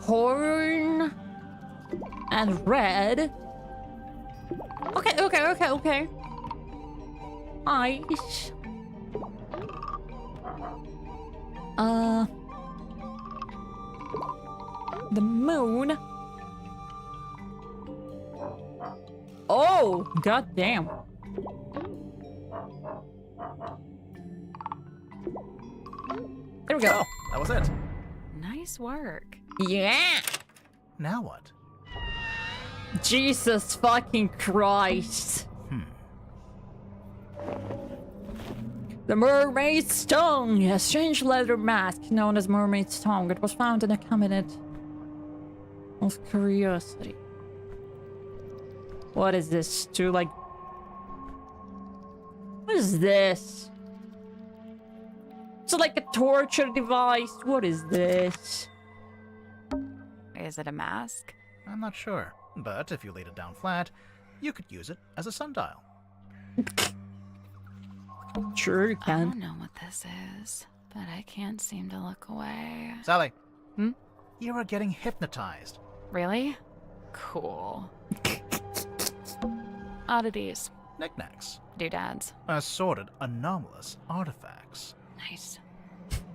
Horn and red. Okay. Ice. The moon. Oh, goddamn. There we go. Oh, that was it. Nice work. Yeah. Now what? Jesus fucking Christ. The Mermaid's Tongue, a strange leather mask known as Mermaid's Tongue. It was found in a cabinet of curiosity. What is this? What is this? It's like a torture device. What is this? Is it a mask? I'm not sure, but if you laid it down flat, you could use it as a sundial. Sure you can. I don't know what this is, but I can't seem to look away. Sally. You are getting hypnotized. Really? Cool. Oddities. Knickknacks. Doodads. Assorted anomalous artifacts. Nice.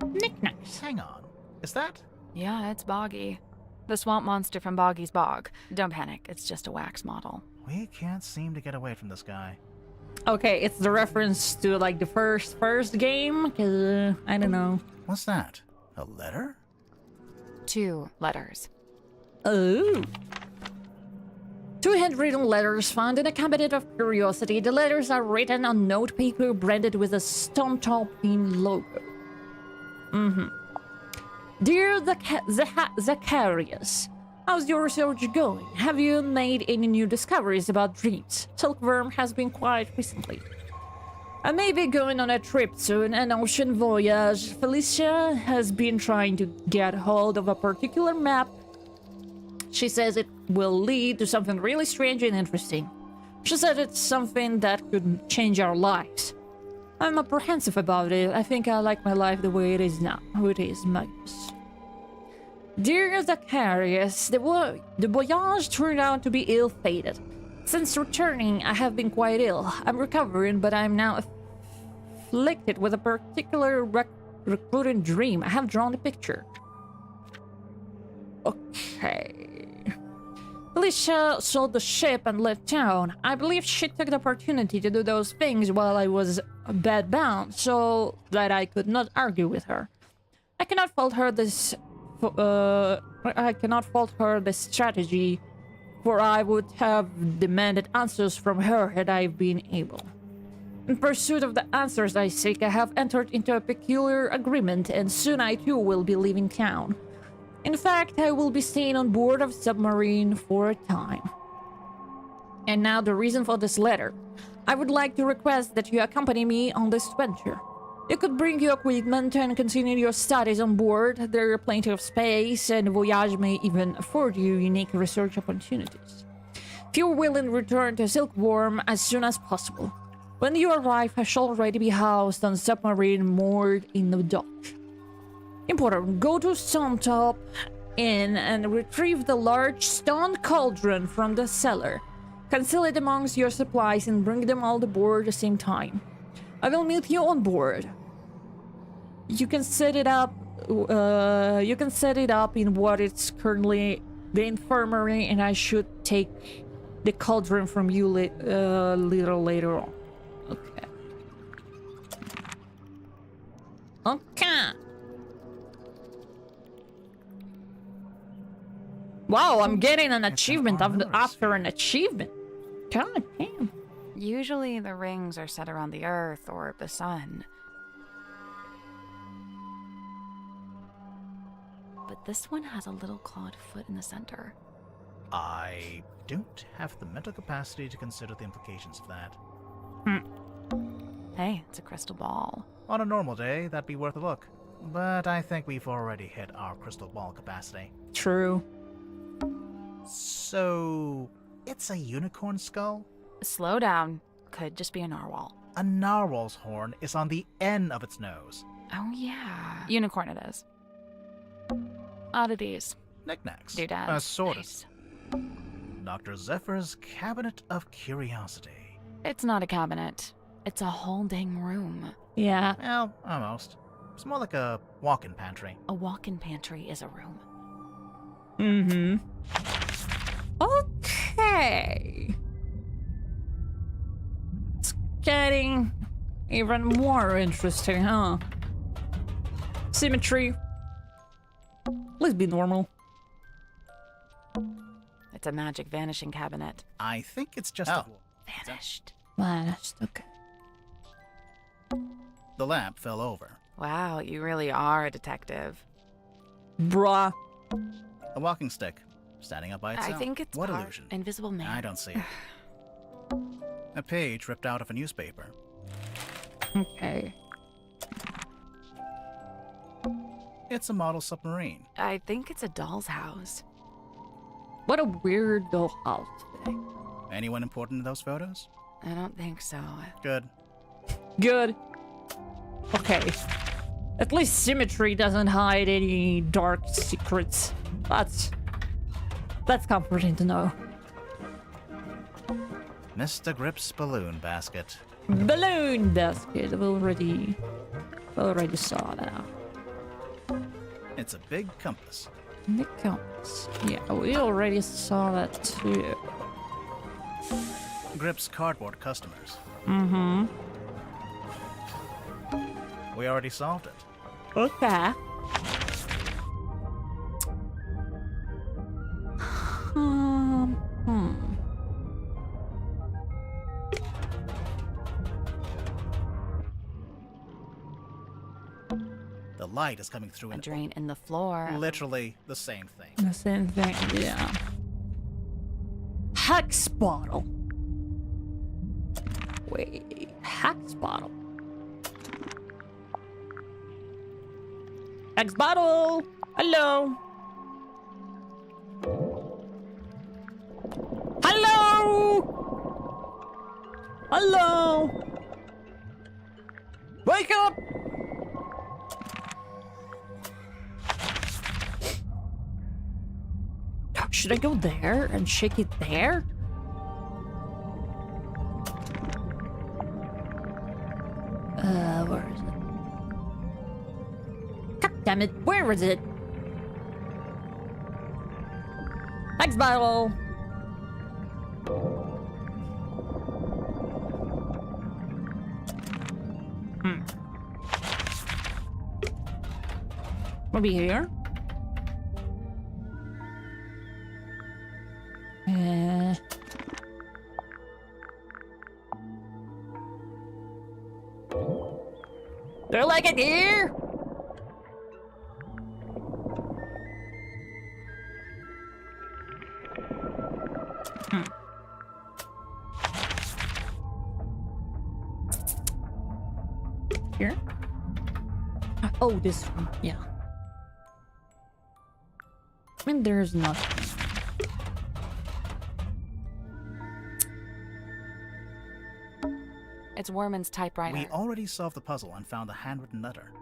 Knickknacks. Hang on. Is that? Yeah, it's Boggy. The swamp monster from Boggy's Bog. Don't panic, it's just a wax model. We can't seem to get away from this guy. Okay, it's the reference to like the first game, cause I don't know. What's that? A letter? 2 letters. Oh. 2 handwritten letters found in a cabinet of curiosity. The letters are written on note paper branded with a Stone Tall Pin logo. Dear Zacharias, how's your research going? Have you made any new discoveries about dreams? Silkworm has been quiet recently. I may be going on a trip soon, an ocean voyage. Felicia has been trying to get hold of a particular map. She says it will lead to something really strange and interesting. She said it's something that could change our lives. I'm apprehensive about it. I think I like my life the way it is now. It is Magnus. Dear Zacharias, the voyage turned out to be ill-fated. Since returning, I have been quite ill. I'm recovering, but I'm now afflicted with a particular recurrent dream. I have drawn a picture. Okay. Felicia sold the ship and left town. I believe she took the opportunity to do those things while I was bedbound, so that I could not argue with her. I cannot fault her this strategy, for I would have demanded answers from her had I been able. In pursuit of the answers I seek, I have entered into a peculiar agreement, and soon I too will be leaving town. In fact, I will be staying on board of submarine for a time. And now the reason for this letter. I would like to request that you accompany me on this venture. You could bring your equipment and continue your studies on board. There are plenty of space, and the voyage may even afford you unique research opportunities. If you're willing, return to Silkworm as soon as possible. When you arrive, I shall already be housed on a submarine moored in the dock. Important, go to Suntop Inn and retrieve the large stone cauldron from the cellar. Conceal it amongst your supplies and bring them all aboard at the same time. I will meet you on board. You can set it up. In what is currently the infirmary, and I should take the cauldron from you little later on. Okay. Okay. Wow, I'm getting an achievement after an achievement. God damn. Usually the rings are set around the Earth or the Sun. But this one has a little clawed foot in the center. I don't have the mental capacity to consider the implications of that. Hey, it's a crystal ball. On a normal day, that'd be worth a look. But I think we've already hit our crystal ball capacity. True. So, it's a unicorn skull? Slow down. Could just be a narwhal. A narwhal's horn is on the end of its nose. Oh yeah. Unicorn it is. Oddities. Knickknacks. Doodads. Assorted. Dr. Zephyr's Cabinet of Curiosity. It's not a cabinet. It's a whole dang room. Yeah. Well, almost. It's more like a walk-in pantry. A walk-in pantry is a room. Mm-hmm. Okay. It's getting even more interesting, huh? Symmetry. Let's be normal. It's a magic vanishing cabinet. I think it's just Vanished. Vanished, okay. The lamp fell over. Wow, you really are a detective. Bruh. A walking stick, standing up by itself. I think it's what illusion? Invisible Man. I don't see it. A page ripped out of a newspaper. Okay. It's a model submarine. I think it's a doll's house. What a weird dollhouse today. Anyone important in those photos? I don't think so. Good. Good. Okay. At least Symmetry doesn't hide any dark secrets. That's comforting to know. Mr. Grip's balloon basket. Balloon basket. I've already saw that. It's a big compass. Big compass. Yeah, we already saw that too. Grip's cardboard customers. Mm-hmm. We already solved it. Okay. The light is coming through a drain in the floor. Literally the same thing. The same thing, yeah. Hex bottle. Wait, Hex bottle. Hex bottle. Hello. Hello. Hello. Wake up. Should I go there and shake it there? Where is it? God damn it, where is it? Hex bottle! We'll be here. They're like it here. Here? Oh, this one. Yeah. I mean, there's nothing. It's Worman's typewriter. We already solved the puzzle and found a handwritten letter.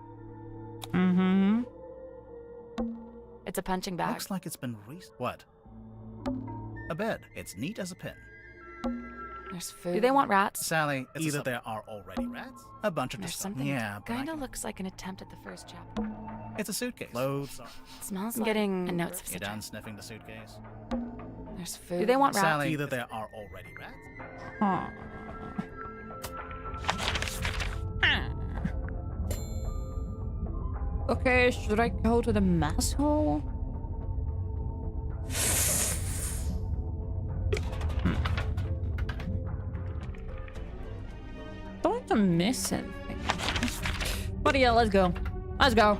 Mm-hmm. It's a punching bag. Looks like it's been What? A bed. It's neat as a pin. There's food. Do they want rats? Sally, either there are already rats, a bunch of There's just something. Yeah, but Kinda looks like an attempt at the first chapter. it's a suitcase. Loads. It smells like getting notes of You're done sniffing the suitcase. There's food. Do they want rats? Sally, either there are already rats. Huh. Okay, should I go to the mess hall? Don't want to miss anything. But yeah, let's go. Let's go.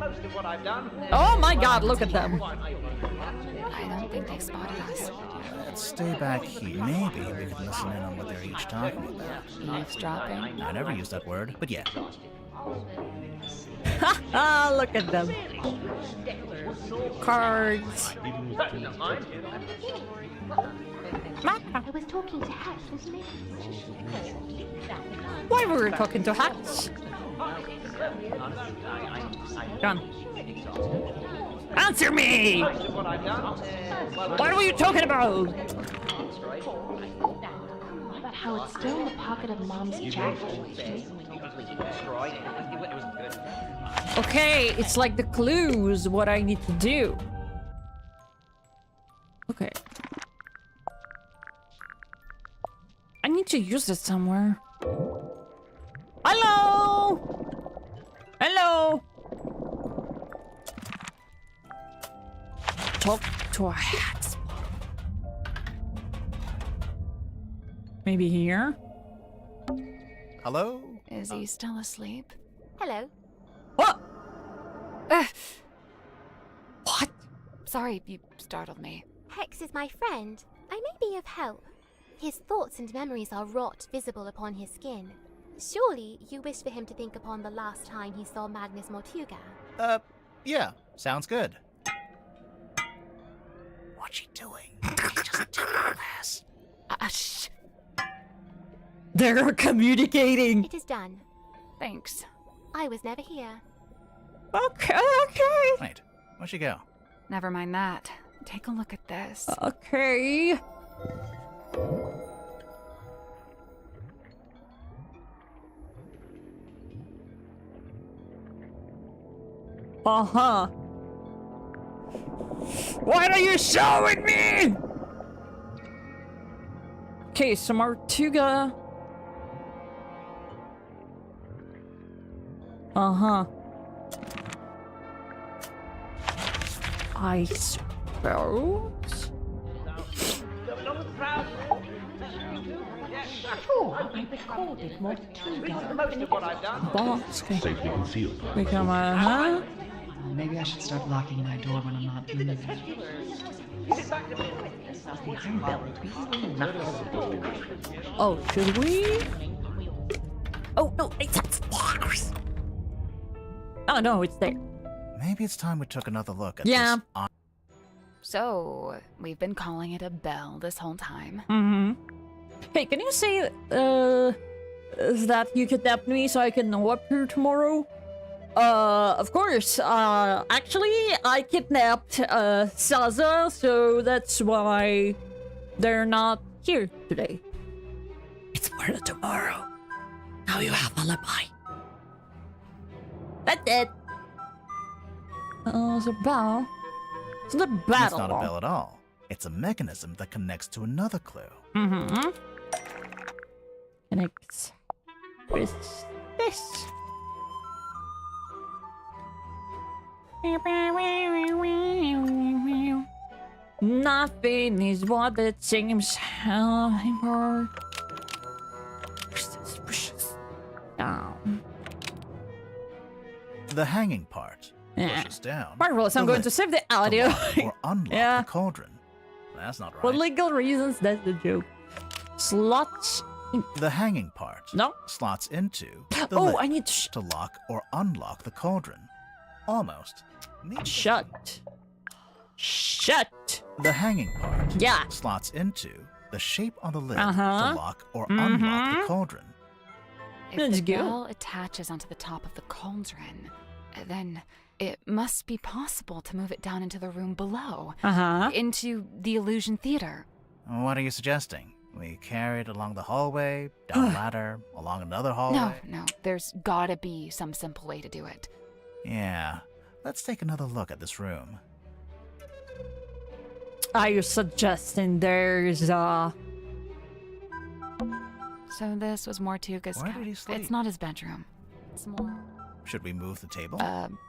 Oh my god, look at them. I don't think they spotted us. Let's stay back here. Maybe we can listen in on what they're each talking about. Eavesdropping? I never used that word, but yeah. Ah, look at them. Cards. I was talking to Hex, wasn't it? Why were we talking to Hex? Done. Answer me! What were you talking about? About how it's still in the pocket of Mom's jacket. Okay, it's like the clues, what I need to do. Okay. I need to use this somewhere. Hello? Hello? Talk to a hat. Maybe here? Hello? Is he still asleep? Hello. What? What? Sorry, you startled me. Hex is my friend. I may be of help. His thoughts and memories are rot visible upon his skin. Surely you wish for him to think upon the last time he saw Magnus Mortuga. Yeah, sounds good. What's she doing? She just did this. Shh. They're communicating. It is done. Thanks. I was never here. Okay. Wait, where'd she go? Never mind that. Take a look at this. Okay. Uh-huh. What are you showing me? Okay, so Mortuga. Uh-huh. I suppose. Bluesky. Safely concealed. Become Maybe I should start locking my door when I'm not in there. Oh, should we? Oh no, it's flowers. Oh no, it's there. Maybe it's time we took another look at Yeah. this. So, we've been calling it a bell this whole time. Mm-hmm. Hey, can you say, that you kidnapped me so I can appear tomorrow? Of course. Actually, I kidnapped, Saza, so that's why they're not here today. It's for the tomorrow. Now you have alibi. That's it. It's a bell. It's not a battle. It's not a bell at all. It's a mechanism that connects to another clue. Mm-hmm. Connects with this. Nothing is what it seems anymore. Down. The hanging part Yeah. pushes down. Marvelous, I'm the going to lid save the audio. to lock or unlock Yeah. the cauldron. That's not right. For legal reasons, that's the joke. Slots. The hanging part No. slots into the Oh, lid I need to lock or unlock the cauldron. Almost. Maybe Shut. Shut. The hanging part Yeah. slots into the shape on the lid Uh-huh. to lock or unlock the cauldron. If the bell attaches onto the top of the cauldron, then it must be possible to move it down into the room below. Into the illusion theater. What are you suggesting? We carry it along the hallway, down a ladder, along another hallway? No. There's gotta be some simple way to do it. Yeah. Let's take another look at this room. Are you suggesting there's So this was Mortuga's Where did he couch. sleep? It's not his bedroom. It's more... Should we move the table?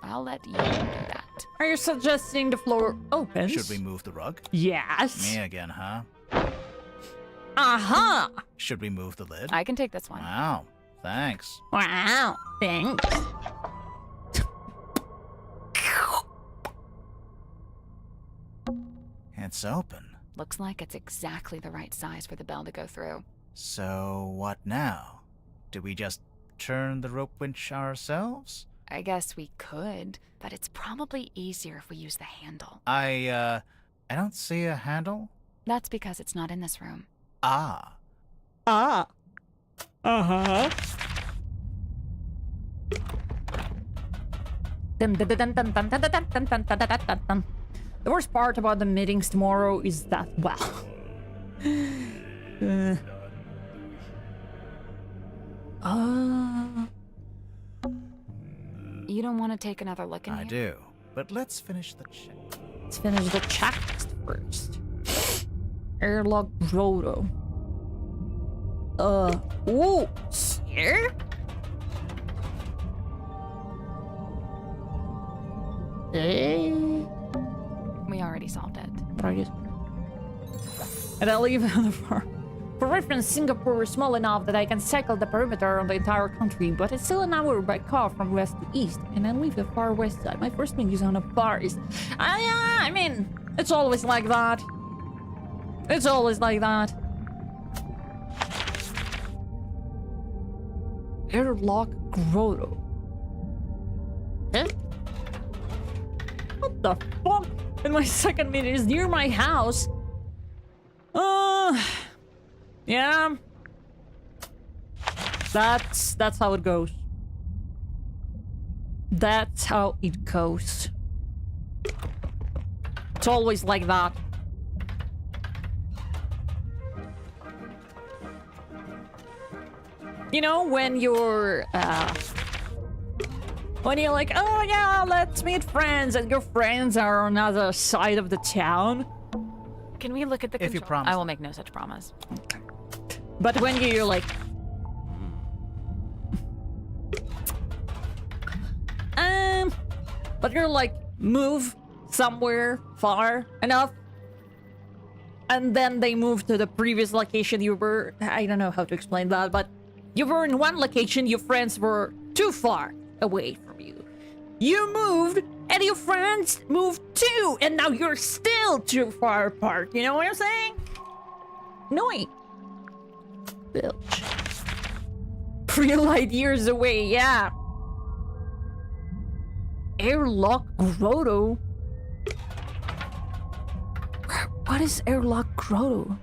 I'll let you do that. Are you suggesting the floor opens? Should we move the rug? Yes. Me again, huh? Should we move the lid? I can take this one. Wow. Thanks. Wow. Thanks. It's open. Looks like it's exactly the right size for the bell to go through. So, what now? Do we just turn the rope winch ourselves? I guess we could, but it's probably easier if we use the handle. I don't see a handle. That's because it's not in this room. The worst part about the meetings tomorrow is that, well... You don't want to take another look in here? I do, but let's finish the check. Let's finish the checklist first. Airlock grotto. Ooh, here? We already solved it. And I'll leave the far. For reference, Singapore is small enough that I can cycle the perimeter of the entire country, but it's still an hour by car from west to east, and I live the far west side. My first meeting is on the far east. I mean, it's always like that. It's always like that. Airlock grotto. Huh? What the fuck? And my second meeting is near my house. Yeah. That's how it goes. That's how it goes. It's always like that. You know, when you're like, oh yeah, let's meet friends, and your friends are on the other side of the town. Can we look at the If you control? promise. I will make no such promise. But when you're like... But you're like, move somewhere far enough. And then they move to the previous location you were... I don't know how to explain that, but... You were in one location, your friends were too far away from you. You moved, and your friends moved too, and now you're still too far apart. You know what I'm saying? Annoying. Bilge. 3 light years away, yeah. Airlock grotto? What is airlock grotto?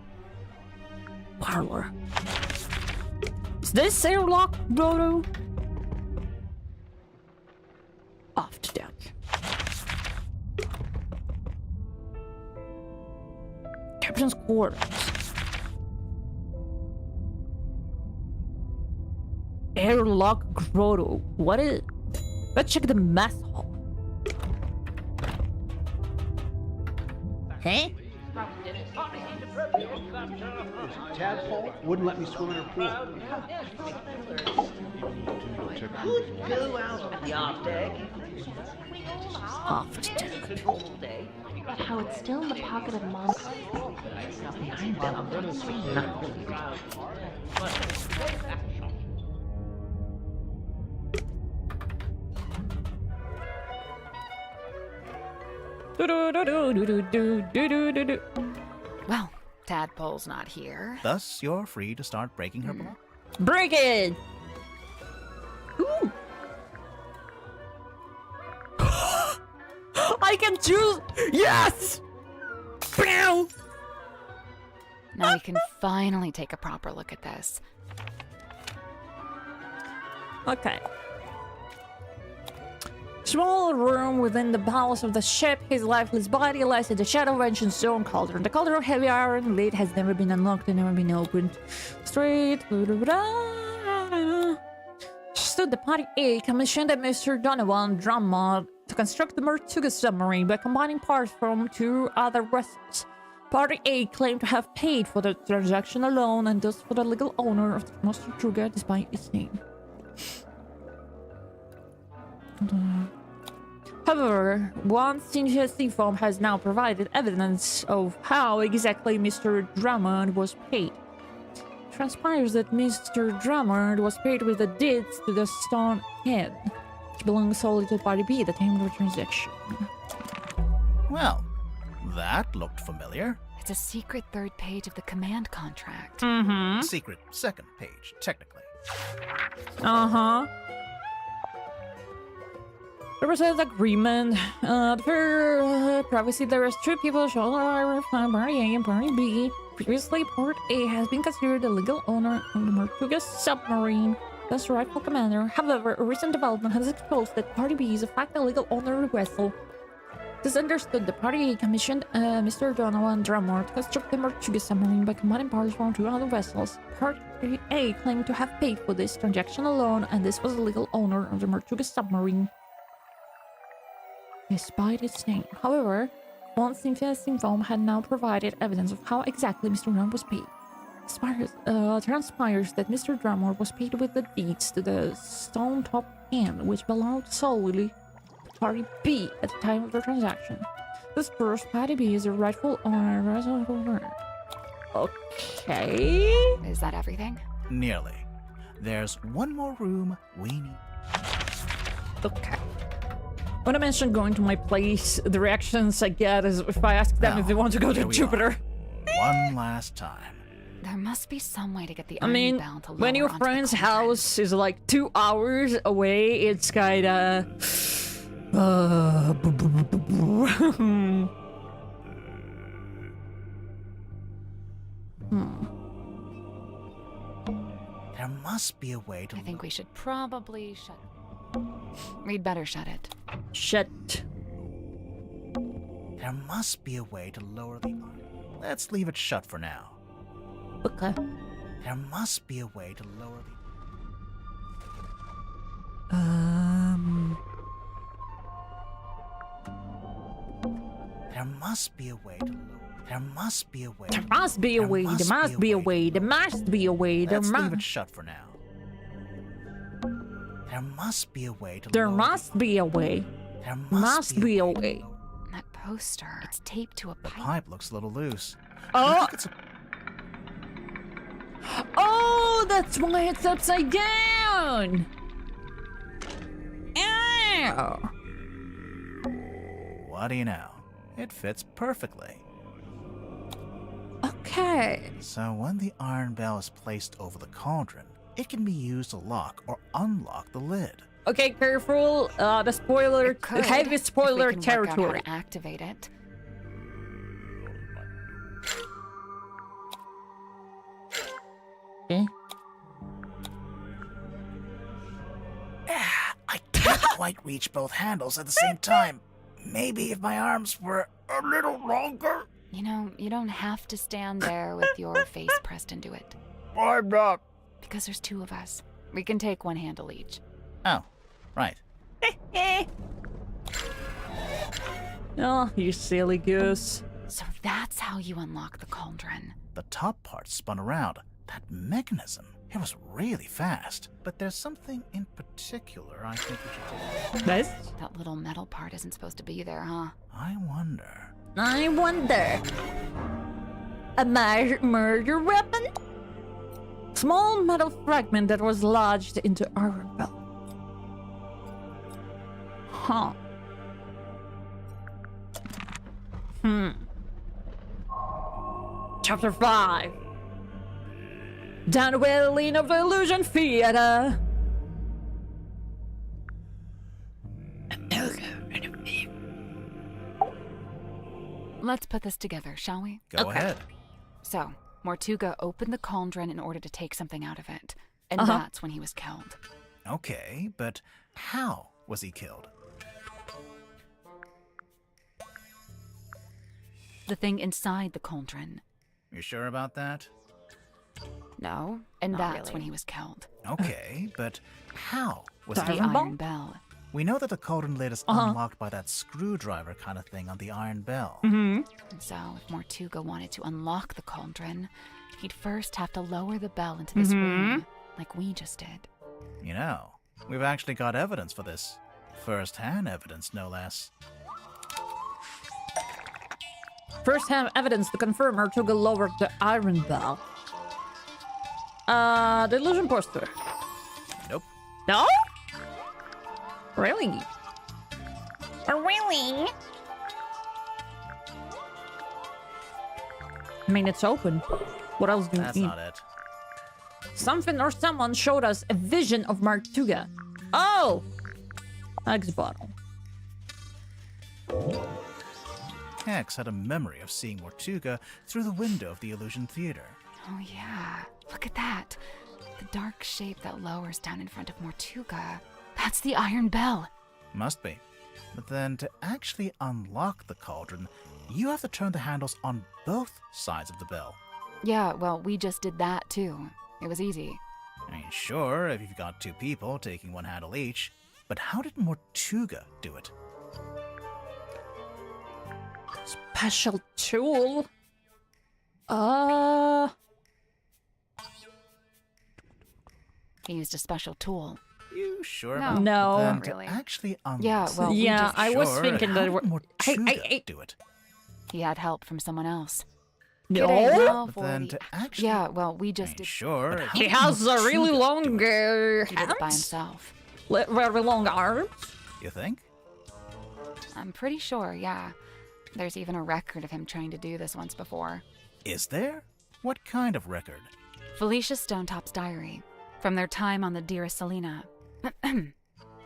Parlor. Is this airlock grotto? Off to deck. Captain's quarters. Airlock grotto. What is... Let's check the mess hall. Huh? Tadpole wouldn't let me swim in her pool. Could go out on the off day. Off deck. How it's still in the pocket of mom. Not behind them. I'm gonna swing. Not really. Well, Tadpole's not here. Thus, you're free to start breaking her block. Break it! Ooh. I can choose! Yes! Bam! Now we can finally take a proper look at this. Okay. Small room within the bowels of the ship. His lifeless body lies in the shadow of ancient stone cauldron. The cauldron of heavy iron lid has never been unlocked and never been opened. Straight. Stood the Party A, commissioned by Mr. Donovan Drummond to construct the Tortuga submarine by combining parts from 2 other vessels. Party A claimed to have paid for the transaction alone and thus for the legal owner of the Tortuga despite its name. However, one Cynthia Seafoam has now provided evidence of how exactly Mr. Drummond was paid. It transpires that Mr. Drummond was paid with the deeds to the stone head, which belongs solely to Party B, the time of the transaction. Well, that looked familiar. It's a secret 3rd page of the command contract. Secret 2nd page, technically. There was an agreement. For privacy, there was 2 people shown from Party A and Party B. Previously, Port A has been considered the legal owner of the Tortuga submarine, thus rightful commander. However, a recent development has exposed that Party B is in fact the legal owner of the vessel. It is understood that Party A commissioned Mr. Donovan Drummond to construct the Tortuga submarine by combining parts from 2 other vessels. Party A claimed to have paid for this transaction alone, and this was the legal owner of the Tortuga submarine, despite its name. However, one Cynthia Seafoam had now provided evidence of how exactly Mr. Drummond was paid. Transpires that Mr. Drummond was paid with the deeds to the stone top end, which belonged solely to Party B at the time of the transaction. This proves Party B is the rightful owner. Okay. Is that everything? Nearly. There's one more room we need. Okay. When I mentioned going to my place, the reactions I get is if I ask them if they want to go to Jupiter. One last time. There must be some way to get the I mean, bound to when your friend's house is like 2 hours away, it's kinda... There must be a way to... I think we should probably shut it. We'd better shut it. Shut. There must be a way to lower the... Let's leave it shut for now. Okay. There must be a way to lower the... There must be a way to lower... There must be a way... There must be a way. There must be a way. There must be a way. Let's leave it shut for now. There must be a way to... There must be a way. There must be a way. That poster, it's taped to a pipe. The pipe looks a little loose. Oh! Oh, that's why it's upside down! Ow! What do you know? It fits perfectly. Okay. So when the iron bell is placed over the cauldron, it can be used to lock or unlock the lid. Okay, careful. The spoiler, heavy spoiler territory. Work out how to activate it. Okay. I can't quite reach both handles at the same time. Maybe if my arms were a little longer. You know, you don't have to stand there with your face pressed into it. Why not? Because there's 2 of us. We can take 1 handle each. Oh, right. Oh, you silly goose. So that's how you unlock the cauldron. The top part spun around. That mechanism, it was really fast. But there's something in particular I think we should take. Nice. That little metal part isn't supposed to be there, huh? I wonder. A murder weapon? Small metal fragment that was lodged into iron bell. Huh. Chapter 5. Down the Wailing of the Illusion Theater. Let's put this together, shall we? Go ahead. So, Tortuga opened the cauldron in order to take something out of it. And that's when he was killed. Okay, but how was he killed? The thing inside the cauldron. You sure about that? No, and Not that's really. when he was killed. Okay, but how was The he iron bell. We know that the cauldron lid is unlocked by that screwdriver kind of thing on the iron bell. And so, if Mortuga wanted to unlock the cauldron, he'd first have to lower the bell into this room, like we just did. You know, we've actually got evidence for this. First-hand evidence, no less. First-hand evidence to confirm Mortuga lowered the iron bell. The illusion poster. Nope. No? Really? Really? I mean, it's open. What else do you That's need? not it. Something or someone showed us a vision of Mortuga. Oh! X bottle. Hex had a memory of seeing Mortuga through the window of the Illusion Theater. Oh yeah, look at that. The dark shape that lowers down in front of Mortuga. That's the iron bell. Must be. But then to actually unlock the cauldron, you have to turn the handles on both sides of the bell. Yeah, well, we just did that too. It was easy. I mean, sure, if you've got two people taking one handle each, but how did Mortuga do it? Special tool? He used a special tool. You sure? No, about No. then not to really. actually unlock Yeah, well, we Yeah, just- I was Sure, thinking how that. did Mortuga do it? He had help from someone else. No. Kidding, no, But for then the- to actually... Yeah, well, we I just mean, did. sure. but how He did has a really Mortuga long do it? He did it by hands. himself. Very long arms. You think? I'm pretty sure, yeah. There's even a record of him trying to do this once before. Is there? What kind of record? Felicia Stonetop's diary, from their time on the Dearest Selena.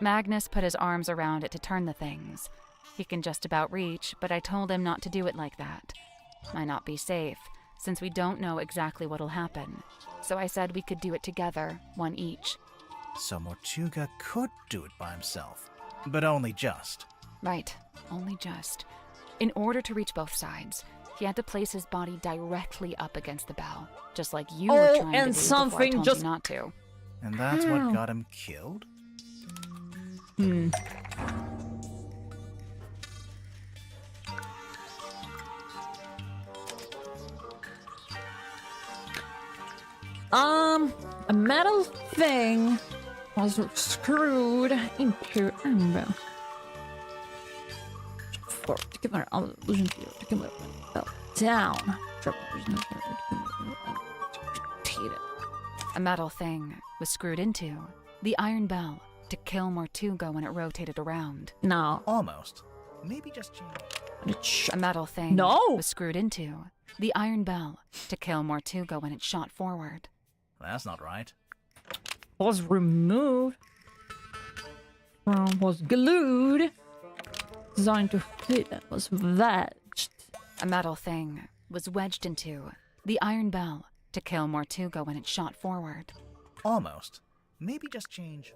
Magnus put his arms around it to turn the things. He can just about reach, but I told him not to do it like that. Might not be safe, since we don't know exactly what'll happen. So I said we could do it together, one each. So Mortuga could do it by himself, but only just. Right, only just. In order to reach both sides, he had to place his body directly up against the bell, just like you were trying to and do before I something told just- you not to. And that's How? what got him killed? A metal thing was screwed into iron bell. For to give our illusion field to come bell down. A metal thing was screwed into the iron bell to kill Mortuga when it rotated around. No. Almost. Maybe just change. A metal thing No. was screwed into the iron bell to kill Mortuga when it shot forward. That's not right. Was removed. Was glued. Designed to fit. That was wedged. A metal thing was wedged into the iron bell to kill Mortuga when it shot forward. Almost. Maybe just change.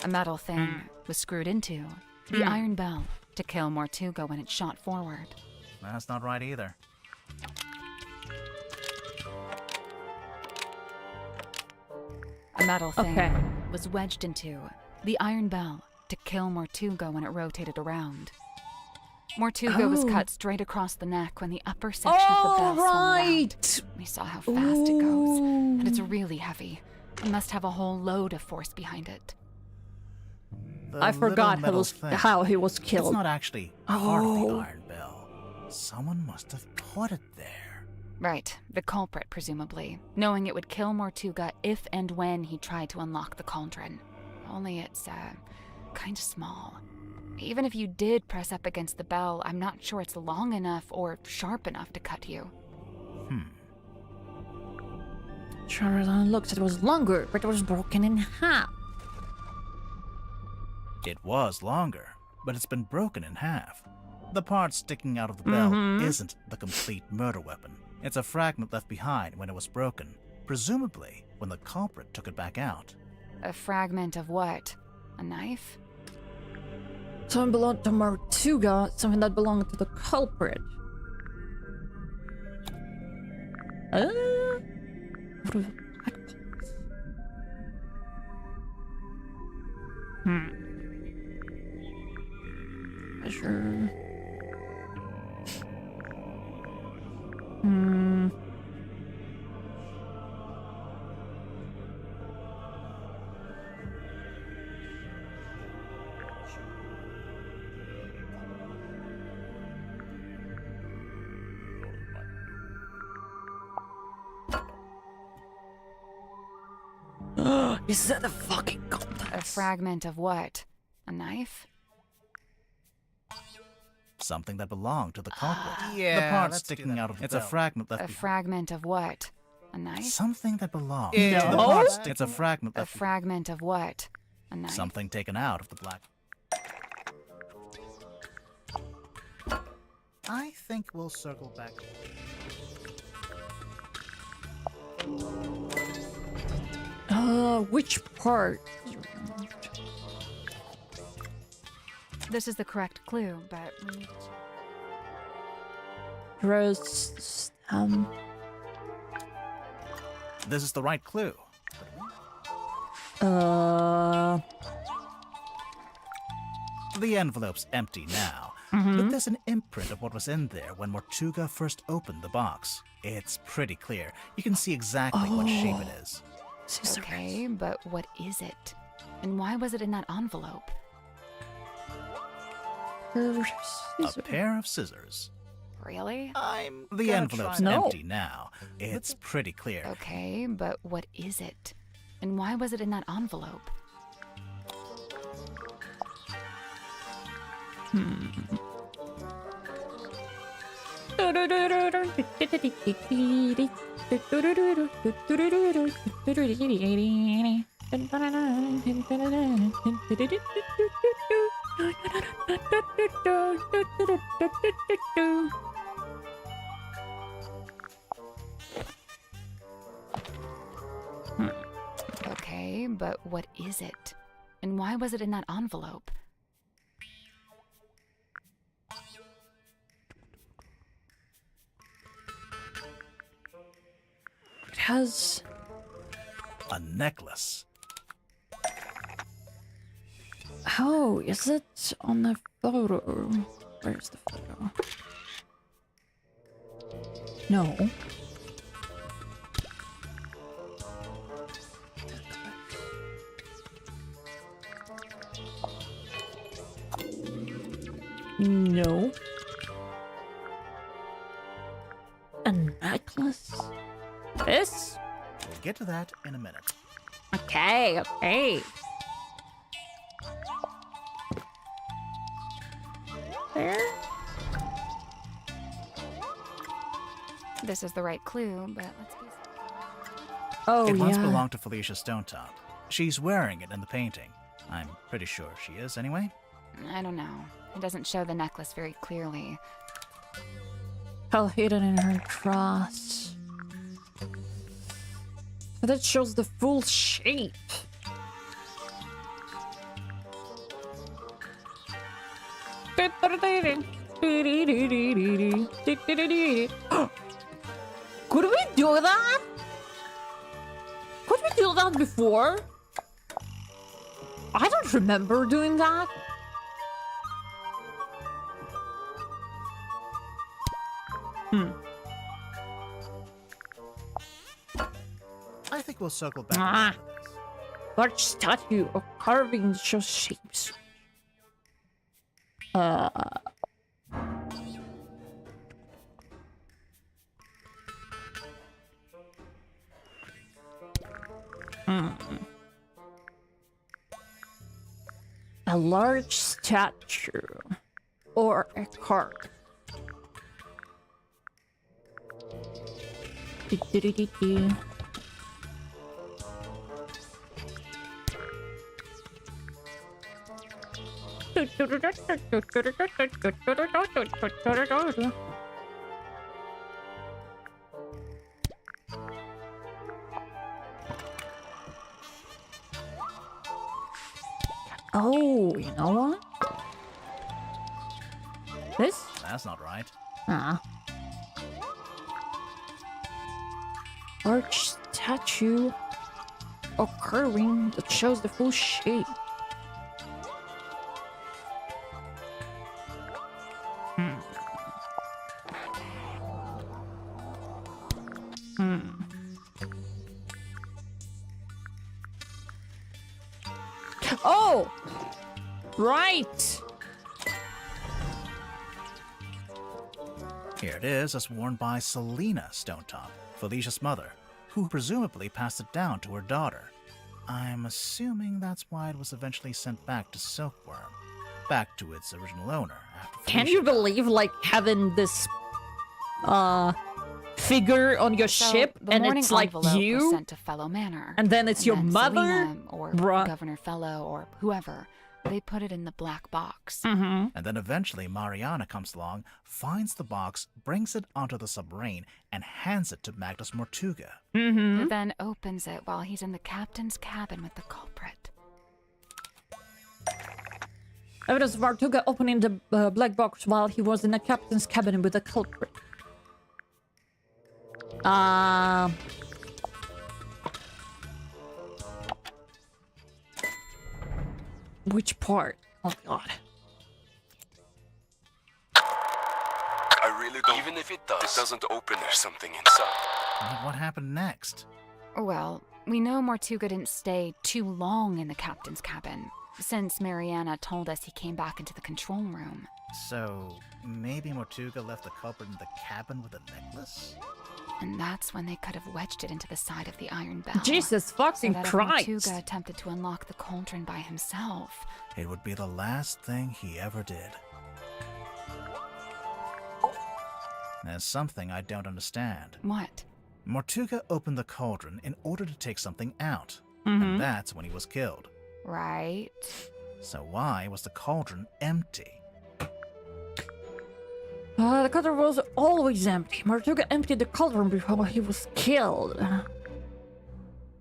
A metal thing was screwed into the iron bell to kill Mortuga when it shot forward. That's not right either. A metal thing Okay. was wedged into the iron bell to kill Mortuga when it rotated around. Mortuga was cut straight across the neck when the upper section of the bell swung around. We saw how fast it goes, and it's really heavy. It must have a whole load of force behind it. The I forgot little metal thing. how he was killed. It's not actually part of the iron bell. Someone must have put it there. Right, the culprit, presumably, knowing it would kill Mortuga if and when he tried to unlock the cauldron. Only it's, kind of small. Even if you did press up against the bell, I'm not sure it's long enough or sharp enough to cut you. Sure, as I looked, it was longer, but it was broken in half. It was longer, but it's been broken in half. The part sticking out of the bell isn't the complete murder weapon. It's a fragment left behind when it was broken, presumably when the culprit took it back out. A fragment of what? A knife? Something belonged to Martuga, something that belonged to the culprit. What was black box? Treasure. Is that the fucking contents? A fragment of what? A knife? Something that belonged to the culprit. Yeah, the part let's do sticking that. out of the It's belt. a fragment left A behind. fragment of what? A knife? Something that belonged No. to the part It's a fragment A left fragment of what? A knife? Something taken out of the black. I think we'll circle back. Which part? This is the correct clue, but we need to... Rose, This is the right clue. Uh. The envelope's empty now, but there's an imprint of what was in there when Mortuga first opened the box. It's pretty clear. You can see exactly what shape it is. Okay, but what is it? And why was it in that envelope? A pair of scissors. Really? The envelope's No. empty now. It's pretty clear. Okay, but what is it? And why was it in that envelope? Okay, but what is it? And why was it in that envelope? It has a necklace. Oh, is it on the photo? Where's the photo? No. No. A necklace? This? We'll get to that in a minute. Okay, okay. There? This is the right clue, but let's be... Oh, It once yeah. belonged to Felicia Stonetop. She's wearing it in the painting. I'm pretty sure she is, anyway. I don't know. It doesn't show the necklace very clearly. Hell hidden in her cross. But that shows the full shape. Could we do that? Could we do that before? I don't remember doing that. I think we'll circle back. Ah. Large statue or carving shows shapes. A large statue or a card. Do-do-do-do-do. Oh, you know what? This? That's not right. Ah. Arch statue occurring that shows the full shape. Oh! Right! Here it is, as worn by Selena Stonetop, Felicia's mother, who presumably passed it down to her daughter. I'm assuming that's why it was eventually sent back to Silkworm, back to its original owner after Felicia. Can you believe, like, having this, figure on your ship, the and morning it's like envelope was you, sent to Fellow Manor, and then it's your then mother, Selena or bruh. Governor Fellow or whoever. They put it in the black box. And then eventually Mariana comes along, finds the box, brings it onto the submarine, and hands it to Magnus Mortuga. Who then opens it while he's in the captain's cabin with the culprit. Evidence of Mortuga opening the black box while he was in the captain's cabin with the culprit. Which part? Oh god. I really don't. Even if it doesn't open, there's something inside. What happened next? Well, we know Mortuga didn't stay too long in the captain's cabin, since Mariana told us he came back into the control room. So, maybe Mortuga left the culprit in the cabin with a necklace? And that's when they could have wedged it into the side of the iron bell. Jesus fucking so that Christ! If Mortuga attempted to unlock the cauldron by himself, it would be the last thing he ever did. There's something I don't understand. What? Mortuga opened the cauldron in order to take something out, and that's when he was killed. Right. So why was the cauldron empty? The cauldron was always empty. Mortuga emptied the cauldron before he was killed.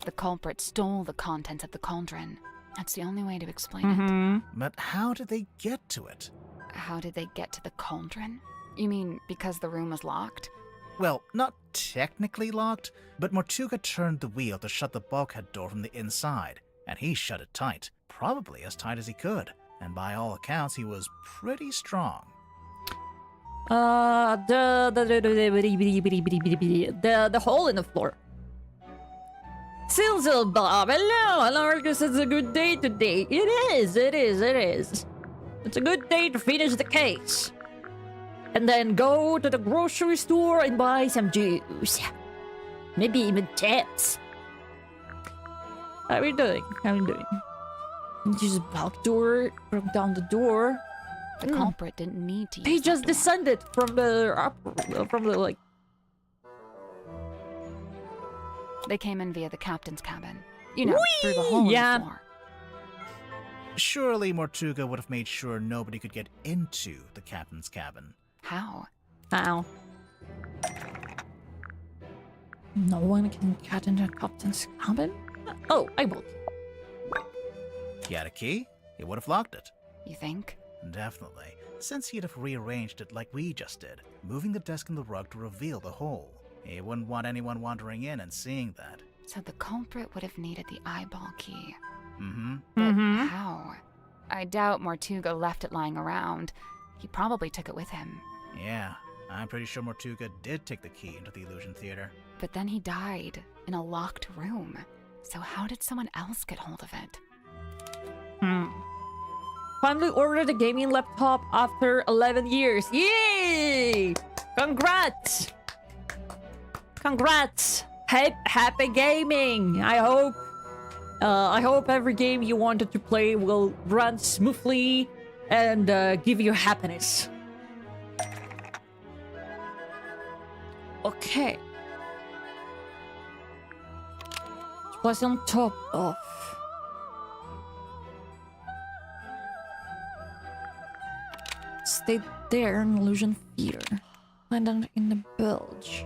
The culprit stole the contents of the cauldron. That's the only way to explain it. But how did they get to it? How did they get to the cauldron? You mean because the room was locked? Well, not technically locked, but Mortuga turned the wheel to shut the bulkhead door from the inside, and he shut it tight, probably as tight as he could, and by all accounts he was pretty strong. The hole in the floor. Silzel Bob, hello, Argus, it's a good day today. It is. It's a good day to finish the case. And then go to the grocery store and buy some juice. Maybe even chips. How are you doing? Use the back door, broke down the door. The culprit didn't need to use He just that door. descended from the like... They came in via the captain's cabin. You know, through the hole in the floor. Surely Mortuga would have made sure nobody could get into the captain's cabin. How? No one can get into the captain's cabin? Oh, I will. He had a key, he would have locked it. You think? Definitely, since he'd have rearranged it like we just did, moving the desk and the rug to reveal the hole. He wouldn't want anyone wandering in and seeing that. So the culprit would have needed the eyeball key. But how? I doubt Mortuga left it lying around. He probably took it with him. Yeah, I'm pretty sure Mortuga did take the key into the illusion theater. But then he died in a locked room. So how did someone else get hold of it? Finally ordered a gaming laptop after 11 years. Yay! Congrats! Happy gaming! I hope every game you wanted to play will run smoothly and give you happiness. Okay. Place on top of. Stay there in illusion theater. Land on in the bilge.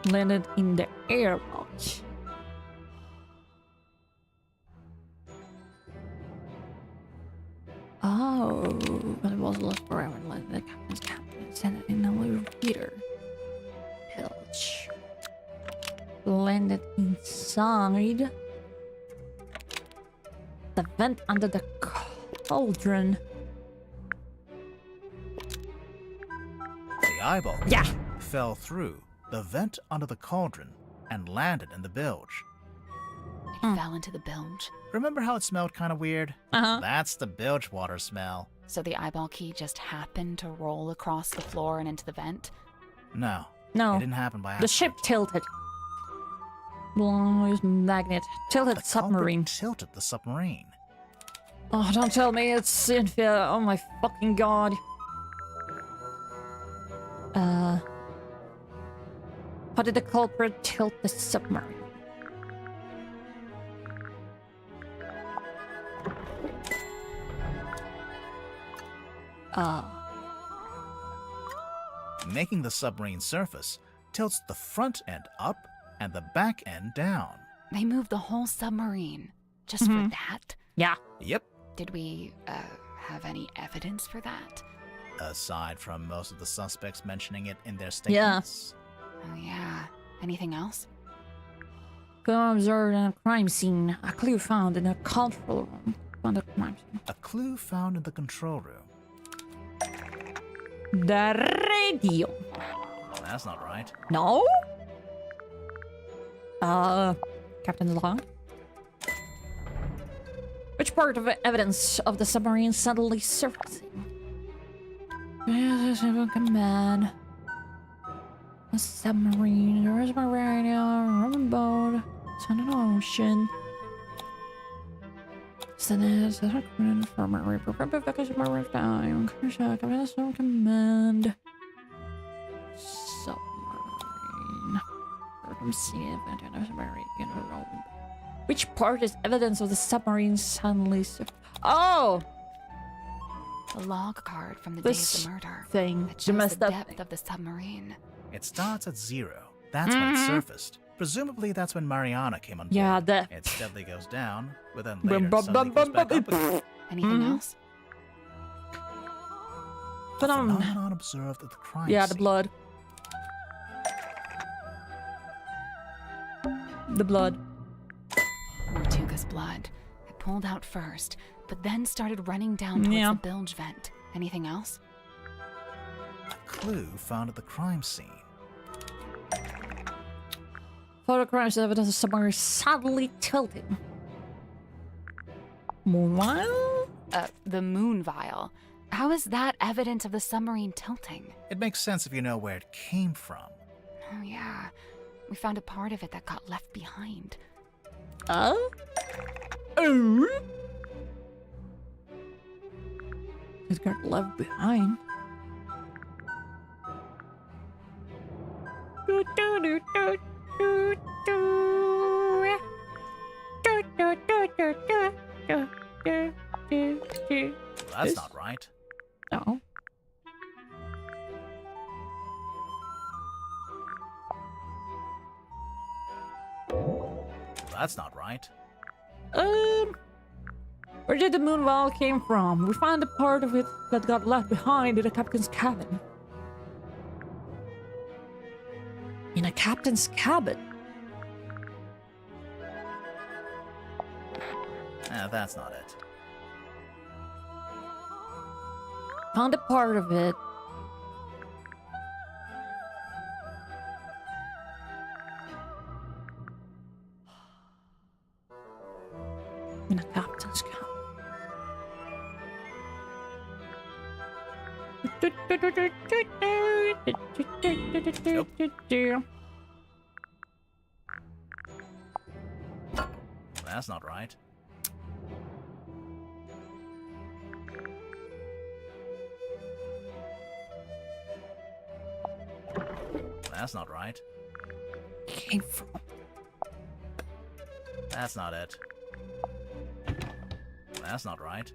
Landed in the airlock. Oh, but it was lost forever. Like the captain's cabin. Sent it in a little repeater. Pilch. Landed inside the vent under the cauldron. The eyeball fell through the vent under the cauldron and landed in the bilge. It fell into the bilge. Remember how it smelled kind of weird? That's the bilge water smell. So the eyeball key just happened to roll across the floor and into the vent? No. No. It didn't happen by The accident. ship tilted. Blues magnet. Tilted submarine. Tilted the submarine. Oh, don't tell me it's Cynthia. Oh my fucking god. How did the culprit tilt the submarine? Making the submarine surface tilts the front end up and the back end down. They moved the whole submarine just for that? Yeah. Yep. Did we have any evidence for that? Aside from most of the suspects mentioning it in their statements. Oh yeah. Anything else? Film observed in a crime scene. A clue found in a control room. Found a crime scene. A clue found in the control room. The radio. That's not right. No? Captain's log. Which part of evidence of the submarine suddenly surfacing? Command. A submarine. There is my radio. On a boat. It's on an ocean. Sentence. The infirmary. Prepare vacation my time. Command. Submarine. Which part is evidence of the submarine suddenly surfacing? Oh! The log card from the day of the murder. Thing. That shows the depth of the submarine. It starts at 0. That's when it surfaced. Presumably that's when Mariana came on board. Yeah, It steadily goes down, but then later suddenly goes back up again. Anything else? Phenomenon observed at the crime scene. Yeah, the blood. The blood. Mortuga's blood. It pulled out first, but then started running down towards the bilge vent. Anything else? A clue found at the crime scene. Photographs of evidence of submarine suddenly tilting. Moon vial? The moon vial. How is that evidence of the submarine tilting? It makes sense if you know where it came from. Oh yeah. We found a part of it that got left behind. Oh? It got left behind. That's not right. No. That's not right. Where did the moon vial came from? We found a part of it that got left behind in the captain's cabin. In a captain's cabin? That's not it. Found a part of it. In a captain's cabin. That's not right. That's not right. Came from. That's not it. That's not right.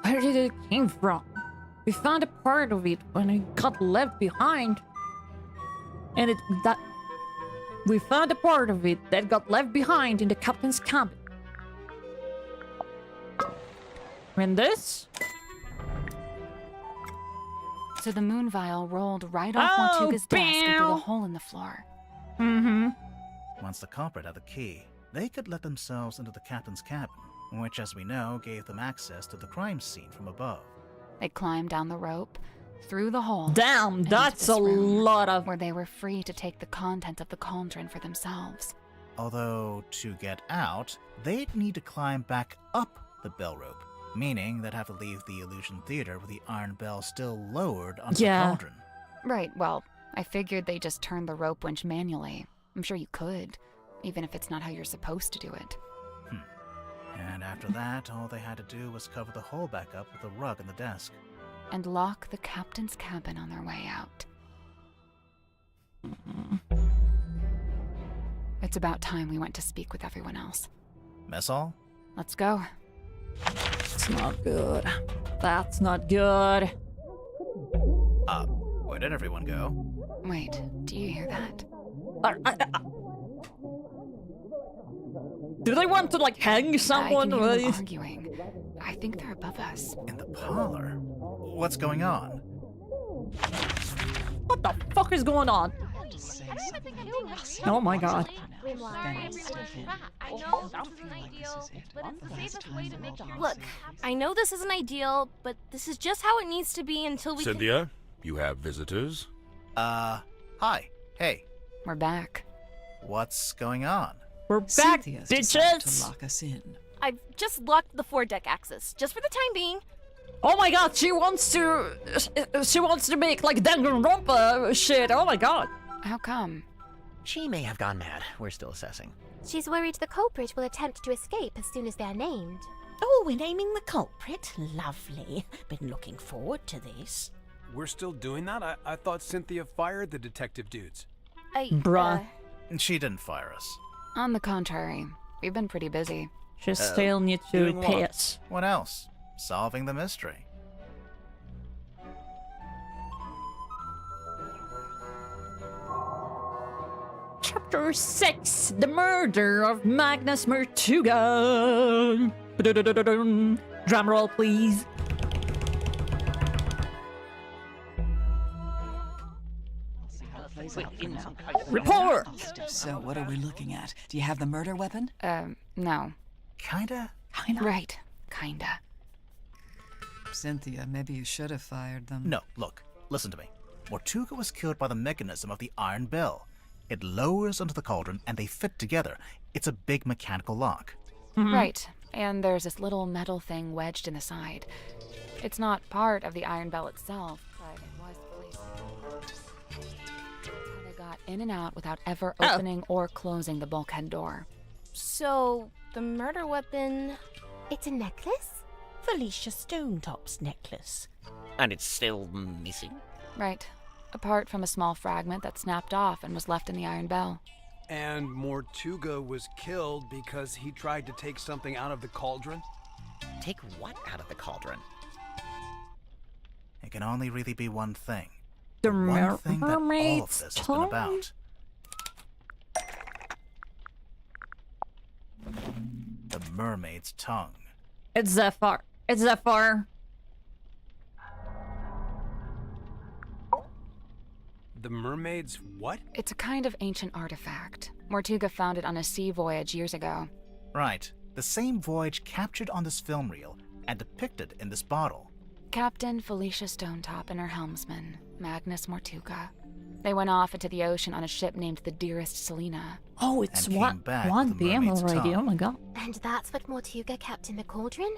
Where did it came from? We found a part of it when it got left behind. And we found a part of it that got left behind in the captain's cabin. And this? So the moon vial rolled right off Mortuga's desk and through the hole in the floor. Mm-hmm. Once the culprit had the key, they could let themselves into the captain's cabin, which, as we know, gave them access to the crime scene from above. They climbed down the rope, through the hole. Damn, that's a lot of... Where they were free to take the contents of the cauldron for themselves. Although, to get out, they'd need to climb back up the bell rope, meaning they'd have to leave the illusion theater with the iron bell still lowered onto the cauldron. Right, well, I figured they just turned the rope winch manually. I'm sure you could, even if it's not how you're supposed to do it. And after that, all they had to do was cover the hole back up with a rug in the desk. And lock the captain's cabin on their way out. It's about time we went to speak with everyone else. Mess hall? Let's go. It's not good. That's not good. Where did everyone go? Wait, do you hear that? Do they want to, like, hang someone? I can hear them arguing. I think they're above us. In the parlor? What's going on? What the fuck is going on? Oh my god. Look, I know this isn't ideal, but this is just how it needs to be until we Cynthia, you have visitors? Hi. Hey. We're back. What's going on? We're back, Cynthia's decided bitches! to lock us in. I've just locked the foredeck access, just for the time being. Oh my god, she wants to make, like, Danganronpa shit. Oh my god. How come? She may have gone mad. We're still assessing. She's worried the culprit will attempt to escape as soon as they're named. Oh, we're naming the culprit? Lovely. Been looking forward to this. We're still doing that? I thought Cynthia fired the detective dudes. Bruh. She didn't fire us. On the contrary, we've been pretty busy. She still needs to Doing pay what? us. What else? Solving the mystery. Chapter 6, The Murder of Magnus Mortuga. Drum roll, please. Report! So, what are we looking at? Do you have the murder weapon? No. Kinda? Right. Kinda. Cynthia, maybe you should have fired them. No, look. Listen to me. Mortuga was killed by the mechanism of the iron bell. It lowers onto the cauldron and they fit together. It's a big mechanical lock. Right. And there's this little metal thing wedged in the side. It's not part of the iron bell itself, but it was placed. How they got in and out without ever opening or closing the bulkhead door. So, the murder weapon... It's a necklace? Felicia Stonetop's necklace. And it's still missing? Right. Apart from a small fragment that snapped off and was left in the iron bell. And Mortuga was killed because he tried to take something out of the cauldron? Take what out of the cauldron? It can only really be one thing. The one thing that all of mermaid's this has been about. The mermaid's tongue. It's Zephyr. It's Zephyr. The mermaid's what? It's a kind of ancient artifact. Mortuga found it on a sea voyage years ago. Right. The same voyage captured on this film reel and depicted in this bottle. Captain Felicia Stonetop and her helmsman, Magnus Mortuga. They went off into the ocean on a ship named the Dearest Selina. Oh, it's And came 1 back with the p.m. mermaid's already. tongue. Oh my god. And that's what Mortuga kept in the cauldron?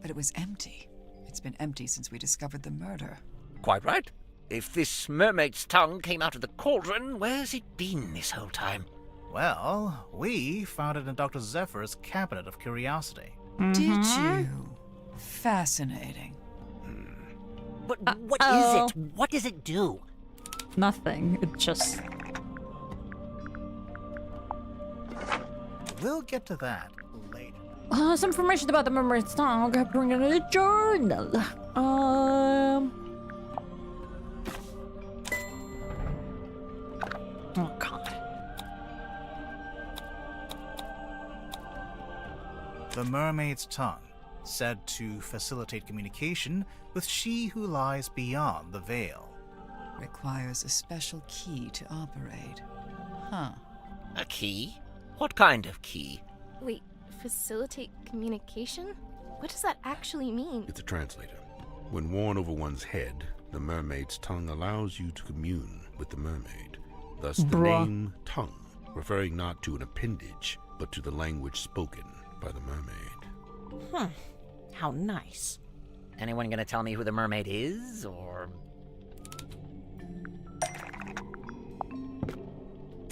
But it was empty. It's been empty since we discovered the murder. Quite right. If this mermaid's tongue came out of the cauldron, where's it been this whole time? Well, we found it in Dr. Zephyr's cabinet of curiosity. Did you? Fascinating. But what is it? What does it do? Nothing. It just... We'll get to that later. Some information about the mermaid's tongue. I'll bring it in a journal. Oh, God. The mermaid's tongue, said to facilitate communication with she who lies beyond the veil. Requires a special key to operate. Huh. A key? What kind of key? Wait, facilitate communication? What does that actually mean? It's a translator. When worn over one's head, the mermaid's tongue allows you to commune with the mermaid. Thus the name tongue, referring not to an appendage, but to the language spoken by the mermaid. How nice. Anyone gonna tell me who the mermaid is, or...?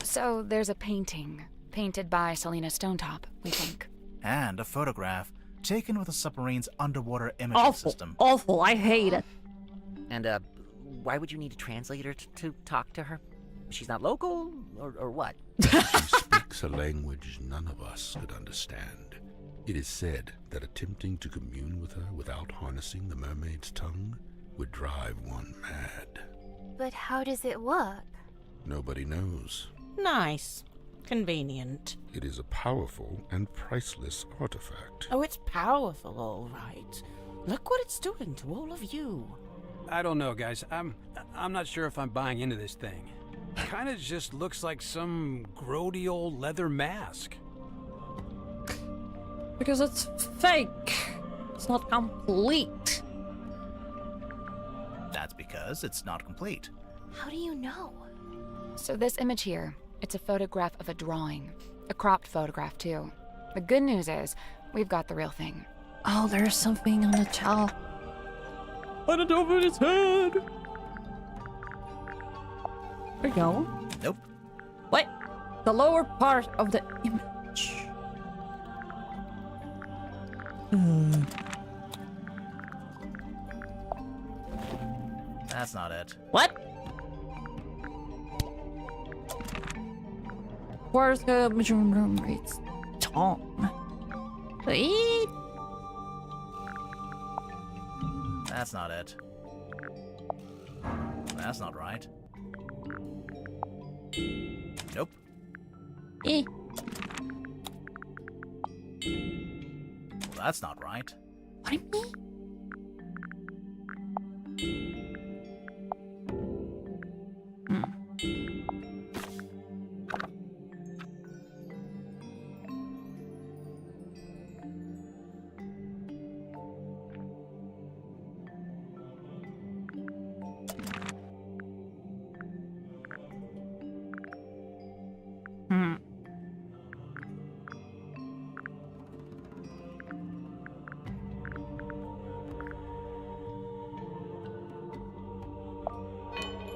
So there's a painting, painted by Selena Stonetop, we think. And a photograph taken with a submarine's underwater imaging system. Awful, I hate it. And, why would you need a translator to talk to her? She's not local, or what? She speaks a language none of us could understand. It is said that attempting to commune with her without harnessing the mermaid's tongue would drive one mad. But how does it work? Nobody knows. Nice. Convenient. It is a powerful and priceless artifact. Oh, it's powerful, all right. Look what it's doing to all of you. I don't know, guys. I'm not sure if I'm buying into this thing. Kinda just looks like some grody old leather mask. Because it's fake. It's not complete. That's because it's not complete. How do you know? So this image here, it's a photograph of a drawing. A cropped photograph, too. The good news is, we've got the real thing. Oh, there's something on the child. On the top of his head. There you go. Nope. What? The lower part of the image. That's not it. What? Where's the mermaid's tongue? Wait. That's not it. That's not right. Nope. Eh. Well, that's not right. What do you mean?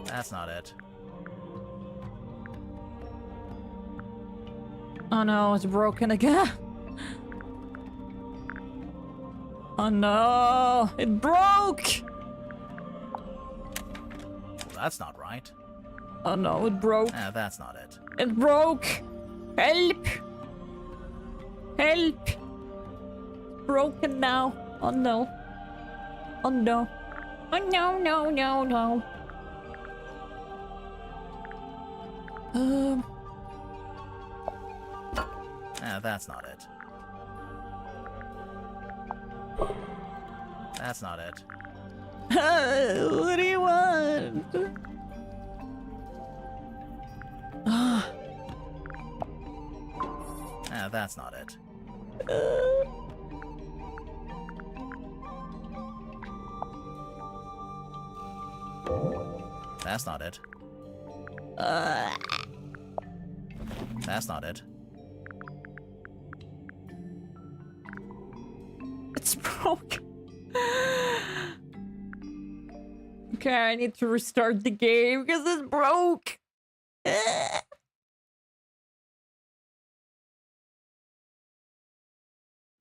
That's not it. Oh no, it's broken again. Oh no, it broke! Well, that's not right. Oh no, it broke. That's not it. It broke! Help! Help! Broken now. Oh no. Oh no. Oh no, no, no, no. That's not it. That's not it. What do you want? That's not it. That's not it. That's not it. It's broke. Okay, I need to restart the game because it's broke.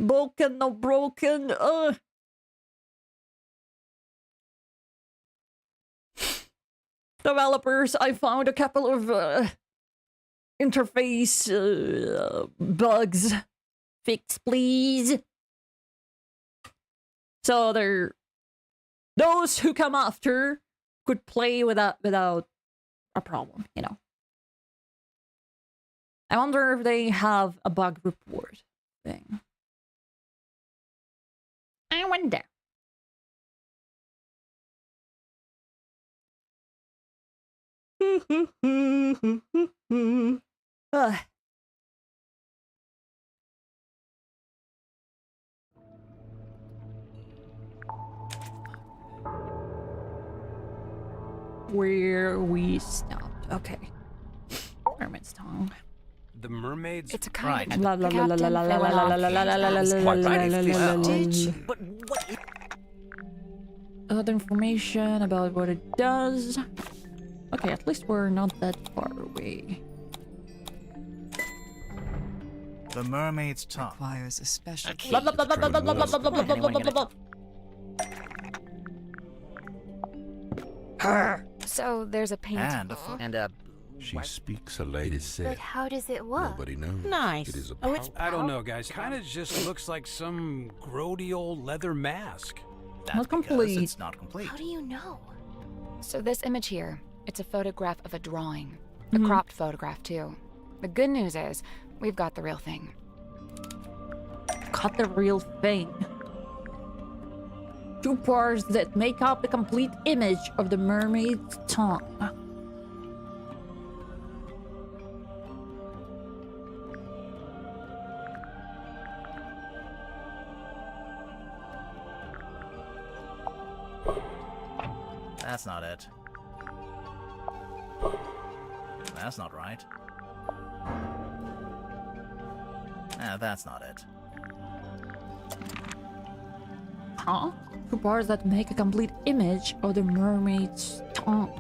Broken, no broken. Developers, I found a couple of interface bugs. Fix, please. So those who come after could play without a problem, you know. I wonder if they have a bug report thing. I wonder. Ugh. Where we stopped. Okay. Mermaid's tongue. The mermaids? It's a kind of La la la la la la la la la la la la la. Other information about what it does. Okay, at least we're not that far away. The mermaid's tongue requires a special key. So there's a paint. And she speaks a lady said. But how does it work? Nobody knows. Nice. It is a Oh, it's I don't know, guys. Kind of just looks like some grody old leather mask. That's not complete. It's not complete. How do you know? So this image here, it's a photograph of a drawing. A cropped photograph, too. The good news is, we've got the real thing. Got the real thing. 2 parts that make up the complete image of the mermaid's tongue. That's not it. That's not right. That's not it. Huh? 2 parts that make a complete image of the mermaid's tongue.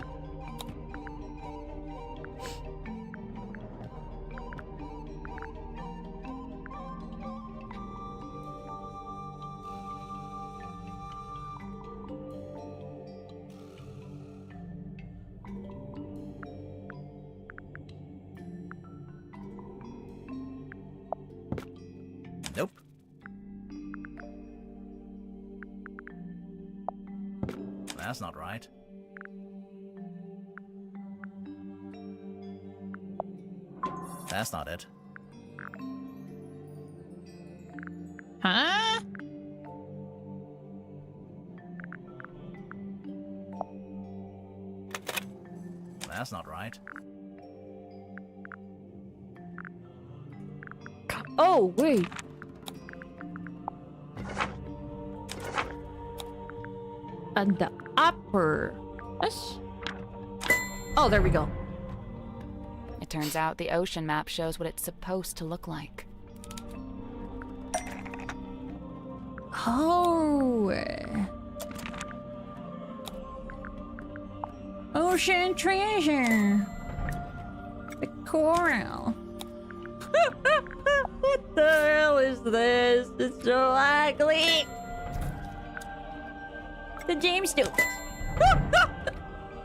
Nope. That's not right. That's not it. Huh? That's not right. Oh, wait. And the upper. Yes. Oh, there we go. It turns out the ocean map shows what it's supposed to look like. Oh. Ocean treasure. The coral. What the hell is this? It's so ugly. The gemstones.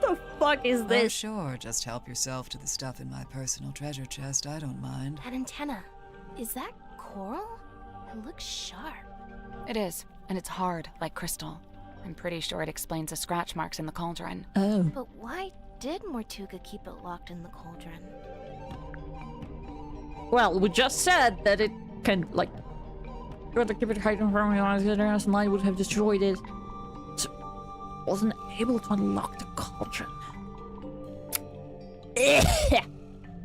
The fuck is this? Oh, sure. Just help yourself to the stuff in my personal treasure chest. I don't mind. That antenna. Is that coral? It looks sharp. It is, and it's hard, like crystal. I'm pretty sure it explains the scratch marks in the cauldron. Oh. But why did Mortuga keep it locked in the cauldron? Well, we just said that it can, like, rather keep it hidden from me and I would have destroyed it. So, wasn't able to unlock the cauldron.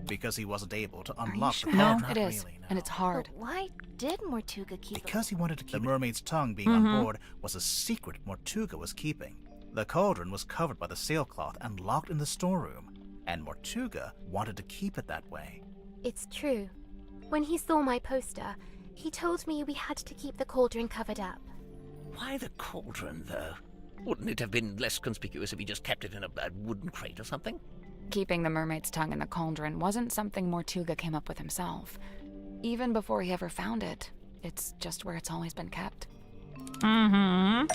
Because he wasn't able to unlock the No, cauldron. it is, and it's hard. But why did Mortuga keep it? Because he wanted to keep the mermaid's tongue being on board was a secret Mortuga was keeping. The cauldron was covered by the sailcloth and locked in the storeroom, and Mortuga wanted to keep it that way. It's true. When he saw my poster, he told me we had to keep the cauldron covered up. Why the cauldron, though? Wouldn't it have been less conspicuous if he just kept it in a wooden crate or something? Keeping the mermaid's tongue in the cauldron wasn't something Mortuga came up with himself. Even before he ever found it, it's just where it's always been kept. Mm-hmm.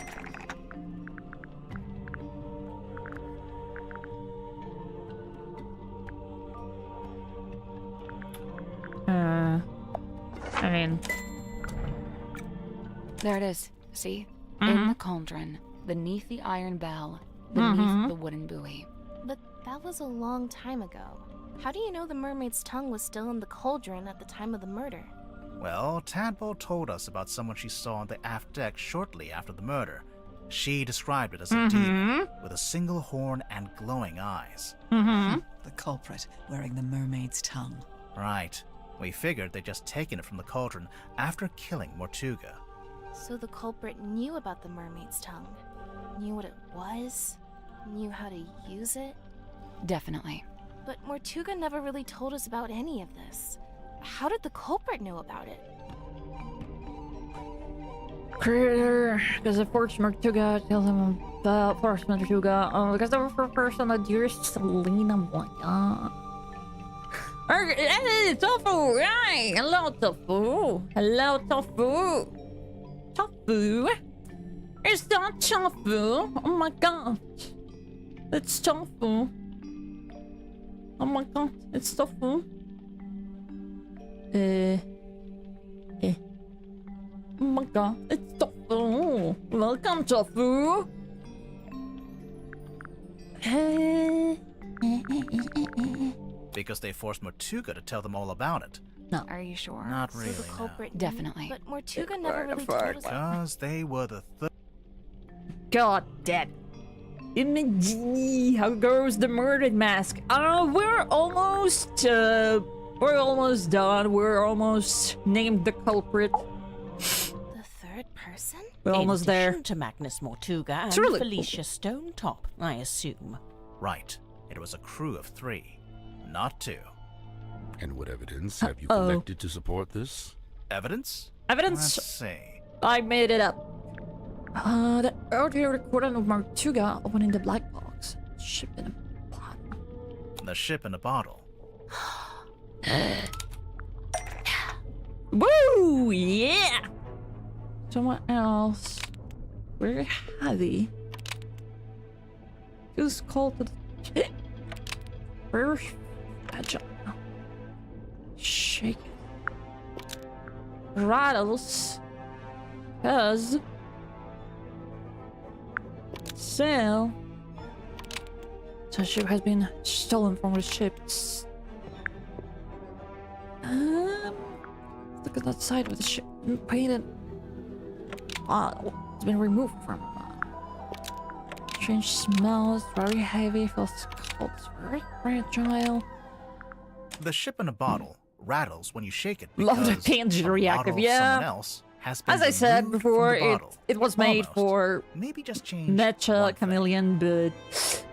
I mean... There it is. See? In the cauldron, beneath the iron bell, beneath the wooden buoy. But that was a long time ago. How do you know the mermaid's tongue was still in the cauldron at the time of the murder? Well, Tadpole told us about someone she saw on the aft deck shortly after the murder. She described it as a demon with a single horn and glowing eyes. The culprit wearing the mermaid's tongue. Right. We figured they'd just taken it from the cauldron after killing Mortuga. So the culprit knew about the mermaid's tongue, knew what it was, knew how to use it? Definitely. But Mortuga never really told us about any of this. How did the culprit know about it? Creator, because of Force Mortuga, tell them about Force Mortuga. Because they were for person that dear Selena Moya. Hey, Tofu! Hi! Hello, Tofu! Hello, Tofu! Tofu? Is that Tofu? Oh my god! It's Tofu! Oh my god, it's Tofu! Oh my god, it's Tofu! Welcome, Tofu! Because they forced Mortuga to tell them all about it. No. Are you sure? Not really, So the culprit knew, Definitely. But Mortuga never really told us. Because they were the God damn. Imagine how goes the murdered mask. We're almost done. We're almost named the culprit. The third person? We're almost there. To Magnus Mortuga and Truly. Felicia Stonetop, I assume. Right. It was a crew of 3, not 2. And what evidence have you collected to support this? Evidence? Evidence? Let's see. I made it up. The audio recording of Mortuga opening the black box. Ship in a bottle. The ship in a bottle. Woo! Yeah! Someone else. Very heavy. Who's called to the very agile. Shake it. Rattles. Cause sail. So ship has been stolen from the ships. Look at that side of the ship. Painted. It's been removed from. Strange smells. Very heavy. Feels cold. It's very fragile. The ship in a bottle rattles when you shake it Love the because tangent a reactive, bottle of yeah. someone else has been As I said removed before, from the bottle. it was made Almost. for Maybe just change Mecha one thing. Chameleon, but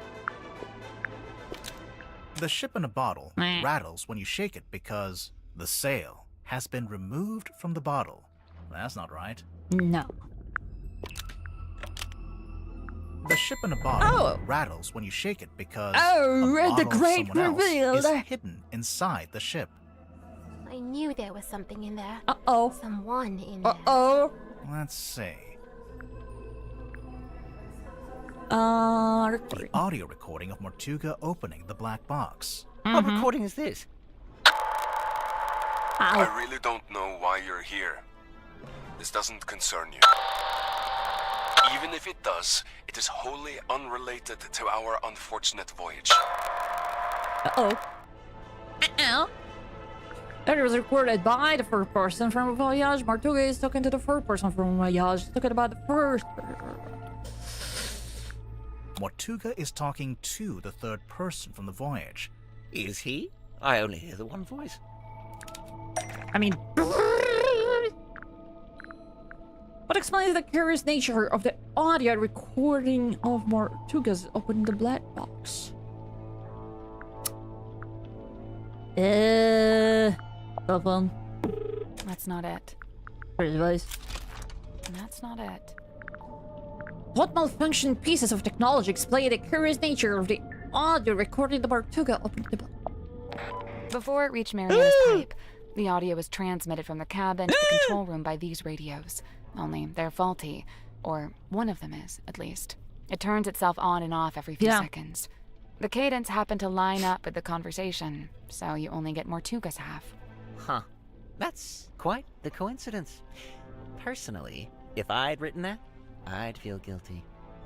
The ship in a bottle rattles when you shake it because the sail has been removed from the bottle. That's not right. no. The ship in a bottle rattles when you shake it because Oh, a the bottle of great someone reveal. else is hidden inside the ship. I knew there was something in there. Uh-oh. Someone in there. Uh-oh. Let's see. The audio recording of Mortuga opening the black box. What recording is this? I really don't know why you're here. This doesn't concern you. Even if it does, it is wholly unrelated to our unfortunate voyage. Uh-oh. That was recorded by the first person from Voyage. Mortuga is talking to the first person from Voyage. Talking about the first. Mortuga is talking to the third person from the voyage. Is he? I only hear the one voice. I mean, what explains the curious nature of the audio recording of Mortuga's opening the black box? Cell phone. That's not it. Device. That's not it. What malfunctioned pieces of technology explain the curious nature of the audio recording the Mortuga opening the black box? Before it reached Mariana's pipe, the audio was transmitted from the cabin to the control room by these radios. Only they're faulty, or one of them is, at least. It turns itself on and off every few seconds. The cadence happened to line up with the conversation, so you only get Mortuga's half. Huh. That's quite the coincidence. Personally, if I'd written that, I'd feel guilty.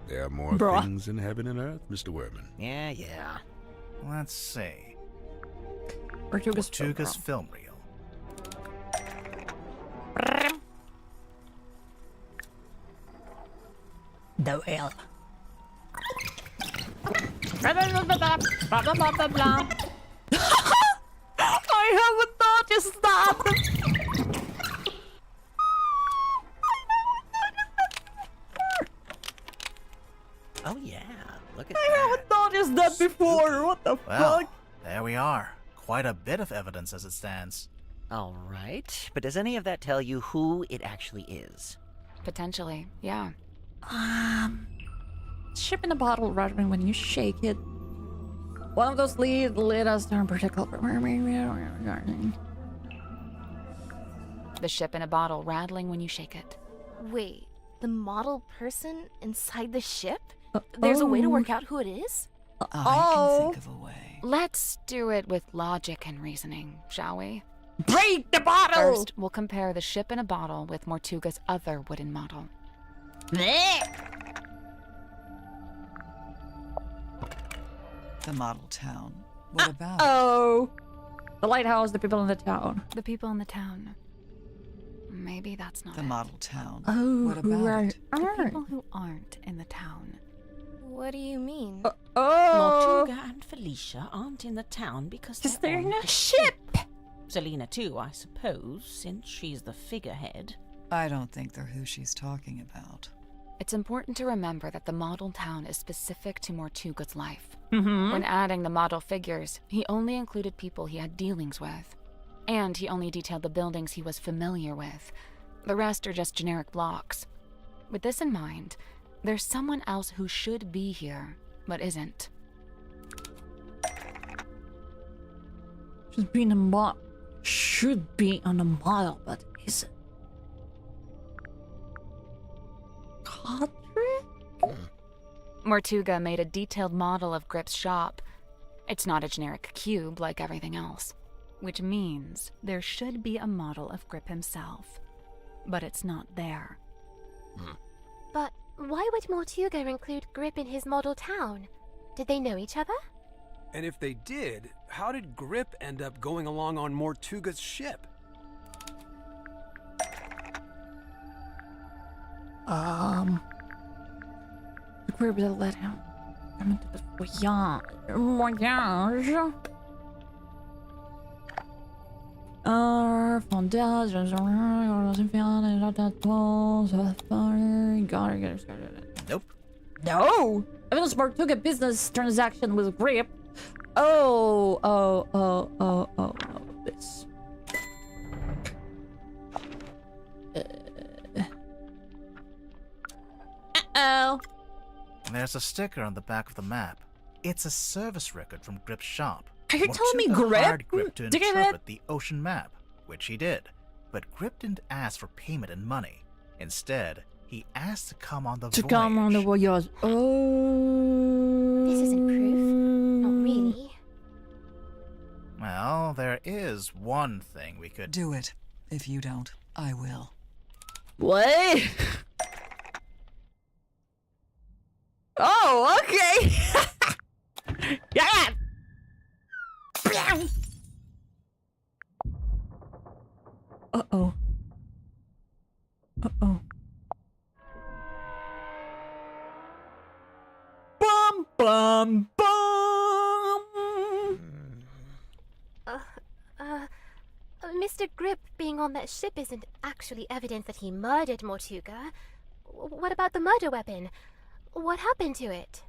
There are more things in heaven and earth, Mr. Werman. Yeah. Let's see. Tortuga's film reel. The whale. Blah, blah, blah, blah, blah, blah, blah, blah, blah. I haven't noticed that. Oh yeah, look at I haven't noticed that before. What the Well, fuck? there we are. Quite a bit of evidence as it stands. All right, but does any of that tell you who it actually is? Potentially, yeah. Ship in a bottle rattling when you shake it. One of those led us to a particular Mermaid. The ship in a bottle rattling when you shake it. Wait, the model person inside the ship? There's a way to work out who it is? I can think of a way. Let's do it with logic and reasoning, shall we? Break the bottle! First, we'll compare the ship in a bottle with Mortuga's other wooden model. The model town. What about Oh, the lighthouse, the people in the town. The people in the town. Maybe that's not the it. model town? Oh, What who about are- it? The people who aren't in the town. What do you mean? Oh, Mortuga and Felicia aren't in the town because because they're they're in on a the ship. Selena too, I suppose, since she's the figurehead. I don't think they're who she's talking about. It's important to remember that the model town is specific to Mortuga's life. Mm-hmm. When adding the model figures, he only included people he had dealings with. And he only detailed the buildings he was familiar with. The rest are just generic blocks. With this in mind, there's someone else who should be here, but isn't. Should be on a model, but isn't. Mortuga made a detailed model of Grip's shop. It's not a generic cube like everything else. Which means there should be a model of Grip himself. But it's not there. But why would Mortuga include Grip in his model town? Did they know each other? And if they did, how did Grip end up going along on Mortuga's ship? The group that let him come into the voyage. Nope. No! Evidence Mortuga business transaction with Grip. This. Uh-oh. There's a sticker on the back of the map. It's a service record from Grip's shop. Are you telling me Mortuga Grip? hired Grip to Did interpret the ocean map, which he did. But Grip didn't ask for payment in money. Instead, he asked to come on the voyage. Come on the voyage. Oh. This isn't proof. Not really. Well, there is one thing we could Do it. If you don't, I will. What? Oh, okay. Yeah. Uh-oh. Uh-oh. Bum, bum, bum. Mr. Grip being on that ship isn't actually evidence that he murdered Mortuga. What about the murder weapon? What happened to it?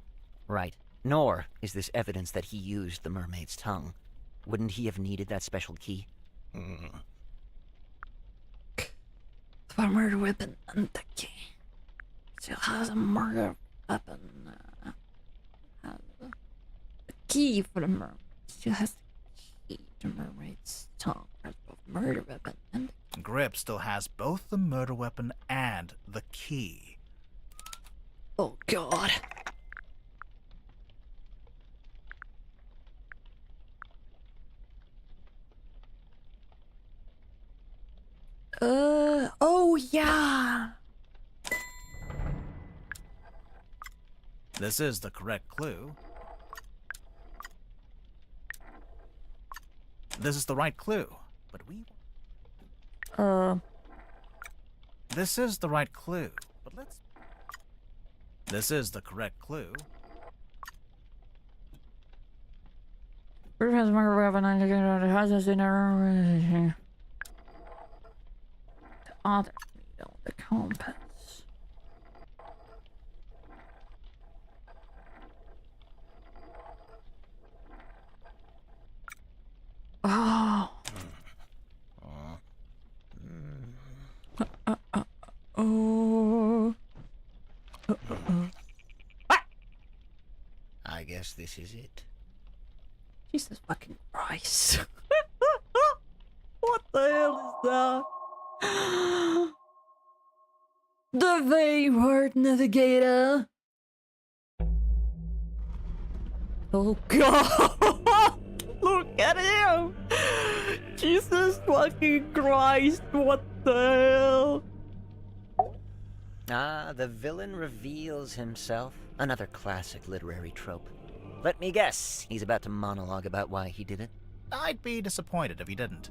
Right. Nor is this evidence that he used the mermaid's tongue. Wouldn't he have needed that special key? The murder weapon and the key. Still has a murder weapon. The key for the mermaid. Still has the key to mermaid's tongue. Both murder weapon and Grip still has both the murder weapon and the key. oh god. Oh yeah. This is the correct clue. This is the right clue, but we... This is the right clue, but let's... This is the correct clue. Other needle, the compass. Oh. I guess this is it. Jesus fucking Christ. What the hell is that? The Wayward Navigator. Oh god. Look at him. Jesus fucking Christ. What the hell? Ah, the villain reveals himself. Another classic literary trope. Let me guess, he's about to monologue about why he did it. I'd be disappointed if he didn't.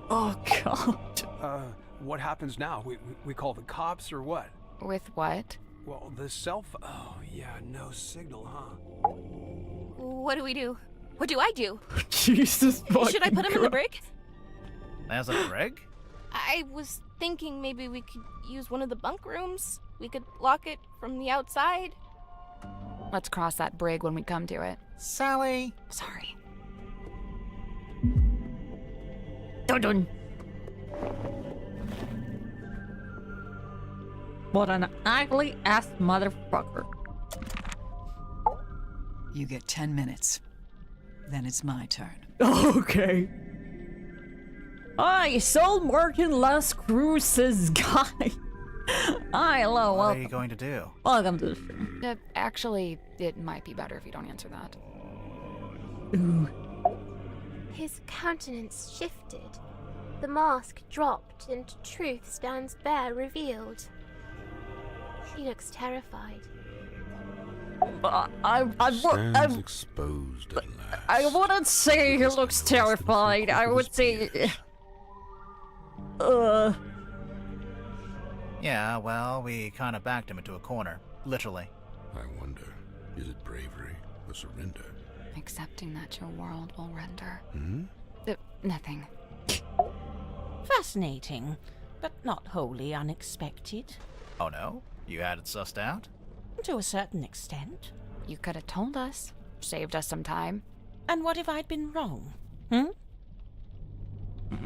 Oh god. What happens now? We call the cops or what? With what? Well, the cell phone. Oh, yeah, no signal, huh? What do we do? What do I do? Jesus fucking Should I put him in the brig? There's a brig? I was thinking maybe we could use one of the bunk rooms. We could lock it from the outside. Let's cross that brig when we come to it. Sally! Sorry. Dun-dun. What an ugly ass motherfucker. You get 10 minutes. Then it's my turn. Okay. I sold Martin Las Cruces guy. I love. What are you going to do? Welcome to the show. Actually, it might be better if you don't answer that. Ooh. His countenance shifted. The mask dropped, and truth stands bare revealed. He looks terrified. Stands exposed at last. I wouldn't say he looks terrified. I would say. Yeah, well, we kind of backed him into a corner. Literally. I wonder, is it bravery or surrender? Accepting that your world will render. Hmm? Nothing. Fascinating, but not wholly unexpected. Oh no? You had it sussed out? To a certain extent. You could have told us. Saved us some time. And what if I'd been wrong? Hmm?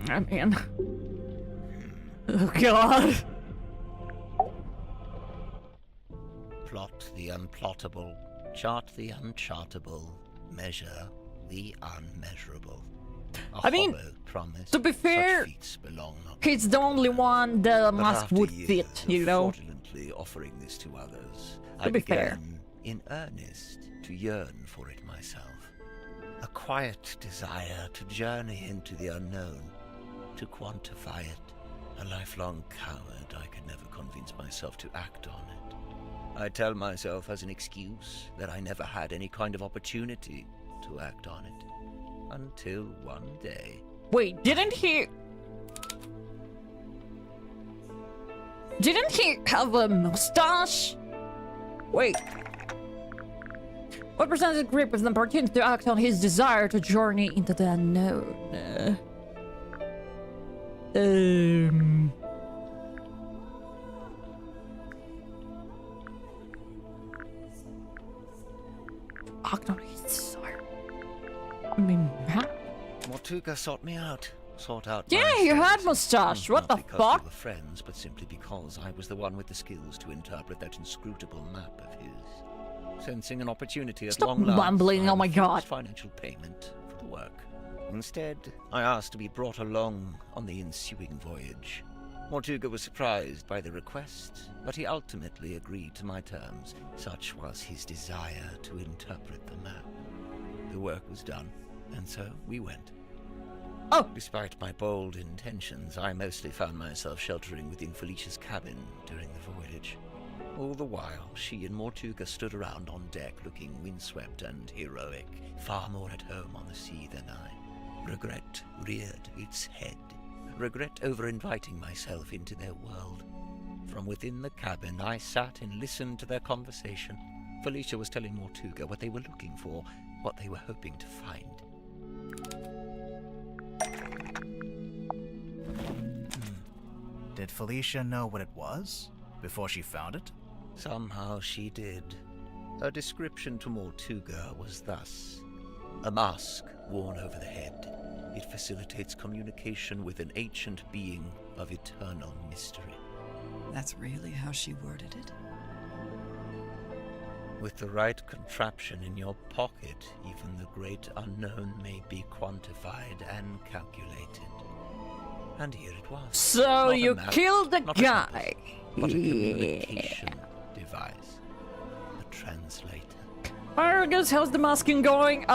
I mean... Oh god. Plot the unplottable, chart the unchartable, measure the unmeasurable. I mean, promise, to be fair, he's the only one the mask would fit, you know? Fraudulently offering this to others, To I be fair. began in earnest to yearn for it myself. A quiet desire to journey into the unknown, to quantify it. A lifelong coward, I could never convince myself to act on it. I tell myself as an excuse that I never had any kind of opportunity to act on it. Until one day... Wait, didn't he have a mustache? Wait. What percentage grip is an opportunity to act on his desire to journey into the unknown? Act on his desire. I mean, Mortuga sought me out. Sought out yeah, my you had friends. mustache. What the Not because fuck? we were friends, but simply because I was the one with the skills to interpret that inscrutable map of his. Sensing an opportunity at Stop long last, mumbling, I oh my refused god. financial payment for the work. Instead, I asked to be brought along on the ensuing voyage. Mortuga was surprised by the request, but he ultimately agreed to my terms. Such was his desire to interpret the map. The work was done, and so we went. Oh! Despite my bold intentions, I mostly found myself sheltering within Felicia's cabin during the voyage. All the while, she and Mortuga stood around on deck looking windswept and heroic, far more at home on the sea than I. Regret reared its head. Regret over inviting myself into their world. From within the cabin, I sat and listened to their conversation. Felicia was telling Mortuga what they were looking for, what they were hoping to find. Did Felicia know what it was before she found it? Somehow she did. Her description to Mortuga was thus: a mask worn over the head. It facilitates communication with an ancient being of eternal mystery. That's really how she worded it? With the right contraption in your pocket, even the great unknown may be quantified and calculated. And here it was. So Not you a map, killed the not a guy. compass, but a communication device. A translator. Argus, how's the masking going?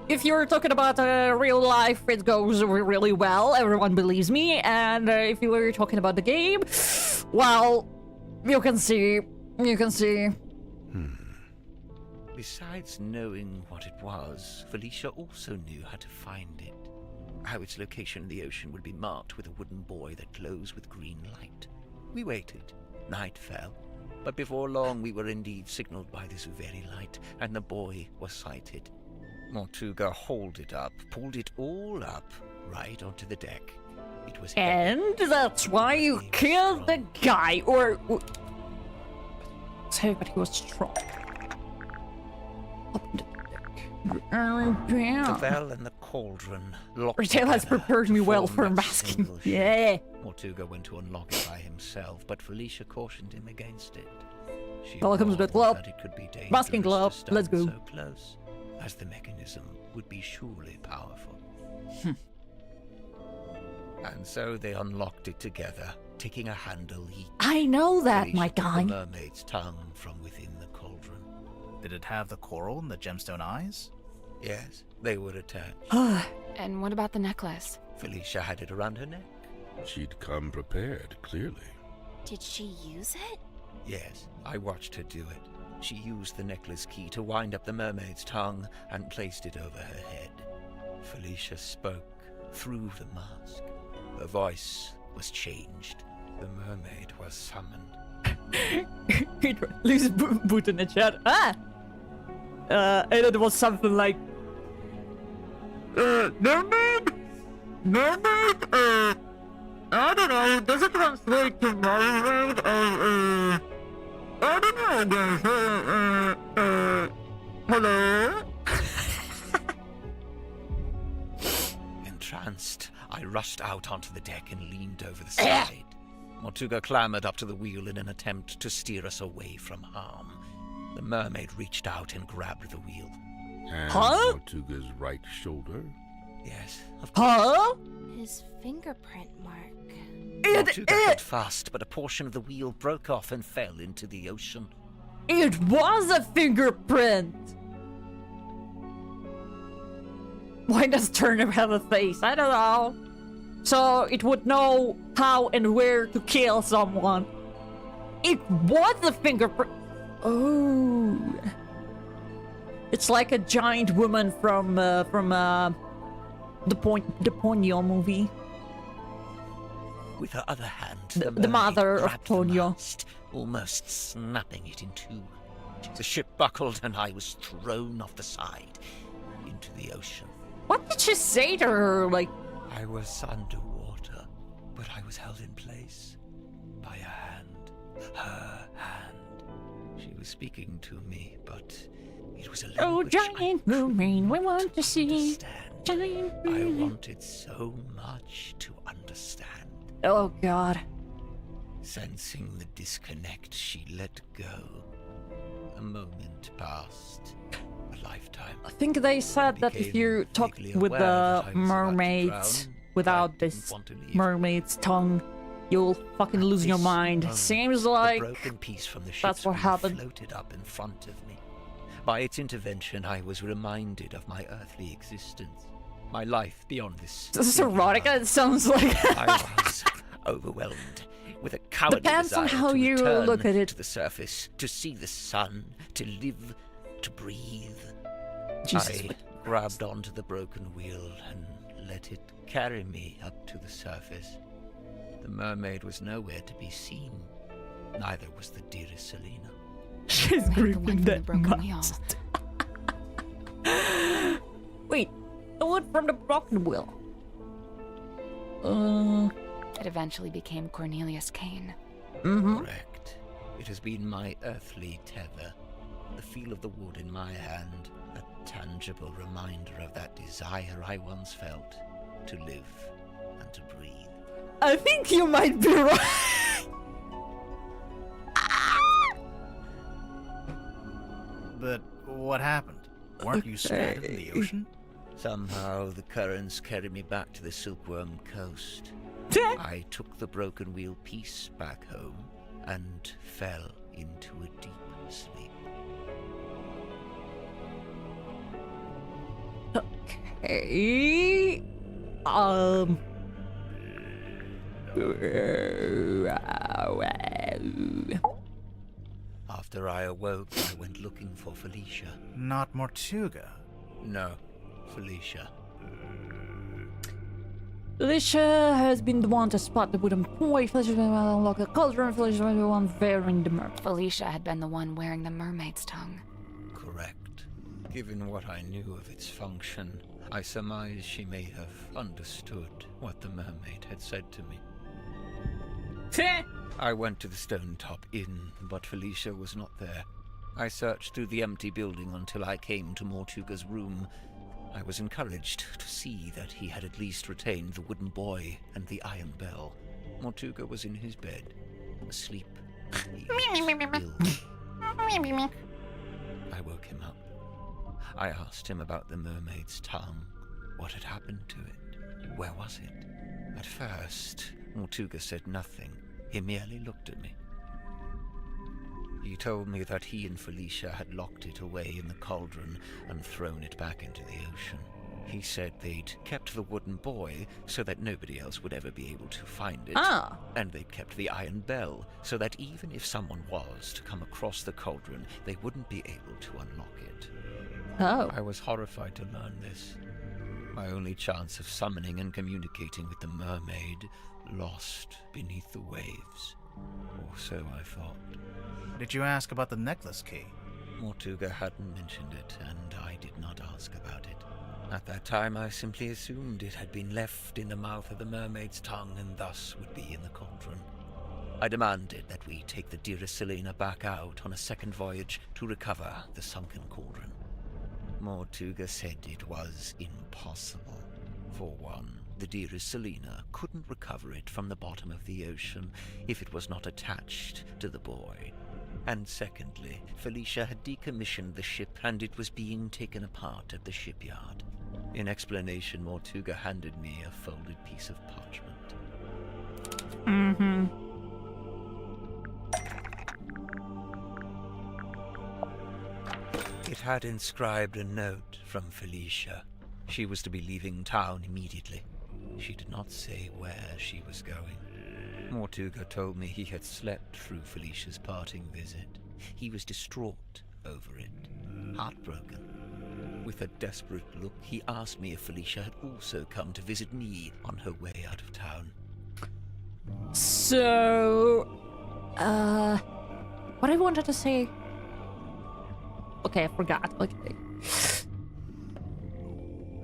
If you're talking about real life, it goes really well. Everyone believes me. And if you were talking about the game, well, you can see. Besides knowing what it was, Felicia also knew how to find it. How its location in the ocean would be marked with a wooden buoy that glows with green light. We waited. Night fell. But before long we were indeed signaled by this very light, and the buoy was sighted. Mortuga hauled it up, pulled it all up, right onto the deck. It was And that's why you killed the guy, or... Say, but he was strong. The bell and the cauldron locked Retail has together prepared me to well form for that masking. single shape. Yeah. Mortuga went to unlock it by himself, but Felicia cautioned him against it. She Welcome to the warned club. that it could be dangerous Masking club. to stand Let's go. so close, as the mechanism would be surely powerful. And so they unlocked it together, taking a handle each. I know that, Felicia my took guy. the mermaid's tongue from within the cauldron. Did it have the coral and the gemstone eyes? Yes, they were attached. And what about the necklace? Felicia had it around her neck. She'd come prepared, clearly. Did she use it? Yes, I watched her do it. She used the necklace key to wind up the mermaid's tongue and placed it over her head. Felicia spoke through the mask. Her voice was changed. The mermaid was summoned. Lose boot in the chat. And it was something like... Mermaid? Mermaid? I don't know, does it translate to mermaid? I don't know, hello? Entranced, I rushed out onto the deck and leaned over the side. Mortuga clambered up to the wheel in an attempt to steer us away from harm. The mermaid reached out and grabbed the wheel. And Huh? Mortuga's right shoulder? Yes, of Huh? His fingerprint mark. Mortuga held fast, but a portion of the wheel broke off and fell into the ocean. It was a fingerprint! Why does turnip have a face? I don't know. So it would know how and where to kill someone. It was a fingerprint. Oh. It's like a giant woman from the Ponyo movie. With her other hand, The mermaid mother of grabbed the Ponyo. mast, almost snapping it in two. The ship buckled and I was thrown off the side into the ocean. What did she say to her? Like, I was underwater, but I was held in place by a hand. Her hand. She was speaking to me, but it was a oh, language I giant mermaid, we want to see. Giant I mermaid. wanted so much to understand. Oh, God. Sensing the disconnect, she let go. A moment passed. A lifetime. I think they said that if you talk with the mermaids without this mermaid's tongue, you'll fucking lose your mind. Seems like a broken piece from the ship's that's what wheel happened. floated up in front of me. By its intervention, I was reminded of my earthly existence, my life beyond this. This is erotica. It sounds like. I was overwhelmed with a cowardly Depends on desire how to you return look at it. to the surface, to see the sun, to live, to breathe. Jesus, I grabbed onto the broken wheel and let it carry me up to the surface. The mermaid was nowhere to be seen. Neither was the dearest Selena. She's gripping that mast. Wait, the wood from the broken wheel. It eventually became Cornelius Kane. Correct. It has been my earthly tether. The feel of the wood in my hand, a tangible reminder of that desire I once felt to live and to breathe. I think you might be right. But what happened? Weren't you stranded in the ocean? Somehow the currents carried me back to the Silkworm Coast. I took the broken wheel piece back home and fell into a deep sleep. Okay. After I awoke, I went looking for Felicia. Not Mortuga. No, Felicia. Felicia has been the one to spot the wooden boy. Felicia has been the one to unlock the cauldron. Felicia has been the one wearing the mermaid. Felicia had been the one wearing the mermaid's tongue. Correct. Given what I knew of its function, I surmised she may have understood what the mermaid had said to me. I went to the Stone Top Inn, but Felicia was not there. I searched through the empty building until I came to Mortuga's room. I was encouraged to see that he had at least retained the wooden boy and the iron bell. Mortuga was in his bed, asleep. I woke him up. I asked him about the mermaid's tongue. What had happened to it? Where was it? At first, Mortuga said nothing. He merely looked at me. He told me that he and Felicia had locked it away in the cauldron and thrown it back into the ocean. He said they'd kept the wooden boy so that nobody else would ever be able to find it. And they'd kept the iron bell so that even if someone was to come across the cauldron, they wouldn't be able to unlock it. I was horrified to learn this. My only chance of summoning and communicating with the mermaid lost beneath the waves. Or so I thought. Did you ask about the necklace key? Mortuga hadn't mentioned it, and I did not ask about it. At that time, I simply assumed it had been left in the mouth of the mermaid's tongue and thus would be in the cauldron. I demanded that we take the dearest Selena back out on a second voyage to recover the sunken cauldron. Mortuga said it was impossible. For one, the dearest Selena couldn't recover it from the bottom of the ocean if it was not attached to the boy. And secondly, Felicia had decommissioned the ship and it was being taken apart at the shipyard. In explanation, Mortuga handed me a folded piece of parchment. It had inscribed a note from Felicia. She was to be leaving town immediately. She did not say where she was going. Mortuga told me he had slept through Felicia's parting visit. He was distraught over it, heartbroken. With a desperate look, he asked me if Felicia had also come to visit me on her way out of town. So, what I wanted to say... Okay, I forgot. Okay.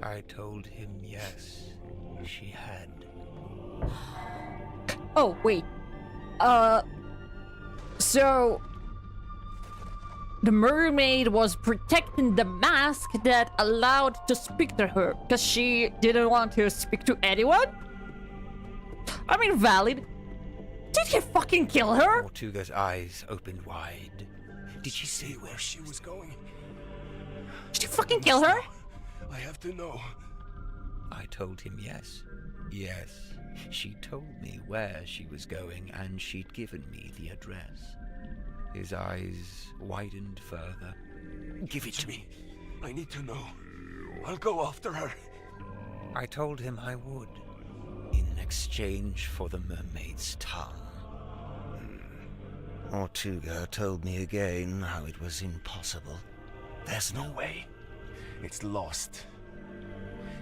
I told him yes, she had. Oh, wait. So... The mermaid was protecting the mask that allowed to speak to her because she didn't want to speak to anyone? I mean, valid. Did he fucking kill her? Mortuga's eyes opened wide. Did she say where she was going? Did you fucking kill her? I have to know. I told him yes. Yes. She told me where she was going and she'd given me the address. His eyes widened further. Give it to me. I need to know. I'll go after her. I told him I would, in exchange for the mermaid's tongue. Mortuga told me again how it was impossible. There's no way. It's lost.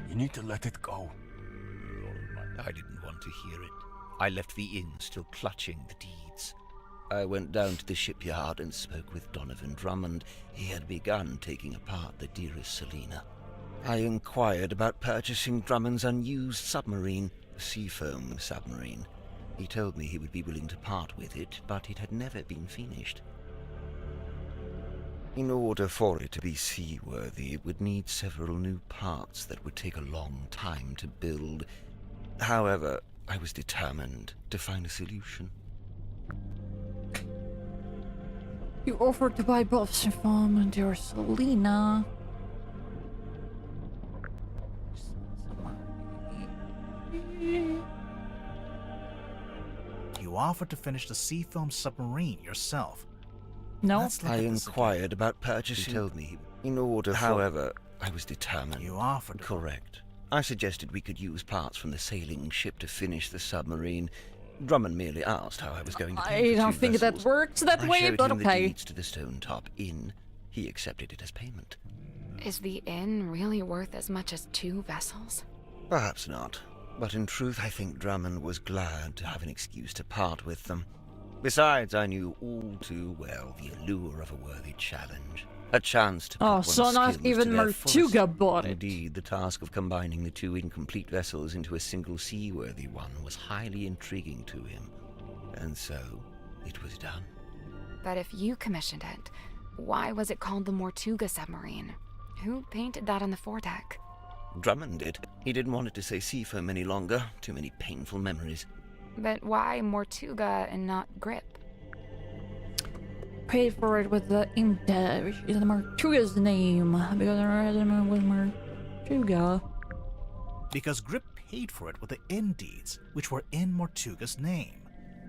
You need to let it go. I didn't want to hear it. I left the inn still clutching the deeds. I went down to the shipyard and spoke with Donovan Drummond. He had begun taking apart the dearest Selina. I inquired about purchasing Drummond's unused submarine, the Seafoam submarine. He told me he would be willing to part with it, but it had never been finished. In order for it to be seaworthy, it would need several new parts that would take a long time to build. However, I was determined to find a solution. You offered to buy both Seafoam and your Selina. You offered to finish the Seafoam submarine yourself. No. I inquired about purchasing. He told me in order. However, I was determined. You offered. Correct. I suggested we could use parts from the sailing ship to finish the submarine. Drummond merely asked how I was going to pay I don't think that works that way, but okay. I showed him the deeds to the Stone Top Inn. He accepted it as payment. Is the inn really worth as much as 2 vessels? Perhaps not. But in truth, I think Drummond was glad to have an excuse to part with them. Besides, I knew all too well the allure of a worthy challenge. A chance to put one's so not skills even to their Martuga fullest. bought it. Indeed, the task of combining the 2 incomplete vessels into a single seaworthy one was highly intriguing to him. And so, it was done. But if you commissioned it, why was it called the Mortuga submarine? Who painted that on the foredeck? Drummond did. He didn't want it to say Seafoam any longer. Too many painful memories. But why Mortuga and not Grip? Paid for it with the Imda, which is the Martuga's name, because the resident was Martuga. Because Grip paid for it with the inn deeds, which were in Mortuga's name.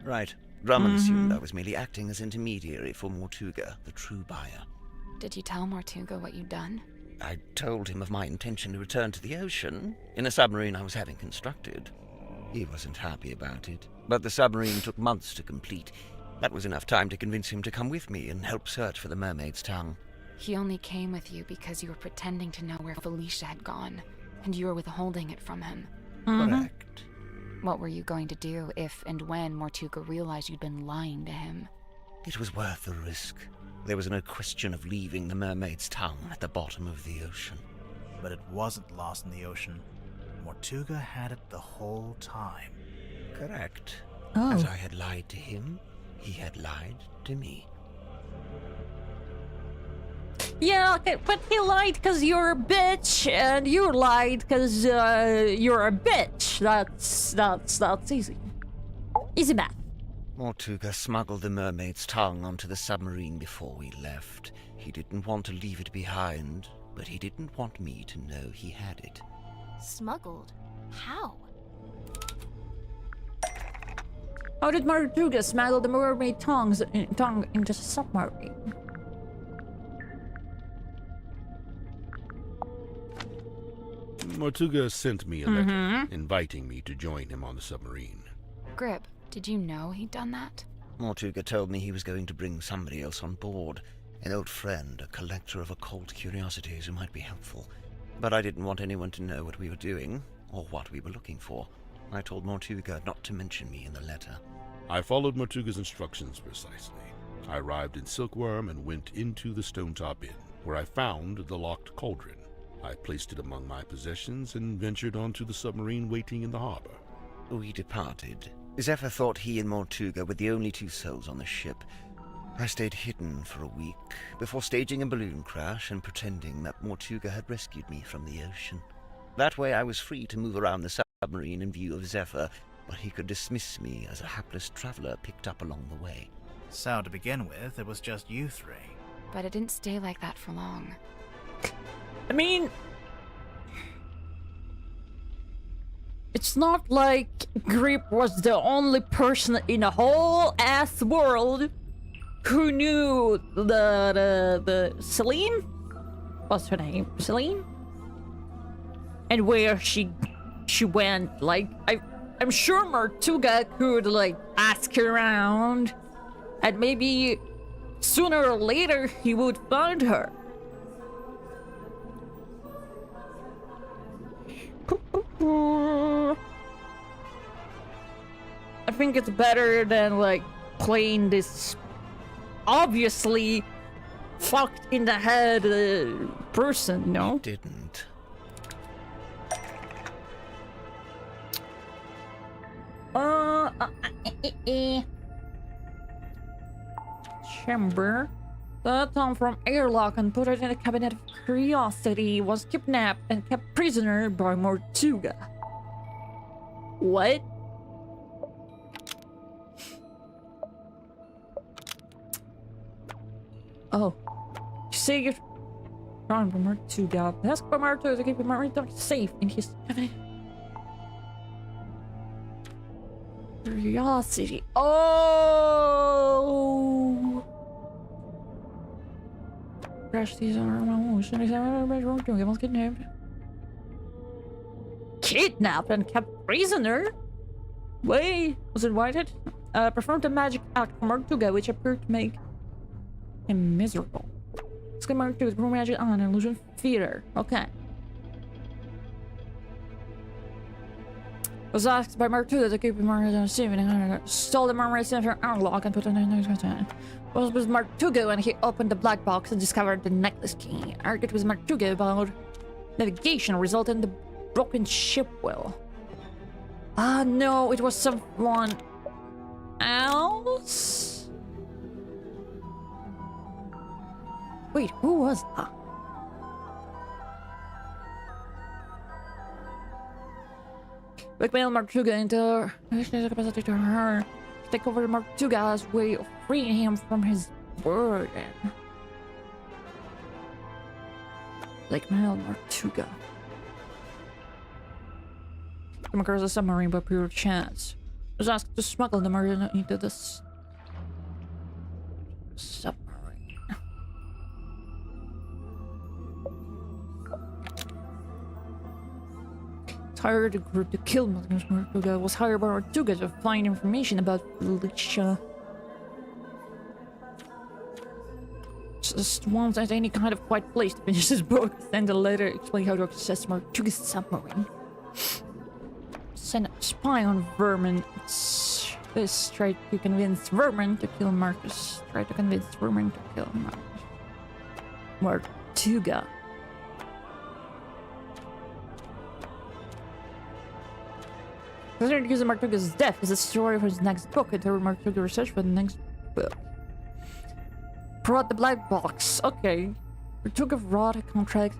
Right. Drummond assumed I was merely acting as intermediary for Mortuga, the true buyer. Did you tell Mortuga what you'd done? I told him of my intention to return to the ocean in a submarine I was having constructed. He wasn't happy about it, but the submarine took months to complete. That was enough time to convince him to come with me and help search for the Mermaid's tongue. He only came with you because you were pretending to know where Felicia had gone, and you were withholding it from him. Correct. What were you going to do if and when Mortuga realized you'd been lying to him? It was worth the risk. There was no question of leaving the Mermaid's tongue at the bottom of the ocean. But it wasn't lost in the ocean. Mortuga had it the whole time. Correct. Oh. As I had lied to him, he had lied to me. Yeah, okay, but he lied because you're a bitch, and you lied because you're a bitch. That's easy. Easy math. Mortuga smuggled the Mermaid's tongue onto the submarine before we left. He didn't want to leave it behind, but he didn't want me to know he had it. Smuggled? How? How did Mortuga smuggle the mermaid tongue into the submarine? Mortuga sent me a letter inviting me to join him on the submarine. Grip, did you know he'd done that? Mortuga told me he was going to bring somebody else on board. An old friend, a collector of occult curiosities who might be helpful. But I didn't want anyone to know what we were doing, or what we were looking for. I told Mortuga not to mention me in the letter. I followed Mortuga's instructions precisely. I arrived in Silkworm and went into the Stone Top Inn, where I found the locked cauldron. I placed it among my possessions and ventured onto the submarine waiting in the harbor. We departed. Zephyr thought he and Mortuga were the only 2 souls on the ship. I stayed hidden for a week before staging a balloon crash and pretending that Mortuga had rescued me from the ocean. That way I was free to move around the submarine in view of Zephyr, but he could dismiss me as a hapless traveler picked up along the way. So, to begin with, it was just you 3. But it didn't stay like that for long. I mean, it's not like Grip was the only person in the whole ass world who knew the Celine? What's her name? Celine? And where she went. Like, I'm sure Mortuga could, like, ask around, and maybe sooner or later he would find her. I think it's better than like playing this obviously fucked in the head person, no? You didn't. Chamber. The Tom from airlock and put it in a cabinet of curiosity was kidnapped and kept prisoner by Mortuga. What? Oh. You say you're trying from Mortuga. Ask for Mortuga to keep Mortuga safe in his cabinet. Curiosity. Oh! Crash these are kidnapped. Kidnapped and kept prisoner? Wait, was invited? Performed a magic act for Mortuga, which appeared to make him miserable. Let's get Mortuga's magic on illusion theater. Okay. Was asked by Mortuga to keep him stole the Mermaid center airlock and put it in his hand. Was with Mortuga when he opened the black box and discovered the necklace key. Argued with Mortuga about navigation resulted in the broken ship wheel. Ah no, it was someone else? Wait, who was that? Blackmail Mortuga into capacity to her. Take over Mortuga's way of freeing him from his burden. Blackmail Mortuga. Come across a submarine by pure chance. Was asked to smuggle the marine into this submarine. Hired a group to kill Magnus Mortuga. Was hired by Mortuga to find information about Felicia. Just wants at any kind of quiet place to finish his book. Send a letter explaining how to access Mortuga's submarine. Send a spy on Vermin. This tried to convince Vermin to kill Marcus. Tried to convince Vermin to kill Marcus. Mortuga. Considered using Mortuga's death as a story for his next book, and Mortuga research for the next book. Brought the black box. Okay. Mortuga wrote a contract.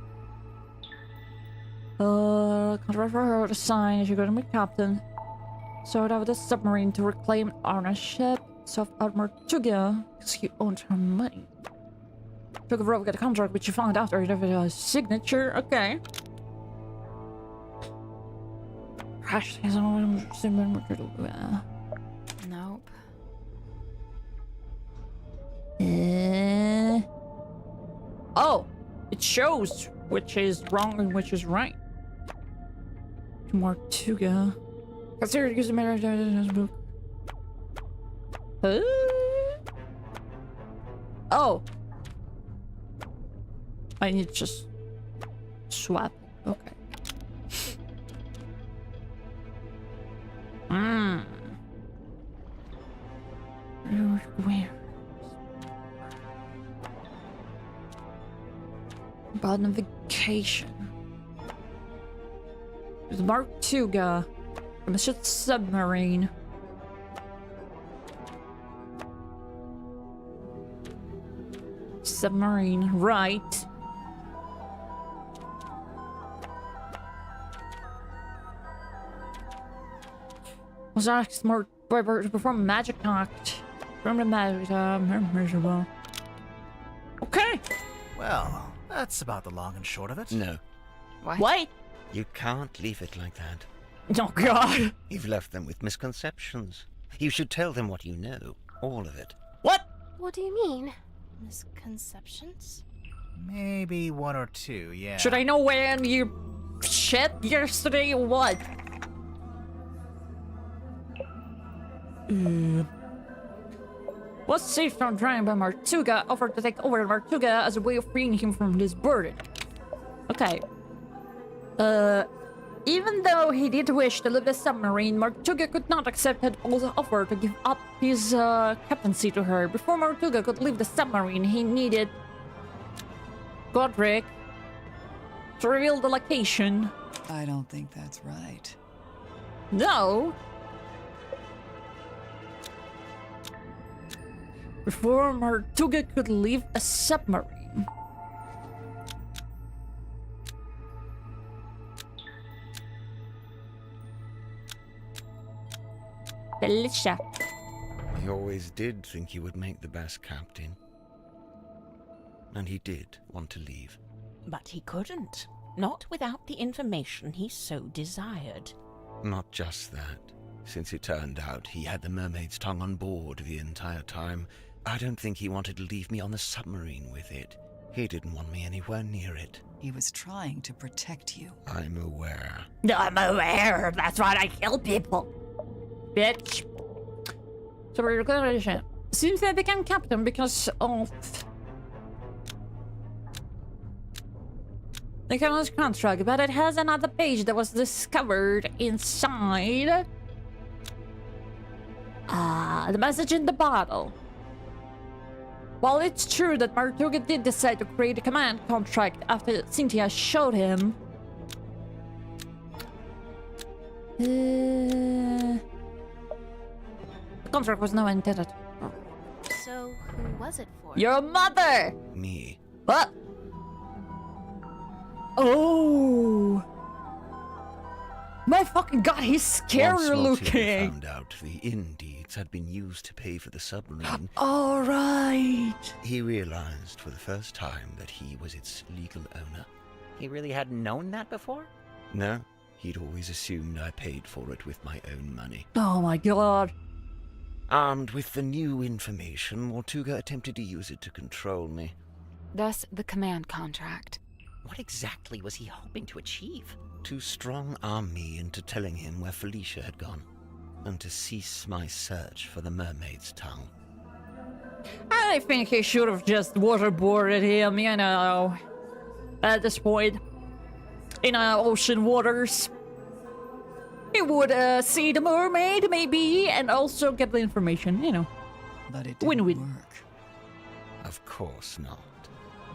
Contract for her to sign. She got to be captain. Started out with a submarine to reclaim ownership. Sought out Mortuga because he owned her money. Mortuga wrote a contract, which she found after he had his signature. Okay. Nope. Oh, it shows which is wrong and which is right. Mortuga. Consider using marriage book. Oh. I need to just swap. Okay. Where? About navigation. With Mortuga from the ship's submarine. Submarine, right. Was asked more to perform a magic act. From the magic miserable. Okay. Well, that's about the long and short of it. No. What? You can't leave it like that. Oh God. You've left them with misconceptions. You should tell them what you know. All of it. What? What do you mean? Misconceptions? Maybe one or two, yeah. Should I know when you shit yesterday or what? Was safe from trying by Mortuga, offered to take over Mortuga as a way of freeing him from this burden. Okay. Even though he did wish to leave the submarine, Martuga could not accept Tadpole's offer to give up his captaincy to her. Before Martuga could leave the submarine, he needed Godric to reveal the location. I don't think that's right. No. Before Martuga could leave a submarine. Felicia. He always did think he would make the best captain. And he did want to leave. But he couldn't. Not without the information he so desired. Not just that. Since it turned out he had the mermaid's tongue on board the entire time, I don't think he wanted to leave me on the submarine with it. He didn't want me anywhere near it. He was trying to protect you. I'm aware. I'm aware. That's why I kill people. Bitch. So we're going to seems they became captain because of the captain's contract, but it has another page that was discovered inside. The message in the bottle. While it's true that Martuga did decide to create a command contract after Cynthia showed him, the contract was never intended. So, who was it for? Your mother! Me. What? Oh! My fucking god, he's scary Once Martuga looking! found out the Indies had been used to pay for the submarine, Alright! he realized for the first time that he was its legal owner. He really hadn't known that before? No, he'd always assumed I paid for it with my own money. Oh my god. Armed with the new information, Martuga attempted to use it to control me. Thus, the command contract. What exactly was he hoping to achieve? To strong-arm me into telling him where Felicia had gone, and to cease my search for the mermaid's tongue. I think he should have just waterboarded him, you know, at this point, in ocean waters. He would see the mermaid, maybe, and also get the information, you know. But it didn't Win-win. work. Of course not.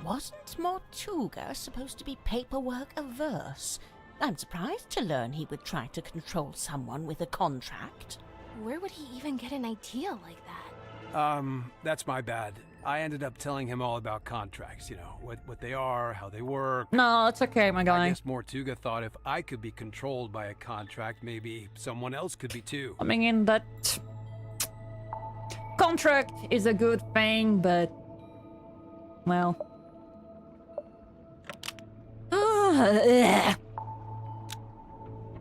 Wasn't Martuga supposed to be paperwork averse? I'm surprised to learn he would try to control someone with a contract. Where would he even get an idea like that? That's my bad. I ended up telling him all about contracts, you know, what they are, how they work. No, it's okay, my guy. I guess Martuga thought if I could be controlled by a contract, maybe someone else could be too. I mean, that contract is a good thing, but, well.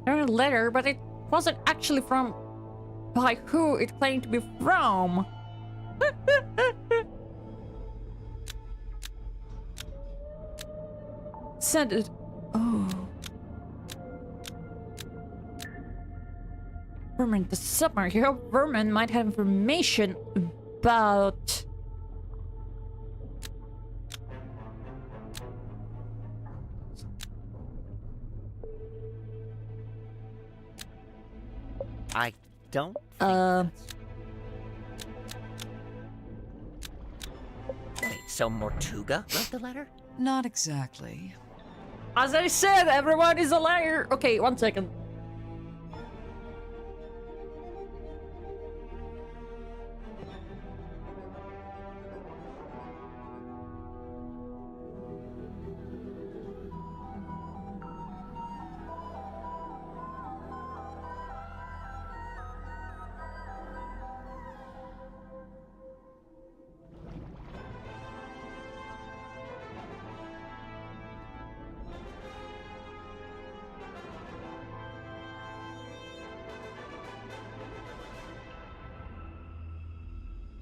There a letter, but it wasn't actually from by who it claimed to be from. Sent it. Oh. Vermin, the submarine. Here, Vermin might have information about. I don't Wait, so Martuga wrote the letter? Not exactly. As I said, everyone is a liar. Okay, 1 second.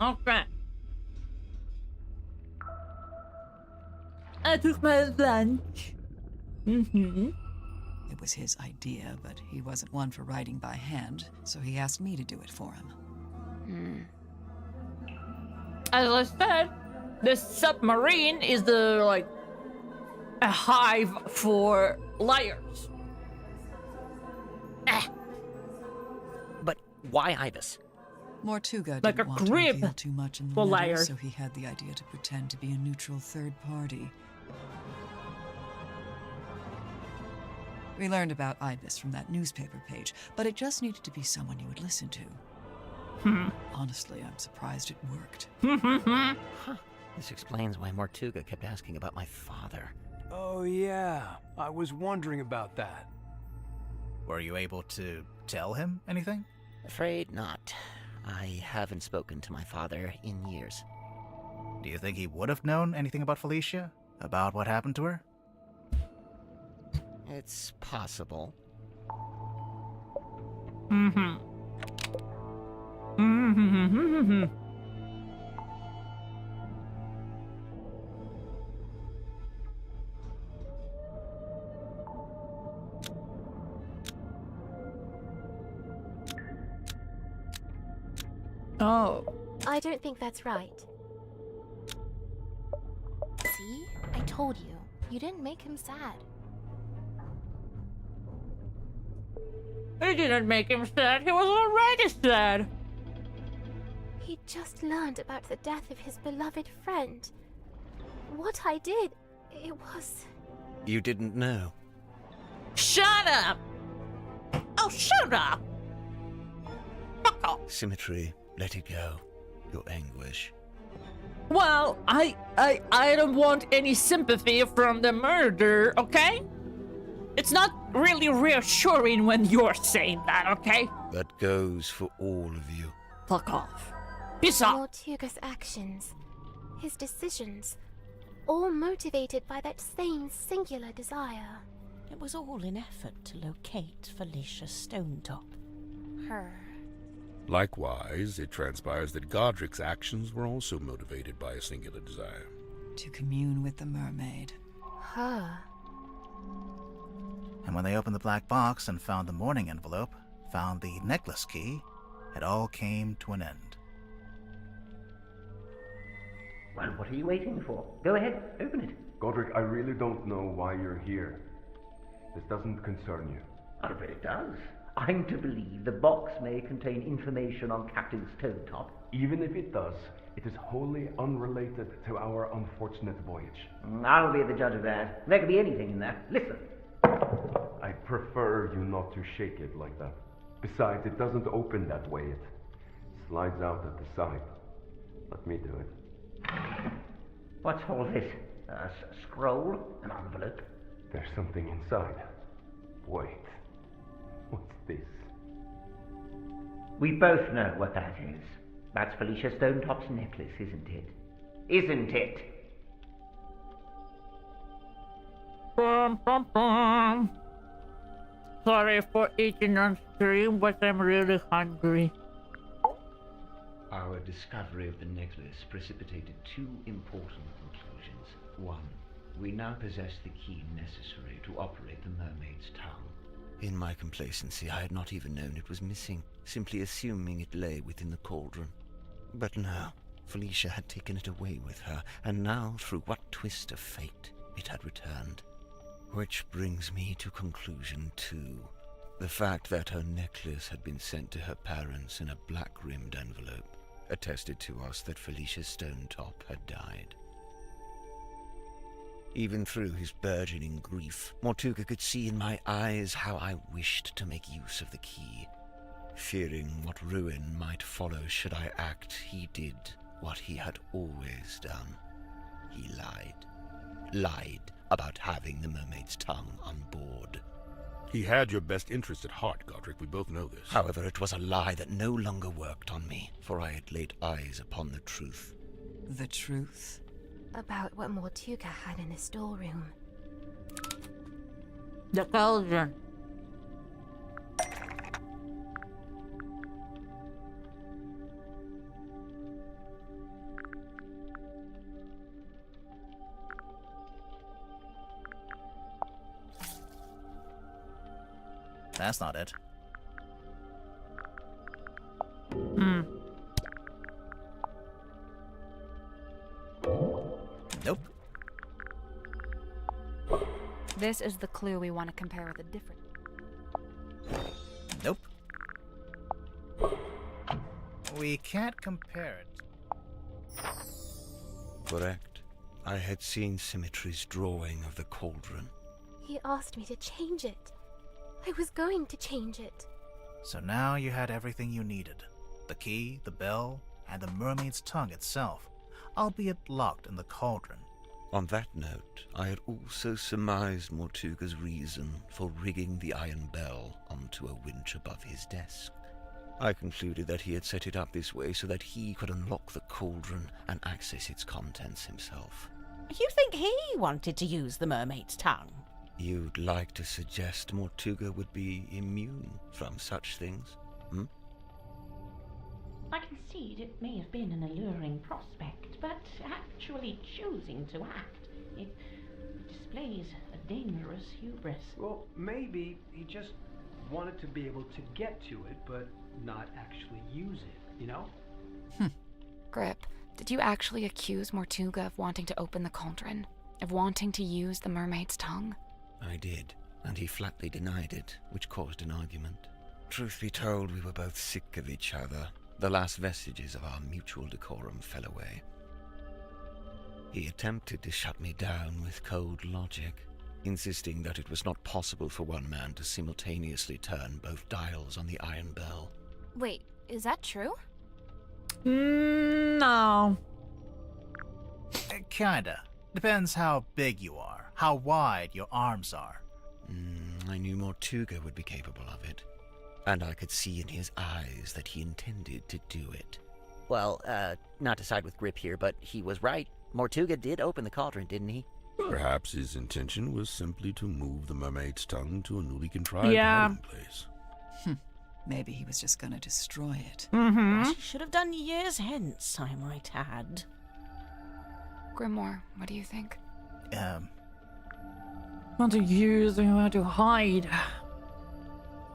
Okay. I took my lunch. It was his idea, but he wasn't one for writing by hand, so he asked me to do it for him. As I said, this submarine is a hive for liars. Why Ibis? Mortuga Like didn't a want to grip reveal too much in the for letter, liar. so he had the idea to pretend to be a neutral third party. We learned about Ibis from that newspaper page, but it just needed to be someone you would listen to. Honestly, I'm surprised it worked. Huh. This explains why Mortuga kept asking about my father. Oh yeah, I was wondering about that. Were you able to tell him anything? Afraid not. I haven't spoken to my father in years. Do you think he would have known anything about Felicia? About what happened to her? It's possible. Oh. I don't think that's right. See? I told you. You didn't make him sad. It didn't make him sad. He was already sad. He just learned about the death of his beloved friend. What I did, it was... You didn't know? Shut up! Oh, shut up! Fuck off. Symmetry, let it go. Your anguish. Well, I don't want any sympathy from the murderer, okay? It's not really reassuring when you're saying that, okay? That goes for all of you. Fuck off. Peace out. Mortuga's actions, his decisions, all motivated by that same singular desire. It was all in effort to locate Felicia Stonetop. Her. Likewise, it transpires that Godric's actions were also motivated by a singular desire. To commune with the mermaid. Her. And when they opened the black box and found the mourning envelope, found the necklace key, it all came to an end. Well, what are you waiting for? Go ahead, open it. Godric, I really don't know why you're here. This doesn't concern you. I bet it does. I'm to believe the box may contain information on Captain Stonetop. Even if it does, it is wholly unrelated to our unfortunate voyage. I'll be the judge of that. There could be anything in there. Listen. I prefer you not to shake it like that. Besides, it doesn't open that way. It slides out at the side. Let me do it. What's all this? A scroll? An envelope? There's something inside. Wait. What's this? We both know what that is. That's Felicia Stonetop's necklace, isn't it? Isn't it? Bum, bum, bum. Sorry for eating on stream, but I'm really hungry. Our discovery of the necklace precipitated two important conclusions. One, we now possess the key necessary to operate the mermaid's tongue. In my complacency, I had not even known it was missing, simply assuming it lay within the cauldron. But no, Felicia had taken it away with her, and now, through what twist of fate, it had returned. Which brings me to conclusion 2. The fact that her necklace had been sent to her parents in a black-rimmed envelope attested to us that Felicia Stonetop had died. Even through his burgeoning grief, Mortuga could see in my eyes how I wished to make use of the key. Fearing what ruin might follow should I act, he did what he had always done. He lied. Lied about having the mermaid's tongue on board. He had your best interest at heart, Godric. We both know this. However, it was a lie that no longer worked on me, for I had laid eyes upon the truth. The truth? About what Mortuga had in the storeroom. The cauldron. That's not it. Nope. This is the clue we want to compare with a different. Nope. We can't compare it. Correct. I had seen Symmetry's drawing of the cauldron. He asked me to change it. I was going to change it. So now you had everything you needed. The key, the bell, and the mermaid's tongue itself, albeit locked in the cauldron. On that note, I had also surmised Mortuga's reason for rigging the iron bell onto a winch above his desk. I concluded that he had set it up this way so that he could unlock the cauldron and access its contents himself. You think he wanted to use the mermaid's tongue? You'd like to suggest Mortuga would be immune from such things, hmm? I concede it may have been an alluring prospect, but actually choosing to act, it displays a dangerous hubris. Well, maybe he just wanted to be able to get to it, but not actually use it, you know? Grip, did you actually accuse Mortuga of wanting to open the cauldron? Of wanting to use the mermaid's tongue? I did, and he flatly denied it, which caused an argument. Truth be told, we were both sick of each other. The last vestiges of our mutual decorum fell away. He attempted to shut me down with cold logic, insisting that it was not possible for one man to simultaneously turn both dials on the iron bell. Wait, is that true? No. Kinda. Depends how big you are, how wide your arms are. I knew Mortuga would be capable of it, and I could see in his eyes that he intended to do it. Well, not to side with Grip here, but he was right. Mortuga did open the cauldron, didn't he? Perhaps his intention was simply to move the mermaid's tongue to a newly contrived hiding place. Maybe he was just gonna destroy it. What he should have done years hence, I might add. Grimoire, what do you think? Want to use or want to hide?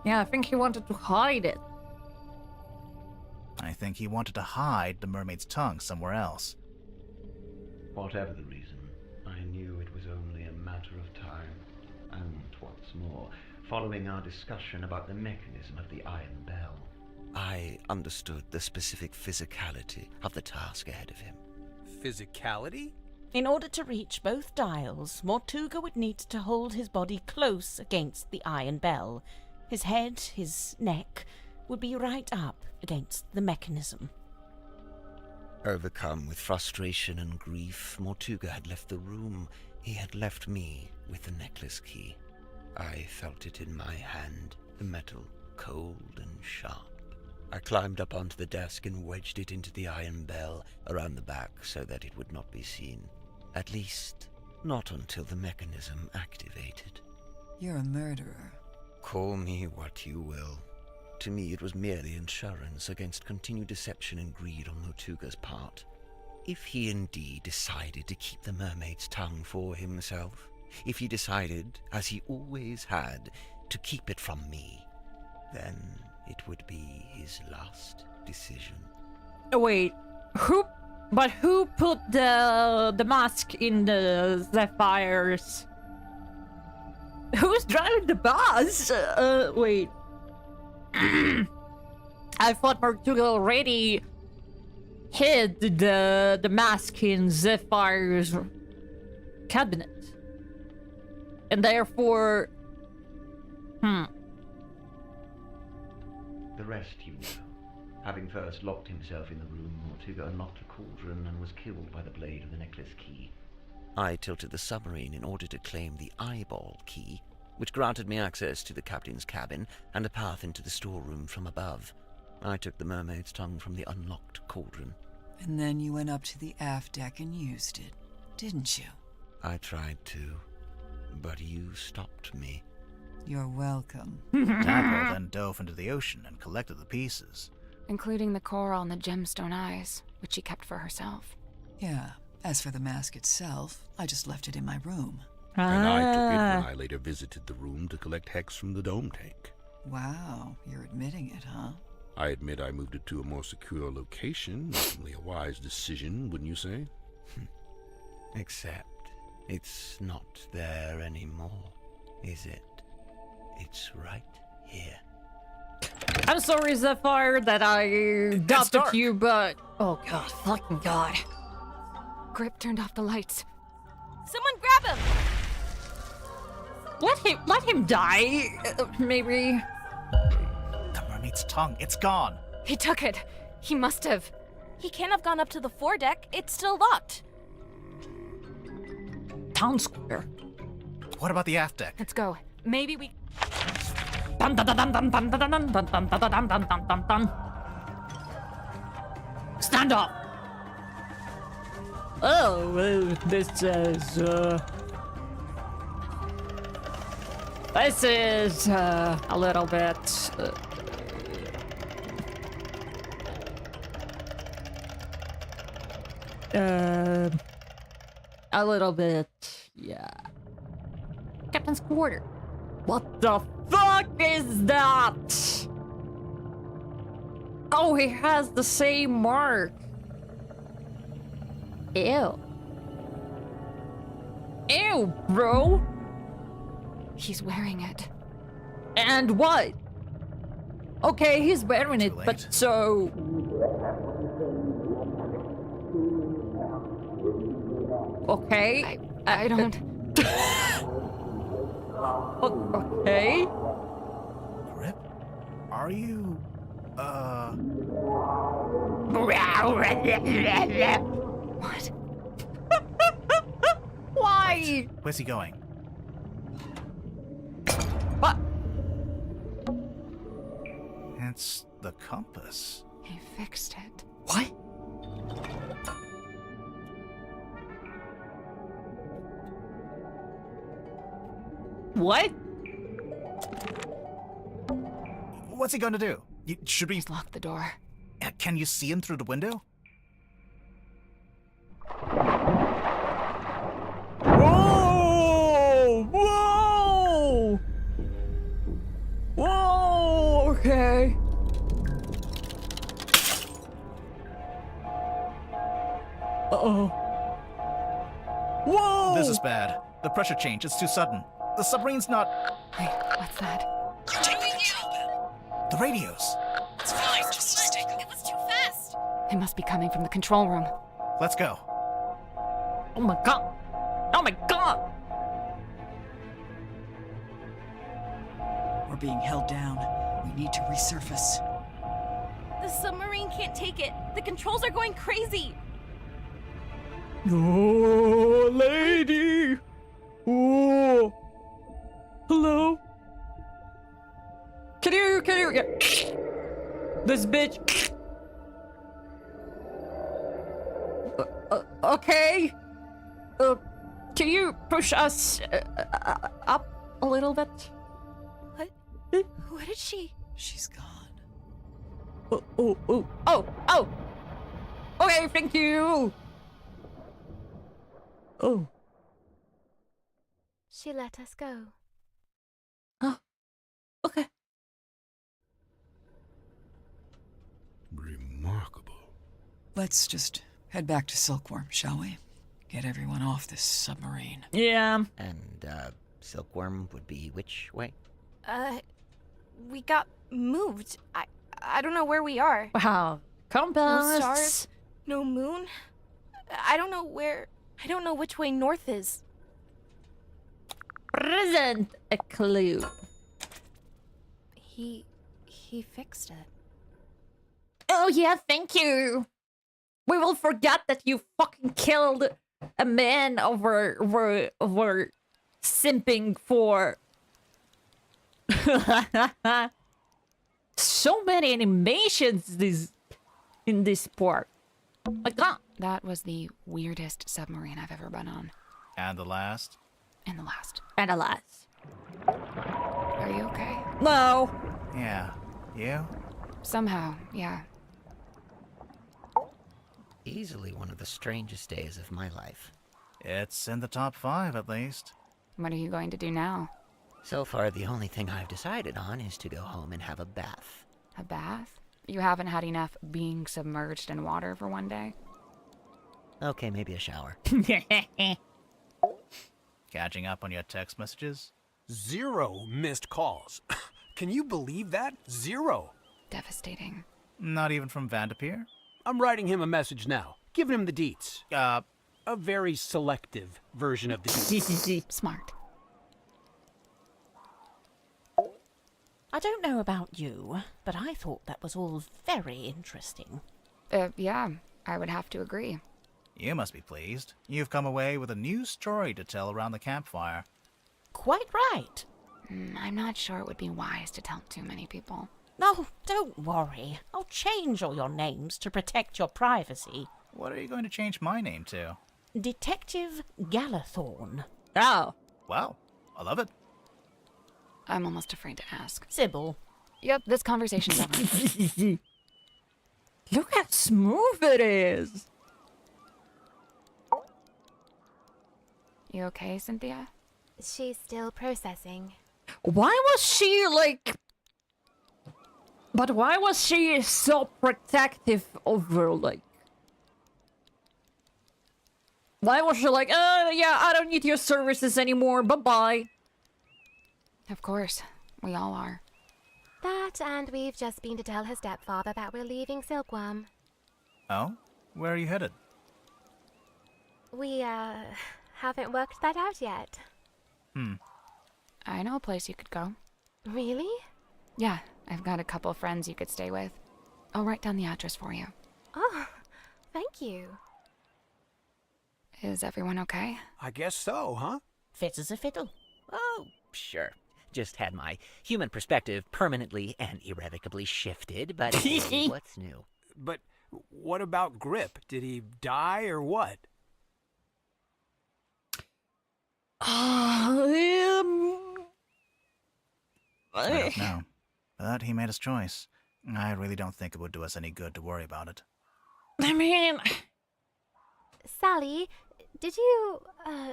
Yeah, I think he wanted to hide it. I think he wanted to hide the mermaid's tongue somewhere else. Whatever the reason, I knew it was only a matter of time. And what's more, following our discussion about the mechanism of the iron bell, I understood the specific physicality of the task ahead of him. Physicality? In order to reach both dials, Mortuga would need to hold his body close against the iron bell. His head, his neck, would be right up against the mechanism. Overcome with frustration and grief, Mortuga had left the room. He had left me with the necklace key. I felt it in my hand, the metal cold and sharp. I climbed up onto the desk and wedged it into the iron bell around the back so that it would not be seen. At least, not until the mechanism activated. You're a murderer. Call me what you will. To me, it was merely insurance against continued deception and greed on Mortuga's part. If he indeed decided to keep the mermaid's tongue for himself, if he decided, as he always had, to keep it from me, then it would be his last decision. Wait, who put the mask in the Zephyrs? Who's driving the bus? Wait. I thought Mortuga already hid the mask in Zephyr's cabinet. And therefore... The rest you know. Having first locked himself in the room, Mortuga unlocked the cauldron and was killed by the blade of the necklace key. I tilted the submarine in order to claim the eyeball key, which granted me access to the captain's cabin and a path into the storeroom from above. I took the mermaid's tongue from the unlocked cauldron. And then you went up to the aft deck and used it, didn't you? I tried to, but you stopped me. You're welcome. Tackle then dove into the ocean and collected the pieces. Including the coral and the gemstone eyes, which she kept for herself. Yeah. As for the mask itself, I just left it in my room. And I took it when I later visited the room to collect hex from the dome tank. Wow, you're admitting it, huh? I admit I moved it to a more secure location. Certainly a wise decision, wouldn't you say? Except, it's not there anymore, is it? It's right here. I'm sorry, Zephyr, that I doubted you, but... Oh god, fucking god. Grip turned off the lights. Someone grab him! Let him die, maybe. The mermaid's tongue, it's gone. He took it. He must have. He can't have gone up to the foredeck. It's still locked. Town square. What about the aft deck? Let's go. Maybe we... Dun dun dun dun dun dun dun dun dun dun dun dun dun dun dun dun. Stand up. Oh, well, this is a little bit a little bit, yeah. Captain's quarter. What the fuck is that? Oh, he has the same mark. Ew. Ew, bro. He's wearing it. And what? Okay, he's wearing it, but so... Okay. I don't... Okay. Grip? Are you... What? Why? Where's he going? What? It's the compass. He fixed it. What? What? What's he gonna do? Should we lock the door? Can you see him through the window? Whoa! Whoa! Whoa! Okay. Uh-oh. Whoa! This is bad. The pressure change, it's too sudden. The submarine's not... Wait, what's that? You're taking control, Ben. The radios. It's fine, just stay calm. It was too fast. It must be coming from the control room. Let's go. Oh my god! Oh my god! We're being held down. We need to resurface. The submarine can't take it. The controls are going crazy. Oh, lady! Oh! Hello? Can you, yeah. This bitch. Okay. Can you push us up a little bit? What? What is she? She's gone. Oh! Okay, thank you. Oh. She let us go. Oh. Okay. Remarkable. Let's just head back to Silkworm, shall we? Get everyone off this submarine. Yeah. And, Silkworm would be which way? We got moved. I don't know where we are. Wow. Compass. No stars, no moon. I don't know which way north is. Present a clue. He fixed it. Oh yeah, thank you. We will forget that you fucking killed a man over simping for so many animations in this part. My god. That was the weirdest submarine I've ever been on. And the last? And the last. And the last. Are you okay? No. Yeah. You? Somehow, yeah. Easily one of the strangest days of my life. It's in the top 5, at least. What are you going to do now? So far, the only thing I've decided on is to go home and have a bath. A bath? You haven't had enough being submerged in water for one day? Okay, maybe a shower. Catching up on your text messages? 0 missed calls. Can you believe that? 0. Devastating. Not even from Vanderpeer? I'm writing him a message now, giving him the deets. A very selective version of the deets. Smart. I don't know about you, but I thought that was all very interesting. Yeah, I would have to agree. You must be pleased. You've come away with a new story to tell around the campfire. Quite right. I'm not sure it would be wise to tell too many people. No, don't worry. I'll change all your names to protect your privacy. What are you going to change my name to? Detective Galathorn. Oh. Wow, I love it. I'm almost afraid to ask. Sybil. Yep, this conversation's over. Look how smooth it is. You okay, Cynthia? She's still processing. Why was she like... But why was she so protective of her, like... Why was she like, yeah, I don't need your services anymore, bye-bye. Of course, we all are. That, and we've just been to tell her stepfather that we're leaving Silkworm. Oh? Where are you headed? We, haven't worked that out yet. I know a place you could go. Really? Yeah, I've got a couple friends you could stay with. I'll write down the address for you. Oh, thank you. Is everyone okay? I guess so, huh? Fit as a fiddle. Oh, sure. Just had my human perspective permanently and irrevocably shifted, but hey, what's new? But what about Grip? Did he die or what? I don't know. But he made his choice. I really don't think it would do us any good to worry about it. I mean... Sally, did you,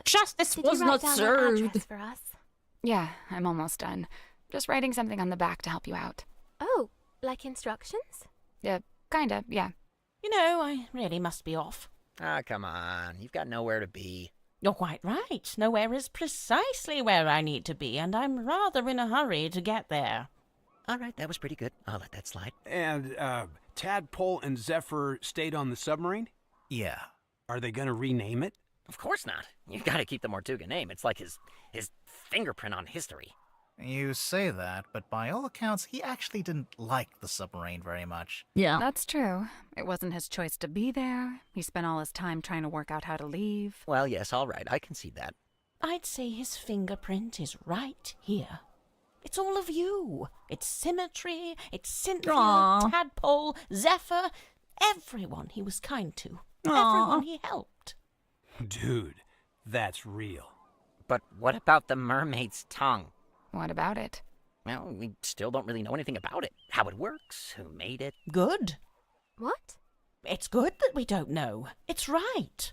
Justice did was you write not down served. That address for us? Yeah, I'm almost done. Just writing something on the back to help you out. Oh, like instructions? Kinda, yeah. You know, I really must be off. Ah, come on. You've got nowhere to be. You're quite right. Nowhere is precisely where I need to be, and I'm rather in a hurry to get there. All right, that was pretty good. I'll let that slide. And, Tadpole and Zephyr stayed on the submarine? Yeah. Are they gonna rename it? Of course not. You've got to keep the Mortuga name. It's like his fingerprint on history. You say that, but by all accounts, he actually didn't like the submarine very much. Yeah. That's true. It wasn't his choice to be there. He spent all his time trying to work out how to leave. Well, yes, all right. I can see that. I'd say his fingerprint is right here. It's all of you. It's Symmetry, it's Cynthia, Aww. Tadpole, Zephyr, everyone he was kind to. Aww. Everyone he helped. Dude, that's real. But what about the mermaid's tongue? What about it? Well, we still don't really know anything about it. How it works, who made it. Good. What? It's good that we don't know. It's right.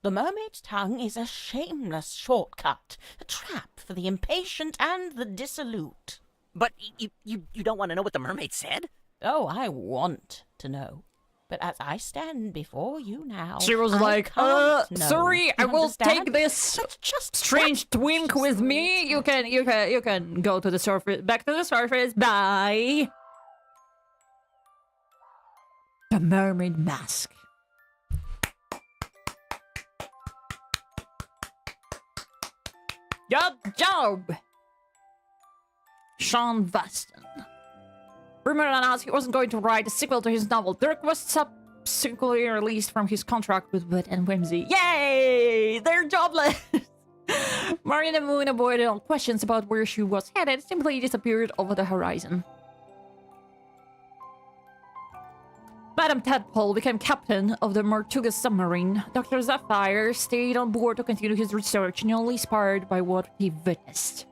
The mermaid's tongue is a shameless shortcut, a trap for the impatient and the dissolute. But you don't want to know what the mermaid said? Oh, I want to know. But as I stand before you now, She was I like, can't know. sorry, You I will understand? take this That's just strange twink with me. You can go to the surface, back to the surface. Bye. The mermaid mask. Good job, Sean Vaston. Rumor announced he wasn't going to write a sequel to his novel. The request subsequently released from his contract with Wit and Whimsy. Yay! They're jobless! Mary the Moon avoided all questions about where she was headed, simply disappeared over the horizon. Madame Tadpole became captain of the Mortuga submarine. Dr. Zephyr stayed on board to continue his research, nearly inspired by what he witnessed.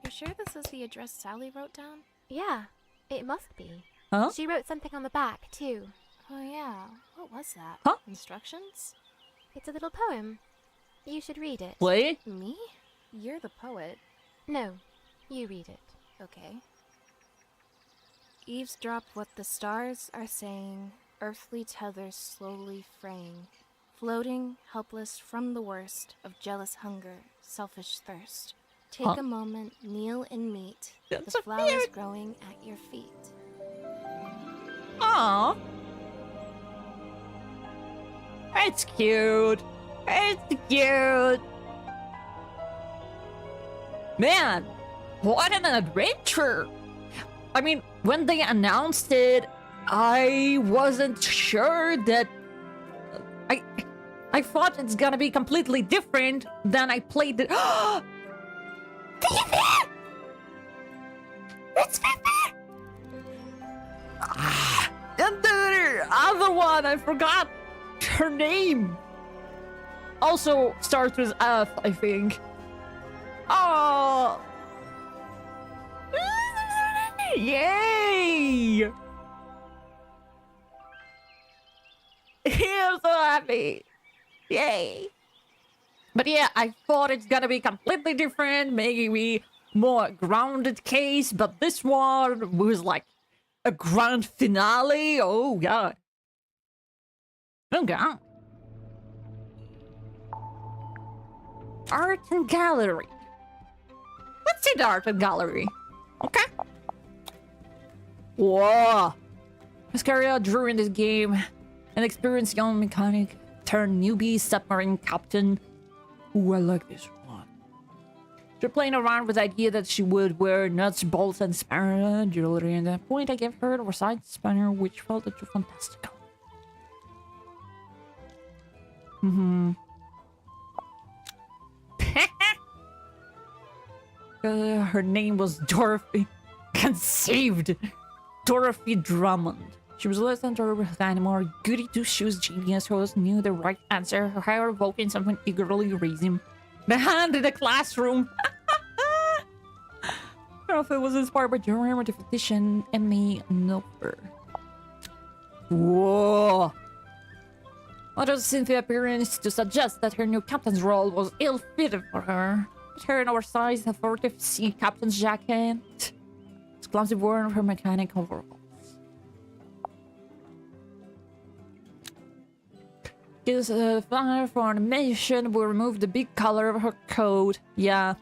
You're sure this is the address Sally wrote down? Yeah, it must be. Huh? She wrote something on the back, too. Oh yeah, what was that? Huh? Instructions? It's a little poem. You should read it. Wait? Me? You're the poet. No, you read it. Okay. Eavesdrop what the stars are saying, earthly tethers slowly fraying, floating, helpless from the worst of jealous hunger, selfish thirst. Take a moment, kneel and meet the flowers growing at your feet. Aww. It's cute. It's cute. Man, what an adventure. I mean, when they announced it, I wasn't sure that... I thought it's gonna be completely different than I played it. It's Fifi! And the other one, I forgot her name. Also starts with F, I think. Oh! Yay! I'm so happy. Yay! But yeah, I thought it's gonna be completely different, maybe more grounded case, but this one was like a grand finale. Oh god. Oh god. Art and gallery. Let's see the art and gallery. Okay. Whoa. Mascaria drew in this game an experienced young mechanic turned newbie submarine captain. Ooh, I like this one. She's playing around with the idea that she would wear nuts, bolts, and spanner jewelry. And at that point, I gave her the Versailles spanner, which felt too fantastical. Her name was Dorothy. Conceived. Dorothy Drummond. She was less than Dorothy anymore. Goody two-shoes genius who always knew the right answer. Her hair evoking someone eagerly raising behind in the classroom. Dorothy was inspired by Jerome the physician Emmy Nover. Whoa. What does Cynthia's appearance to suggest that her new captain's role was ill-fitted for her? Put her in our size, a 40th Sea captain's jacket. It's clumsy worn of her mechanic overalls. Gives a fire for animation. Will remove the big color of her coat. Yeah.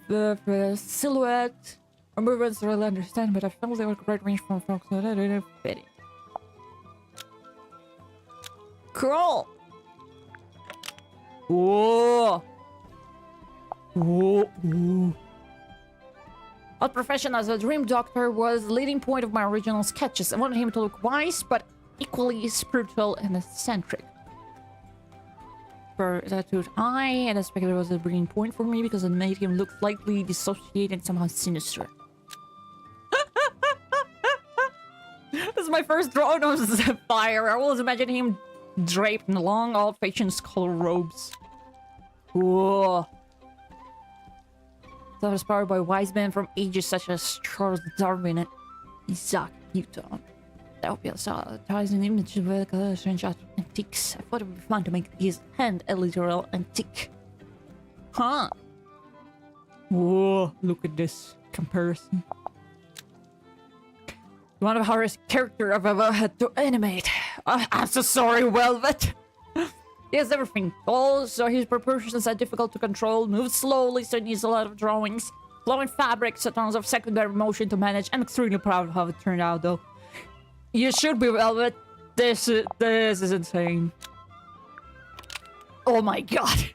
The silhouette. Her movements I really understand, but I felt they were great range from folks that I didn't fit it. Cool. Whoa. Whoa. Whoa. Our profession as a dream doctor was the leading point of my original sketches. I wanted him to look wise, but equally spiritual and eccentric. For tattooed eye, and I expected it was a brilliant point for me because it made him look slightly dissociated and somehow sinister. This is my first drawing of Sapphire. I always imagine him draped in long, old-fashioned skull robes. Whoa. That was inspired by wise men from ages such as Charles Darwin and Isaac Newton. That would be a satisfying image of strange antiques. I thought it would be fun to make his hand a literal antique. Huh? Whoa, look at this comparison. One of the hardest characters I've ever had to animate. I'm so sorry, Velvet. He has everything. Also, his proportions are difficult to control, moves slowly, so he needs a lot of drawings. Flowing fabrics, so tons of secondary motion to manage. I'm extremely proud of how it turned out, though. You should be, Velvet. This is insane. Oh my god.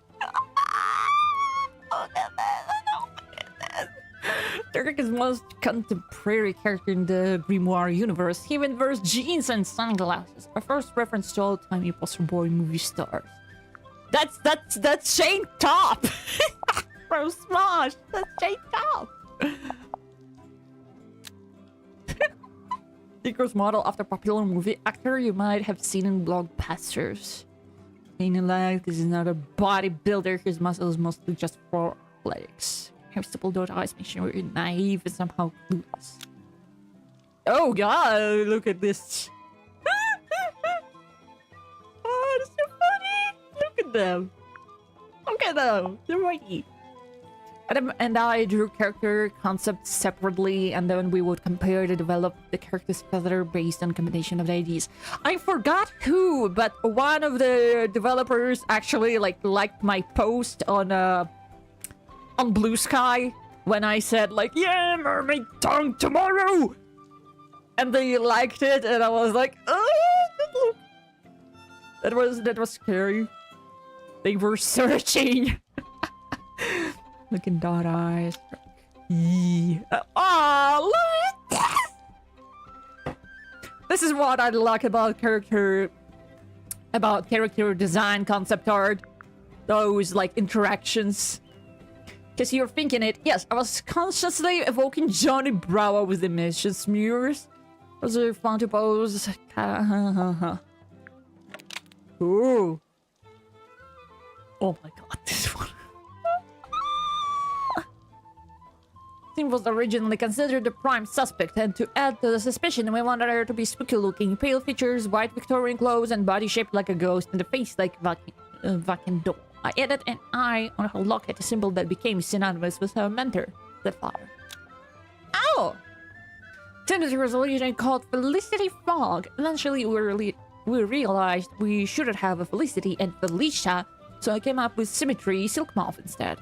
Derek is the most contemporary character in the Grimoire universe. He even wears jeans and sunglasses. Our first reference to old-timey poster boy movie stars. That's Shane Top from Smosh. That's Shane Top. Seeker's model after popular movie actor you might have seen in blockbusters. In life, this is not a bodybuilder. His muscles mostly just for athletics. Her simple dark eyes make sure you're naive and somehow clueless. Oh god, look at this. Oh, that's so funny. Look at them. Look at them. They're mighty. Adam and I drew character concepts separately, and then we would compare to develop the characters together based on combination of the ideas. I forgot who, but one of the developers actually liked my post on on Bluesky when I said like, yeah, Mermaid tongue tomorrow, and they liked it, and I was like, oh, that was scary. They were searching. Looking dot eyes. Oh, look at this! This is what I like about character design, concept art. Those like interactions. Because you're thinking it, yes, I was consciously evoking Johnny Bravo with emission smears. Was it fun to pose? Ooh. Oh my god, this one. Tim was originally considered the prime suspect, and to add to the suspicion, we wanted her to be spooky looking, pale features, white Victorian clothes, and body shaped like a ghost, and the face like vacuum doll. I added an eye on her locket, a symbol that became synonymous with her mentor, the father. Oh! Tim's resolution called Felicity Fogg. Eventually, we realized we shouldn't have a Felicity and Felicia, so I came up with Symmetry Silk Mouth instead.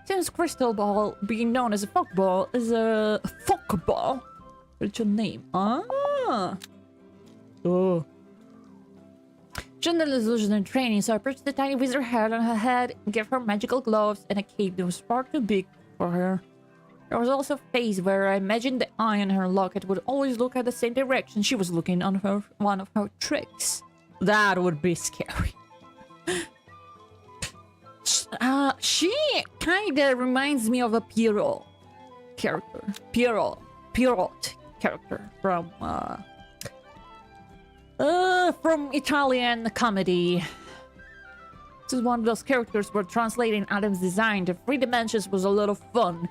Tim's crystal ball, being known as a fog ball, is a fog ball. What's your name? Ah! Oh. General illusion and training, so I purchased a tiny wizard hat on her head, gave her magical gloves, and a cape that was far too big for her. There was also a phase where I imagined the eye on her locket would always look at the same direction she was looking on one of her tricks. That would be scary. She kinda reminds me of a Pierrot character. Pierrot character from Italian comedy. This is one of those characters where translating Adam's design to 3 dimensions was a lot of fun.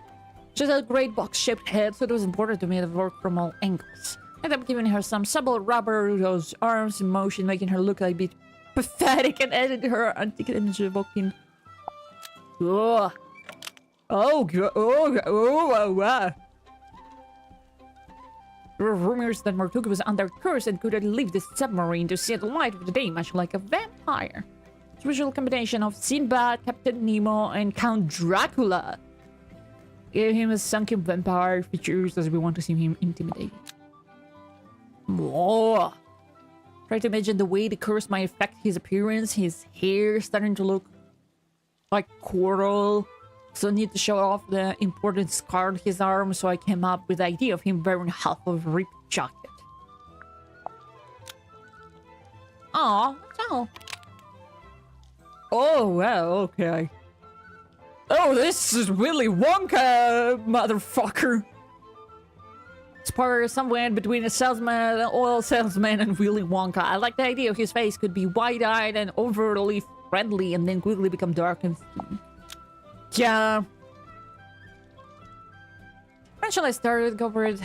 She had a great box-shaped head, so it was important to me to work from all angles. I ended up giving her some subtle rubber, those arms in motion, making her look a bit pathetic, and edited her antique image evoking. Oh, wow. There were rumors that Mortuga was under curse and couldn't leave the submarine to see the light of the day, much like a vampire. It's a visual combination of Sinbad, Captain Nemo, and Count Dracula. Gave him a sunken vampire features as we want to see him intimidating. Whoa. Try to imagine the way the curse might affect his appearance, his hair starting to look like coral. So I need to show off the important scar on his arm, so I came up with the idea of him wearing half of a ripped jacket. Aw, that's all. Oh, wow, okay. Oh, this is Willy Wonka, motherfucker. It's part somewhere between a salesman, an oil salesman, and Willy Wonka. I like the idea of his face could be wide-eyed and overly friendly, and then quickly become dark and... Yeah. Eventually I started covering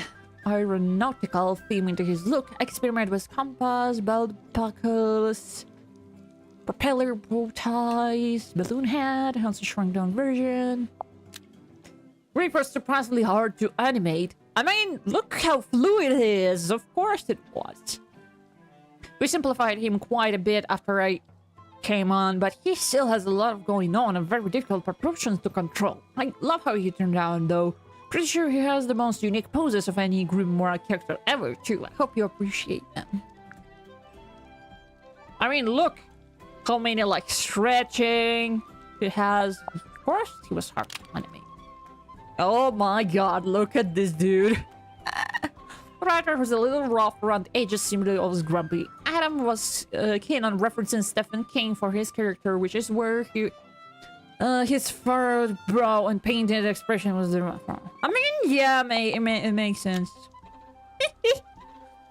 aeronautical theme into his look. Experiment with compass, belt buckles, propeller bow ties, balloon hat, hence a shrunk down version. Reaper's surprisingly hard to animate. I mean, look how fluid it is. Of course it was. We simplified him quite a bit after I came on, but he still has a lot going on and very difficult proportions to control. I love how he turned out, though. Pretty sure he has the most unique poses of any Grimoire character ever, too. I hope you appreciate them. I mean, look how many, like, stretching he has. Of course, he was hard to animate. Oh my god, look at this dude. Writer was a little rough around the edges, seemingly always grumpy. Adam was keen on referencing Stephen King for his character, which is where his furrowed brow and painted expression was derived from. I mean, yeah, it makes sense. This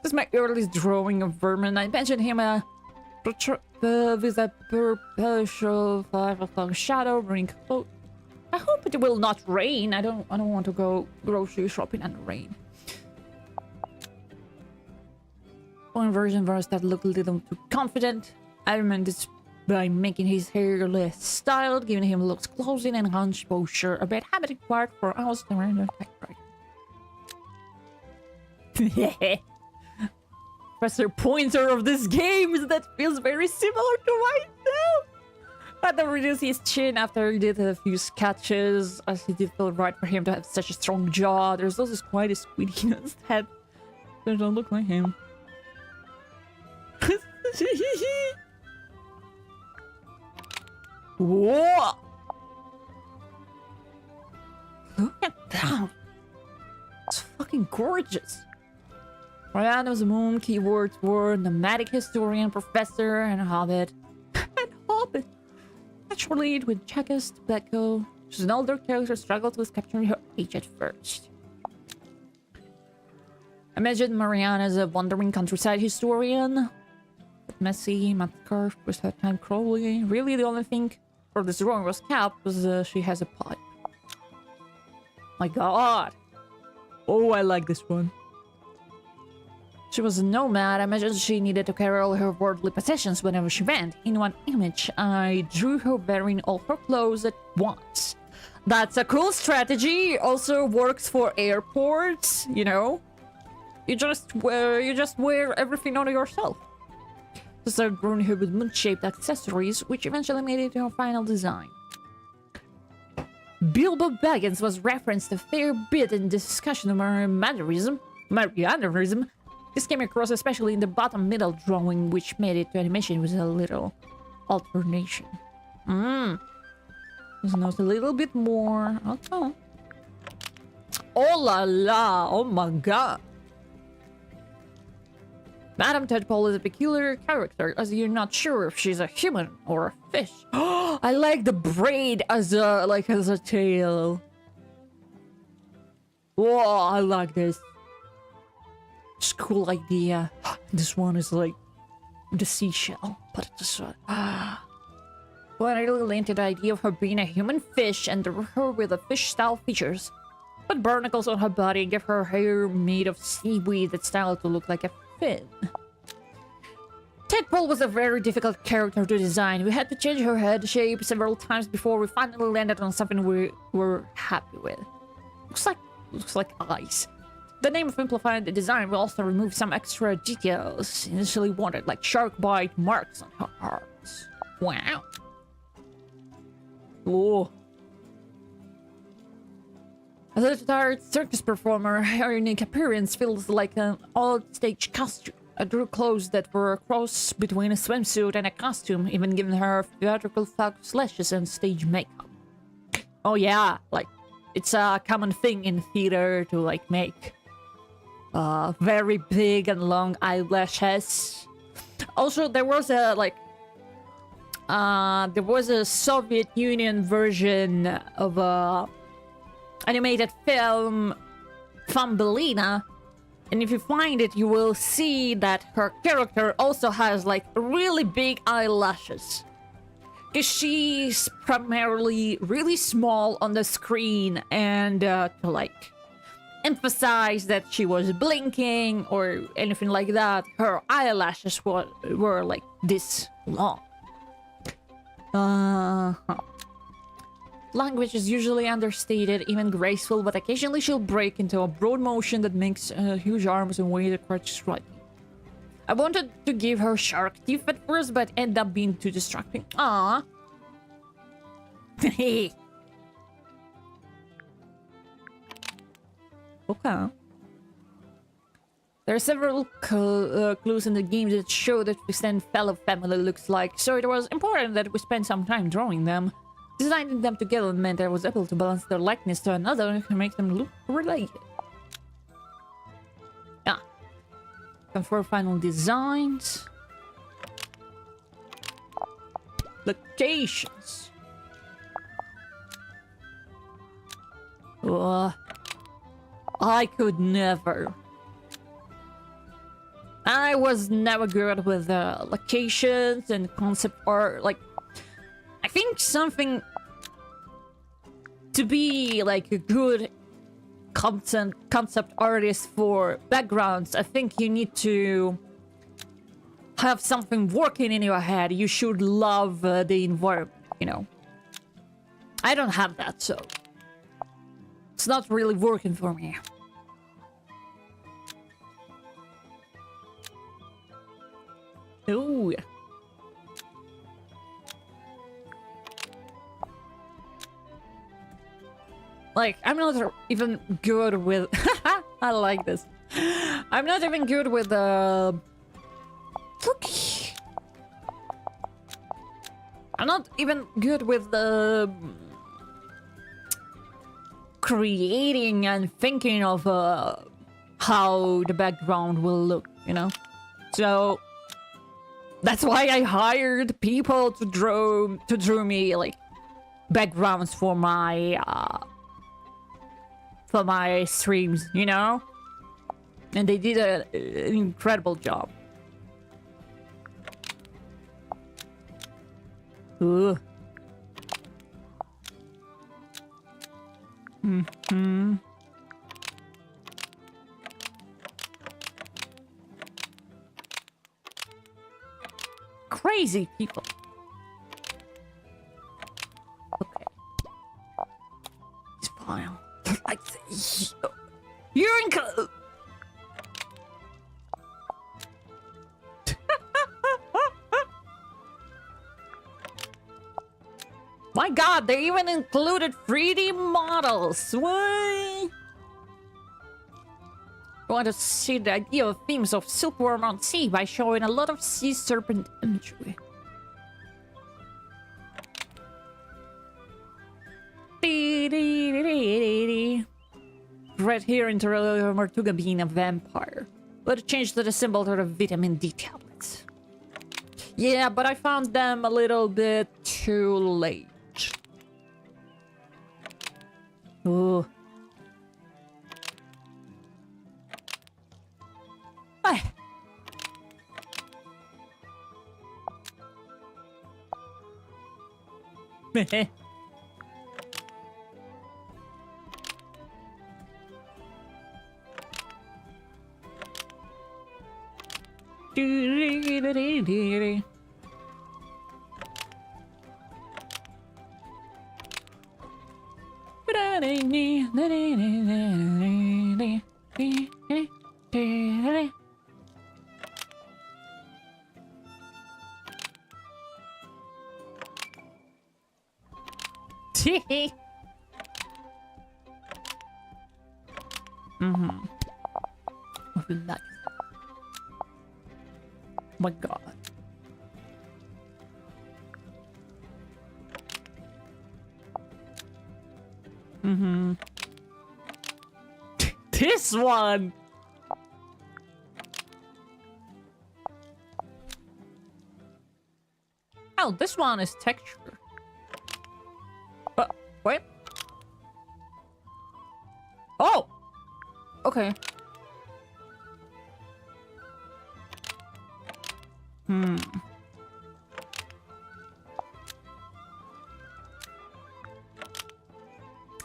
is my earliest drawing of Vermin. I mentioned him with a perpetual 5 o'clock shadow ring cloak. I hope it will not rain. I don't want to go grocery shopping in the rain. One version where I started looking a little too confident. I remember this by making his hair less styled, giving him looks closing and hunched posture, a bit habit required for hours to random typewriter. Professor Pointer of this game is that feels very similar to myself. Had to reduce his chin after he did a few sketches, as it did feel right for him to have such a strong jaw. There's also quite a squeaky on his head. They don't look like him. Whoa! Look at that! It's fucking gorgeous. Mariana's moon keywords were nomadic historian, professor, and hobbit. And hobbit! Naturally, with Checkist, Becco. She's an older character, struggled with capturing her age at first. Imagine Mariana as a wandering countryside historian. Messy, math scarf, with her time Crowley. Really, the only thing for this drawing was cap was she has a pipe. My god! Oh, I like this one. She was a nomad. I imagine she needed to carry all her worldly possessions whenever she went. In one image, I drew her wearing all her clothes at once. That's a cool strategy. Also works for airports, you know? You just wear everything on yourself. So started drawing her with moon-shaped accessories, which eventually made it to her final design. Bilbo Baggins was referenced a fair bit in discussion of Marianism. This came across especially in the bottom middle drawing, which made it to animation with a little alternation. This knows a little bit more. Okay. Oh la la! Oh my god! Madame Tadpole is a peculiar character, as you're not sure if she's a human or a fish. I like the braid as a tail. Whoa, I like this. It's a cool idea. This one is like the seashell. Put it this way. Well, I really into the idea of her being a human fish and her with the fish-style features. Put barnacles on her body and give her hair made of seaweed that's styled to look like a fin. Tadpole was a very difficult character to design. We had to change her head shape several times before we finally landed on something we were happy with. Looks like eyes. The name of simplifying the design will also remove some extra details initially wanted, like shark bite marks on her arms. Wow. Oh. As a retired circus performer, her unique appearance feels like an old-stage costume. I drew clothes that were a cross between a swimsuit and a costume, even giving her theatrical focus lashes and stage makeup. Oh yeah, like, it's a common thing in theater to, like, make very big and long eyelashes. Also, there was a, Soviet Union version of a animated film, Thumbelina, and if you find it, you will see that her character also has like really big eyelashes, because she's primarily really small on the screen, and to like emphasize that she was blinking or anything like that, her eyelashes were like this long. Language is usually understated, even graceful, but occasionally she'll break into a broad motion that makes huge arms and ways quite striking. I wanted to give her shark teeth at first, but ended up being too distracting. Aww. Okay. There are several clues in the game that show that Stan fellow family looks like, so it was important that we spend some time drawing them. Designing them together meant I was able to balance their likeness to another and make them look related. Yeah. Confirm final designs. Locations. I could never. I was never good with locations and concept art. Like, I think something to be like a good concept artist for backgrounds, I think you need to have something working in your head. You should love the environment, you know. I don't have that, so it's not really working for me. Oh. Like, I'm not even good with... I like this. I'm not even good with I'm not even good with the creating and thinking of how the background will look, you know? So that's why I hired people to draw me like backgrounds for my streams, you know? And they did an incredible job. Ooh. Mm-hmm. Crazy people. Okay. This file. Like, you're in. My god, they even included 3D models. What? I want to see the idea of themes of silkworm on sea by showing a lot of sea serpent imagery. Right here into Mortuga being a vampire. Let's change the symbol to the vitamin D tablets. Yeah, but I found them a little bit too late. Ooh. Ah. Meh. Mm-hmm. Nice. My god. Mm-hmm. This one! Oh, this one is texture. Wait. Oh! Okay. Hmm.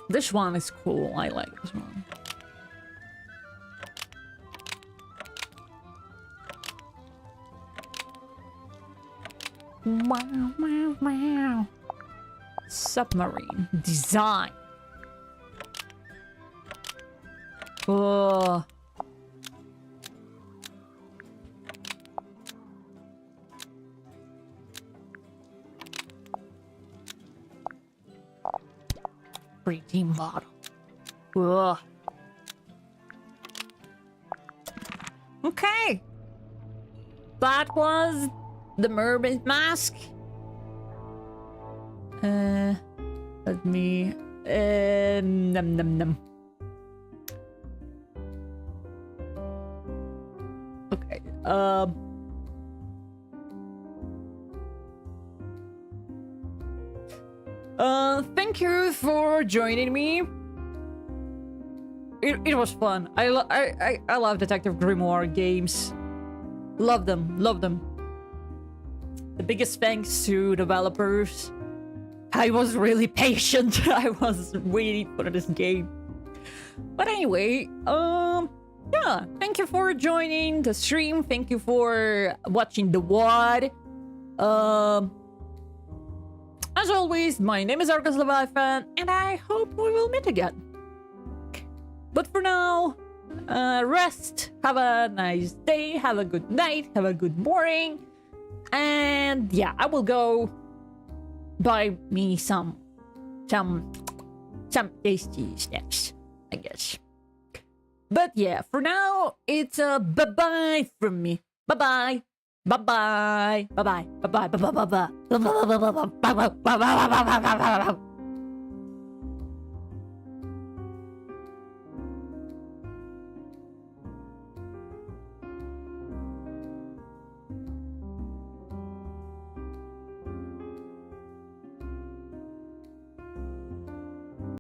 This one is cool. I like this one. Wow, wow, wow. Submarine design. Oh. Pretty model. Ugh. Okay. That was the mermaid mask. Let me num num num. Okay. Thank you for joining me. It was fun. I love Detective Grimoire games. Love them. Love them. The biggest thanks to developers. I was really patient. I was waiting for this game. But anyway, yeah, thank you for joining the stream. Thank you for watching the WOD. As always, my name is arguslevi, and I hope we will meet again. But for now, rest, have a nice day, have a good night, have a good morning, and yeah, I will go buy me some some tasty snacks, I guess. But yeah, for now, it's a bye-bye from me. Bye-bye. Bye-bye. Bye-bye. Bye-bye. Bye-bye. Bye-bye. Bye-bye. Bye-bye. Bye-bye. Bye-bye.